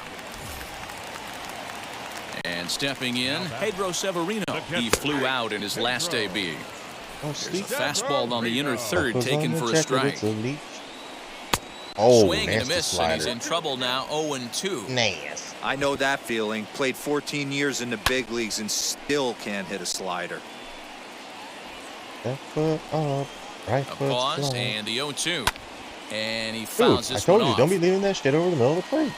And stepping in, Pedro Severino. He flew out in his last AB. There's a fastball on the inner 3rd taken for a strike. Swing and a miss, and he's in trouble now, 0-2. Nasty. I know that feeling. Played 14 years in the big leagues and still can't hit a slider. Left foot up, right foot pause slide. And the 0-2. And he fouls this one off. I told you, don't be leaving that shit over the middle of the plate.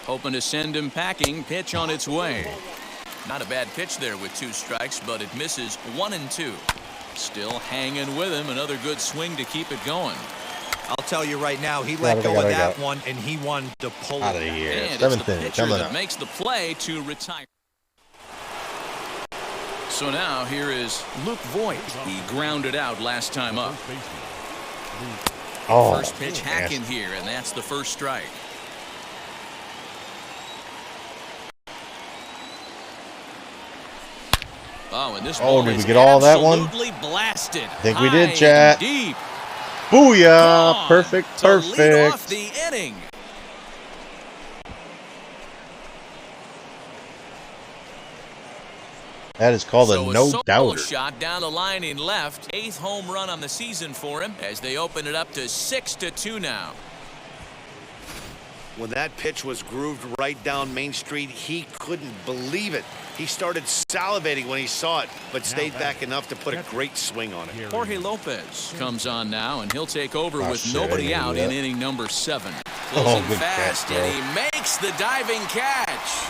Hoping to send him packing. Pitch on its way. Not a bad pitch there with 2 strikes, but it misses 1-2. Still hanging with him. Another good swing to keep it going. I'll tell you right now, he let go of that one, and he wanted to pull out of it here. And it's the pitcher that makes the play to retire. So now here is Luke Voigt. He grounded out last time up. First pitch hacking here, and that's the 1st strike. Oh, and this ball did we is get all that one? Blasted. I think we did, chat. Deep. Booyah! Perfect. To lead off the inning. That is called a no-doubter. Shot down the line in left. 8th home run on the season for him as they open it up to 6-2 now. When that pitch was grooved right down Main Street, he couldn't believe it. He started salivating when he saw it, but stayed back enough to put a great swing on it. Jorge Lopez comes on now, and he'll take over with nobody out in inning number 7. Closing fast, catch, and he makes the diving catch.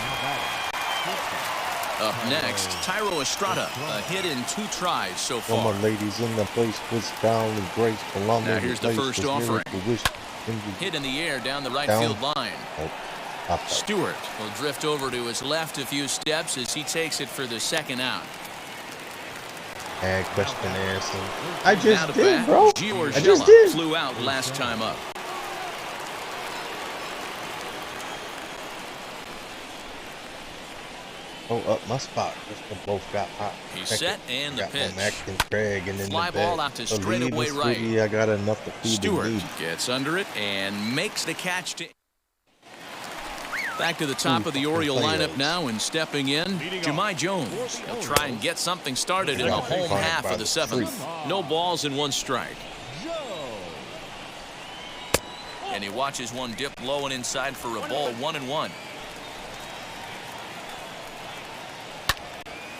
Up next, Tyro Estrada, a hit in 2 tries so far. All my ladies in the place with style and grace. Now here's the first offering. Hit in the air down the right field line. Stewart will drift over to his left a few steps as he takes it for the second out. Question answer. I just did, bro. I just did. Flew out last time up. Oh, up my spot. Just both got hot. He's set and the pitch. Craig and Fly ball out to straightaway right. I got enough to feed Stewart gets under it and makes the catch to. Back to the top of the Oriole lineup now, and stepping in, Jahmai Jones. He'll try and get something started in the home half of the 7th. No balls and 1 strike. And he watches one dip low and inside for a ball, 1-1.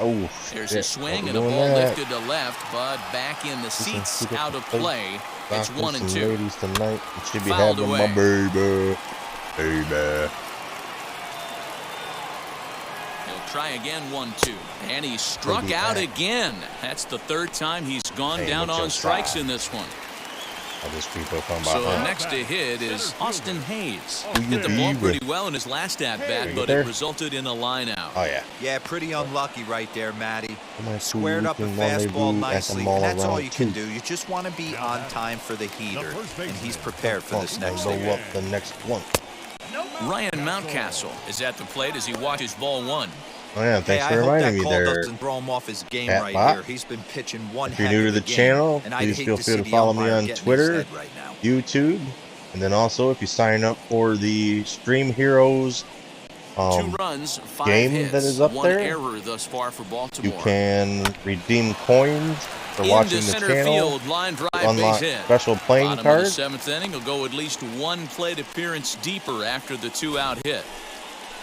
Oh, there's a swing and a ball lifted to left, but back in the seats, out of play. It's 1-2. Ladies tonight, should be Fouled having away. my baby. He'll try again, 1-2, and he struck out again. That's the 3rd time he's gone down on strikes in this one. So next to hit is Austin Hayes. Hit the ball pretty well in his last at-bat, but it resulted in a line out. Oh, yeah. Yeah, pretty unlucky right there, Matty. Squared up a fastball nicely, and that's all you can do. You just want to be on time for the heater, and he's prepared for this next go inning. up the next one. Ryan Mountcastle is at the plate as he watches ball 1. Oh, yeah, thanks for reminding me there. there. Doesn't throw him off his game right here. He's been pitching one. If you're new to the channel, please feel free to follow me on Twitter, YouTube, and then also if you sign up for the Stream Heroes 2 runs, 5 game hits, that is up 1 there, error thus far for Baltimore. you can redeem coins for watching the channel. Line drive, unlock base hit. special playing Bottom cards. Of the 7th inning will go at least 1 plate appearance deeper after the 2-out hit.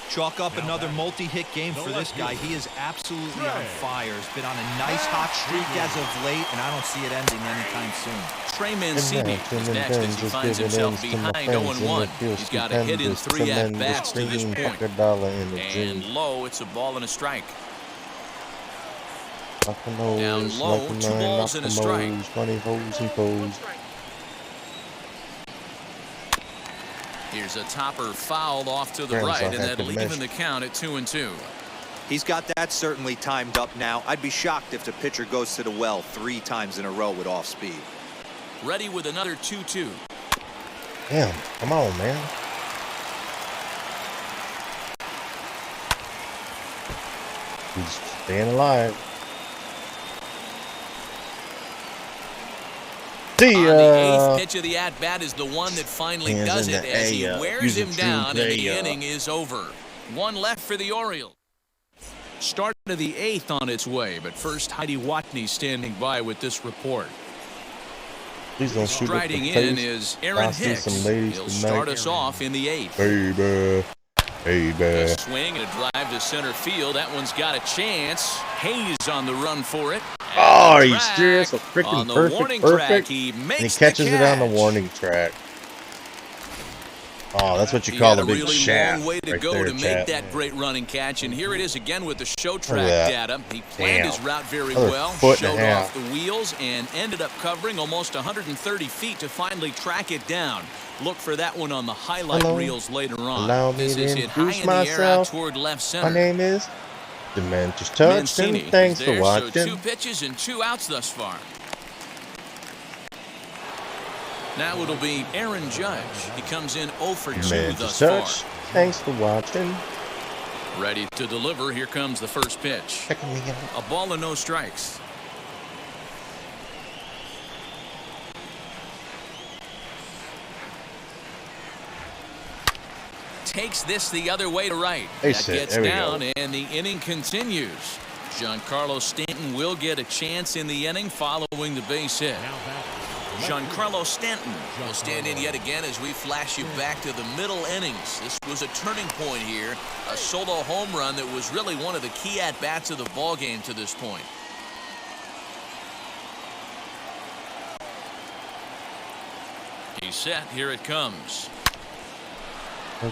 Chalk up another multi-hit game for this guy. He is absolutely on fire. He's been on a nice hot streak as of late, and I don't see it ending anytime soon. Trey Mancini is next as he finds himself behind 0-1. He's got a hit in 3 at-bats to this point. And low, it's a ball and a strike. Down low, 2 balls and a strike. Funny hoes and foes. Here's a topper fouled off to the right, and that'll even the count at 2-2. He's got that certainly timed up now. I'd be shocked if the pitcher goes to the well 3 times in a row with off speed. Ready with another 2-2. Damn, come on, man. He's staying alive. On the 8th pitch of the at-bat is the one that finally does it as he wears him down, and the inning is over. 1 left for the Orioles. Start of the 8th on its way, but first Heidi Watney standing by with this report. Striding in is Aaron Hicks. He'll start us off in the 8th. A swing and a drive to center field. That one's got a chance. Hayes on the run for it. Oh, are you serious? A freaking perfect. He makes and he catches it on the warning track. Oh, that's what you call a big really shaft. Long way to right go there, to make that great running catch, and here it is again with the show track data. He planned his route very well, showed off the wheels, and ended up covering almost 130 feet to finally track it down. Look for that one on the highlight reels later on. Allow me this to is hit high in the air out toward left center. My name is the Mantis Touch, and thanks for watching. So 2 pitches and 2 outs thus far. Now it'll be Aaron Judge. He comes in 0 for 2 thus far. Thanks for watching. Ready to deliver. Here comes the first pitch. A ball and no strikes. Takes this the other way to right. That gets down, and the inning continues. Giancarlo Stanton will get a chance in the inning following the base hit. Giancarlo Stanton will stand in yet again as we flash you back to the middle innings. This was a turning point here. A solo home run that was really one of the key at-bats of the ball game to this point. He's set. Here it comes.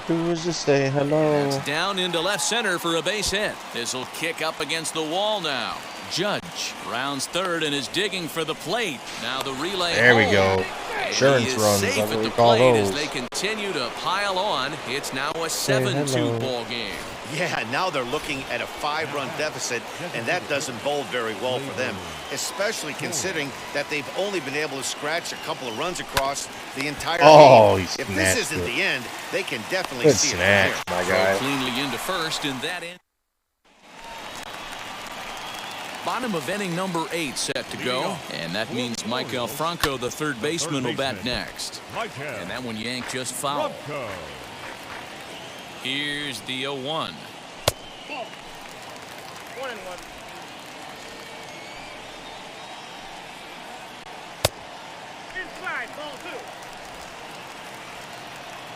Do is just say hello. It's down into left center for a base hit. This will kick up against the wall now. Judge rounds third and is digging for the plate. Now the relay. There we go. Insurance runs. Safe That's at what the we call plate those. as they continue to pile on. It's now a 7-2 ball game. Yeah, now they're looking at a 5-run deficit, and that doesn't bode very well for them, especially considering that they've only been able to scratch a couple of runs across the entire game. If this isn't the end, they can definitely see it snatch, from here. my guy. Cleanly into first, and that in. Bottom of inning number 8 set to go, and that means Michael Franco, the third baseman, will bat next. And that one yanked just foul. Here's the 0-1. 1-1. Inside, ball 2.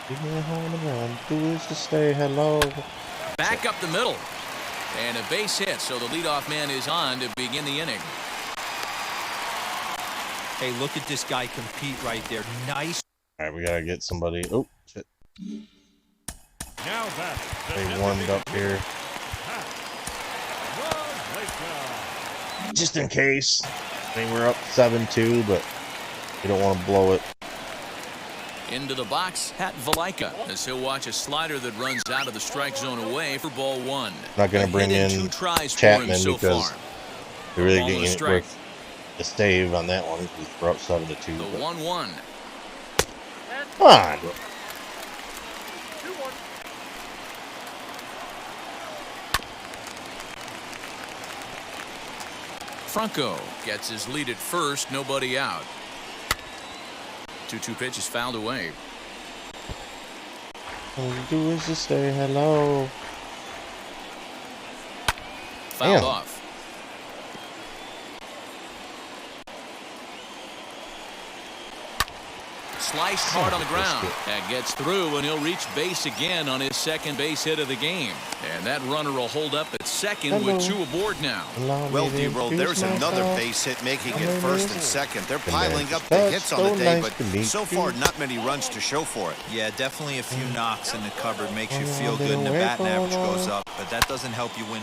Give me a home run. Do is to say hello. Back up the middle. And a base hit, so the leadoff man is on to begin the inning. Hey, look at this guy compete right there. Nice. All right, we gotta get somebody. Oh, shit. Now back. They warmed up here. Just in case. I mean, we're up 7-2, but we don't want to blow it. Into the box, Pat Valaika, as he'll watch a slider that runs out of the strike zone away for ball 1. Not going to bring in 2 tries Chapman for him so because far. they're really Ball and getting a it strike. with the save on that one because we're up 7-2. The 1-1. Come on. 2-1. Franco gets his lead at first, nobody out. 2-2 pitch is fouled away. All you do is just say hello. Fouled Damn. off. Sliced hard on the ground. That gets through, and he'll reach base again on his second base hit of the game. And that runner will hold up at second with 2 aboard now. Well, D-Roll, there's another base hit making it first and second. They're piling up the hits on the day, but so far not many runs to show for it. Yeah, definitely a few knocks in the cupboard makes you feel good and the batting average goes up, but that doesn't help you win.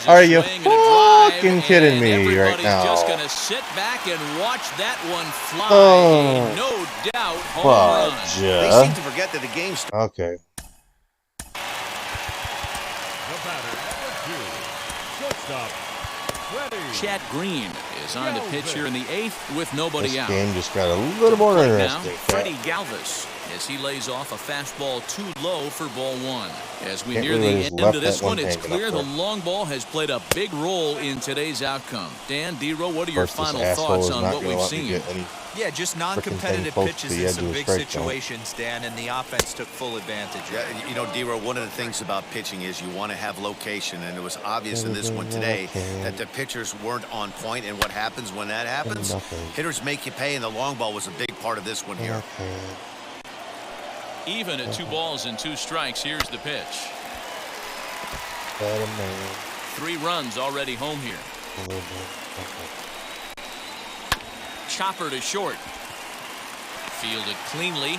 Are you fucking kidding me right now? Just going to sit back and watch that one fly. No doubt. They seem to forget that the game's okay. The batter, number 2, shortstop, Chad Green is on the pitch here in the 8th with nobody This out. game just got a little more Now, interesting. Freddie Galvis as he lays off a fastball too low for ball 1. As we Can't near the believe he's end left of this that one one, it's hanging up clear the there. long ball has played a big role in today's outcome. Dan, D-Row, what are your Of course, final this asshole thoughts is on not what gonna we've let me seen? get any Yeah, just thing non-competitive close to pitches the in edge some of the big strike zone. situations, Dan, and the offense took full advantage. Yeah, you know, D-Row, one of the things about pitching is you want to have location, and it was obvious in this one today that the pitchers weren't on point, and what happens when that happens? Hitters make you pay, and the long ball was a big part of this one here. Even at 2 balls and 2 strikes, here's the pitch. 3 runs already home here. Chopper to short. Fielded cleanly.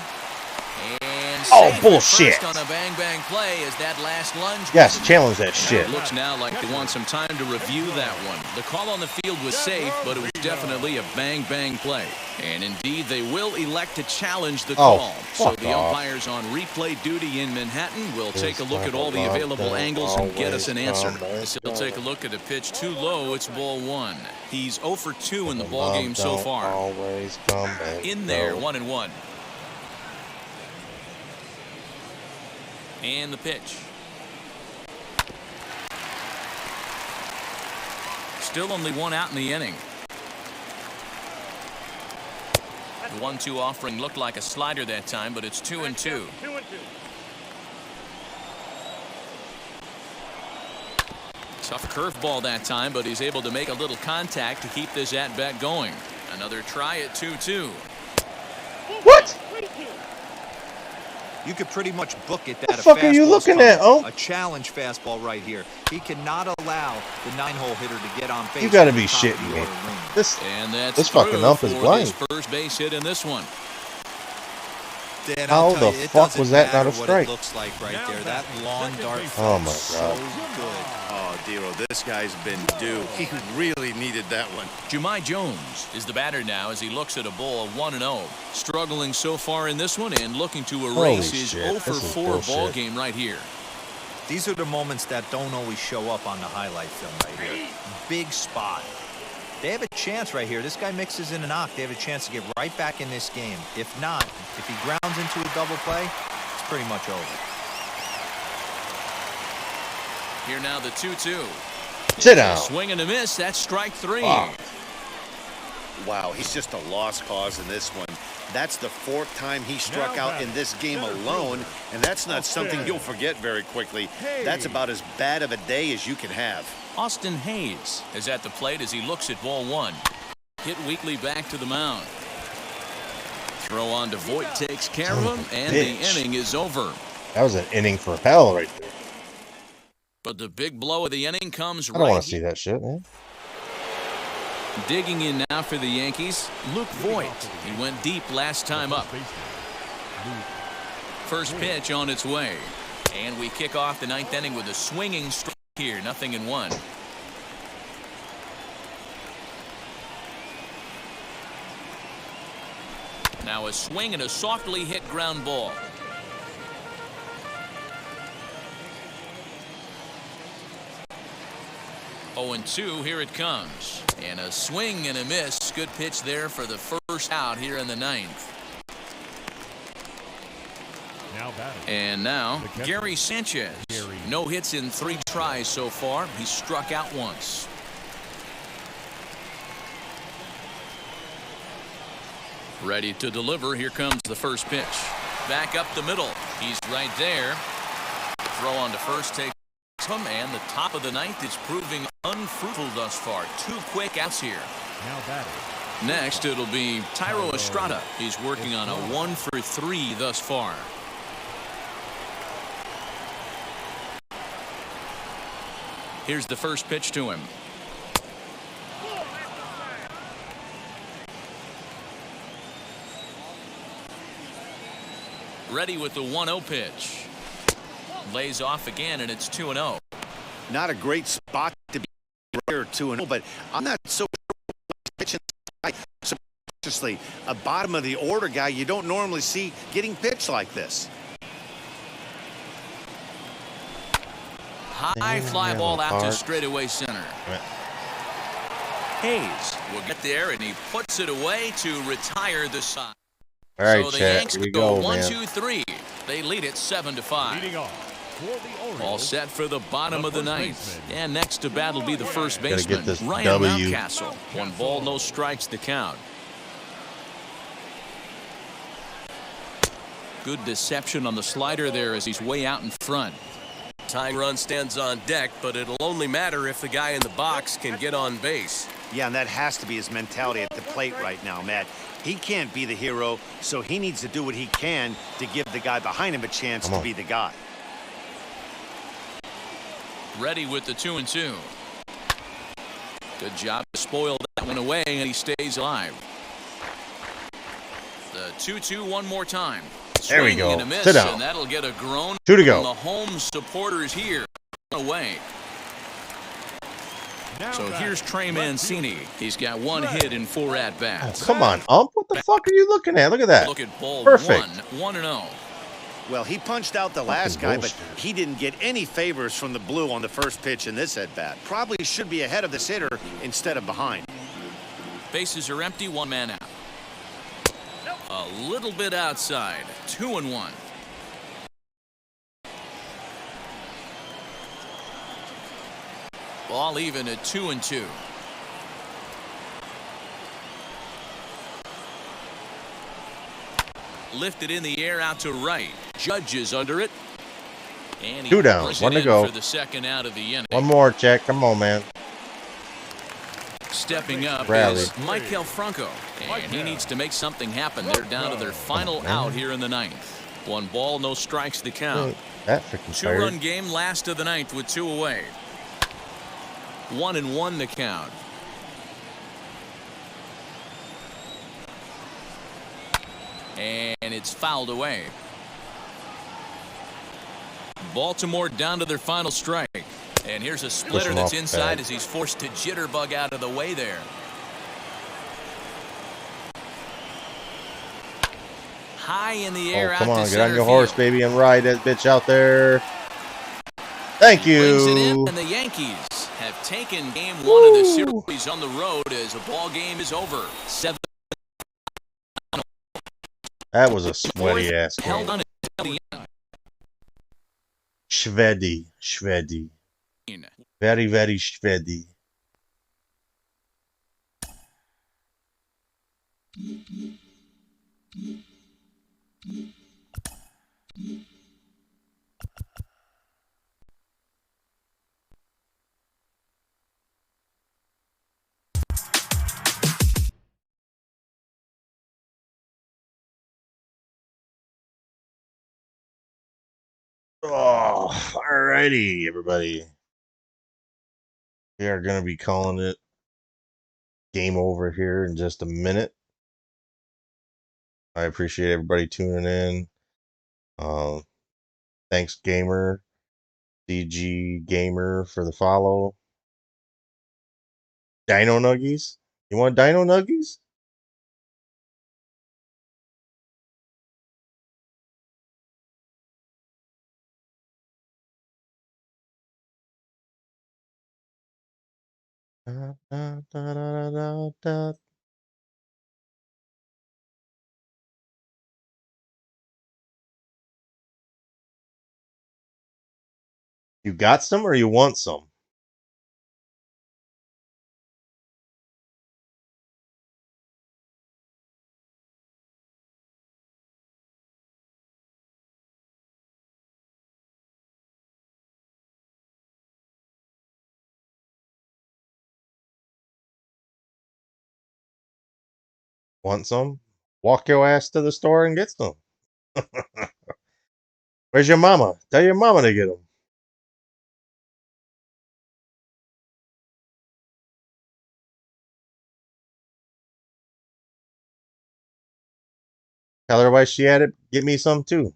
And safe bullshit. first on a bang-bang play as that last lunge. Yes, challenge that shit. It looks now like they want some time to review that one. The call on the field was safe, but it was definitely a bang-bang play. And indeed, they will elect to challenge the call. So the umpires on replay duty in Manhattan will take a look at all the available angles and get us an answer. He'll take a look at a pitch too low. It's ball 1. He's 0 for 2 in the ballgame so far. Always come back. In there, 1-1. And the pitch. Still only 1 out in the inning. The 1-2 offering looked like a slider that time, but it's 2-2. 2-2. Tough curveball that time, but he's able to make a little contact to keep this at-bat going. Another try at 2-2. What? You could pretty much book it that the fuck are you looking at? Oh, a challenge fastball right here. He cannot allow the 9-hole hitter to get on base. You gotta be shitting me. This fucking ump is blind. First base hit in this one. Dan, how the fuck was that not a strike? It looks like right there. That long dart. Oh my god. So good. Oh, Dero, this guy's been due. He really needed that one. Jahmai Jones is the batter now as he looks at a ball of 1-0. Struggling so far in this one and looking to erase his 0-for-4 ball game right here. These are the moments that don't always show up on the highlight film right here. Big spot. They have a chance right here. This guy mixes in a knock. They have a chance to get right back in this game. If not, if he grounds into a double play, it's pretty much over. Here now the 2-2. Sit down. Swing and a miss. That's strike 3. Wow, he's just a lost cause in this one. That's the 4th time he struck out in this game alone, and that's not something you'll forget very quickly. That's about as bad of a day as you can have. Austin Hayes is at the plate as he looks at ball 1. Hit weakly back to the mound. Throw on to Voit takes care of him, and the inning is over. That was an inning for hell right there. But the big blow of the inning comes right. I don't want to see that shit, man. Digging in now for the Yankees, Luke Voit. He went deep last time up. First pitch on its way. And we kick off the 9th inning with a swinging strike here, 0-1. Now a swing and a softly hit ground ball. Oh, 0-2, here it comes. And a swing and a miss. Good pitch there for the first out here in the 9th. And now, Gary Sanchez. No hits in 3 tries so far. He's struck out once. Ready to deliver. Here comes the first pitch. Back up the middle. He's right there. Throw on to first takes him, and the top of the 9th is proving unfruitful thus far. 2 quick outs here. Next, it'll be Thairo Estrada. He's working on a 1-for-3 thus far. Here's the first pitch to him. Ready with the 1-0 pitch. Lays off again, and it's 2-0. Not a great spot to be here, 2-0, but I'm not so pitching. Subconsciously, a bottom of the order guy you don't normally see getting pitched like this. High fly ball out to straightaway center. Hayes will get there, and he puts it away to retire the side. All right, so the chat. Yanks Here we go go, 1-2-3. They lead it 7-5. All set for the bottom of the 9th. And next to bat will be the first baseman, Ryan Mountcastle. 1 ball, no strikes to count. Good deception on the slider there as he's way out in front. Tying run stands on deck, but it'll only matter if the guy in the box can get on base. Yeah, and that has to be his mentality at the plate right now, Matt. He can't be the hero, so he needs to do what he can to give the guy behind him a chance to be the guy. Ready with the 2-2. Good job to spoil that one away, and he stays alive. The 2-2 one more time. There we go. And a miss, sit down. And that'll get a groan 2 to go. from the home supporters here. Away. So here's Trey Mancini. He's got 1 hit in 4 at-bats. Oh, come on, ump. What the fuck are you looking at? Look at that. Look at ball Perfect. 1-0. Well, he punched out the last guy, but he didn't get any favors from the blue on the first pitch in this at-bat. Probably should be ahead of this hitter instead of behind. Bases are empty, 1 man out. A little bit outside. 2-1. Ball even at 2-2. Lifted in the air out to right. Judge is under it. And he 2 down. puts 1 it to in go. for the second out of the inning. 1 more, check. Come on, man. stepping up Rally. is Maikel Franco, and he needs to make something happen. They're down to their final out here in the ninth. 1 ball, no strikes the count. That freaking 2-run game, last of the ninth with 2 away. 1-1 the count. And it's fouled away. Baltimore down to their final strike. And here's a splitter that's inside as he's forced to jitterbug out of the way there. High in the air. Come out on, to get on center your horse, field. baby, and ride that bitch out there. Thank He brings it in, you. and the Yankees have taken game 1 of the series on the road as a ball game is over. 7. That was a sweaty ass game. Held on until the end. Shveddy. Very, very shveddy. Oh, alrighty, everybody. We are going to be calling it game over here in just a minute. I appreciate everybody tuning in. Thanks, Gamer, DG Gamer, for the follow. Dino Nuggies? You want Dino Nuggies? Da, da, da, da, da, da. You got some or you want some? Want some? Walk your ass to the store and get some. Where's your mama? Tell your mama to get them. Tell her why she had it. Get me some too.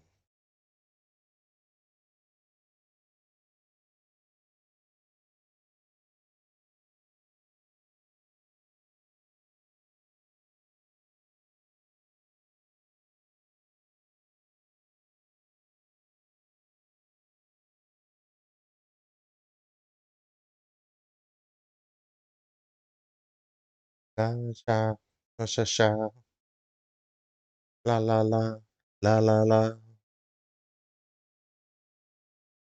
La sha, la sha sha, la la la, la la la,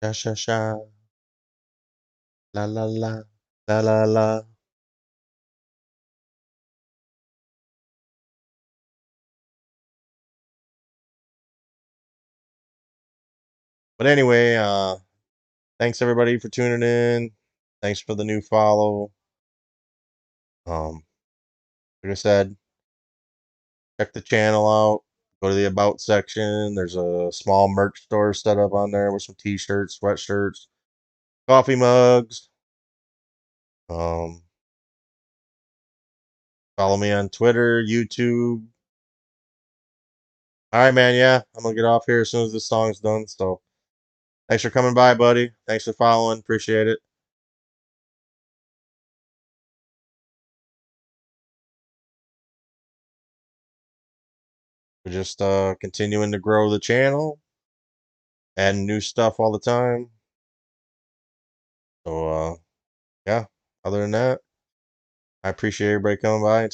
sha sha sha, la la la, la la la. But anyway, thanks everybody for tuning in. Thanks for the new follow. Like I said, check the channel out. Go to the About section. There's a small merch store set up on there with some t-shirts, sweatshirts, coffee mugs. Follow me on Twitter, YouTube. All right, man. Yeah, I'm gonna get off here as soon as this song's done. So, thanks for coming by, buddy. Thanks for following. Appreciate it. We're just continuing to grow the channel, adding new stuff all the time. So, yeah. Other than that, I appreciate everybody coming by.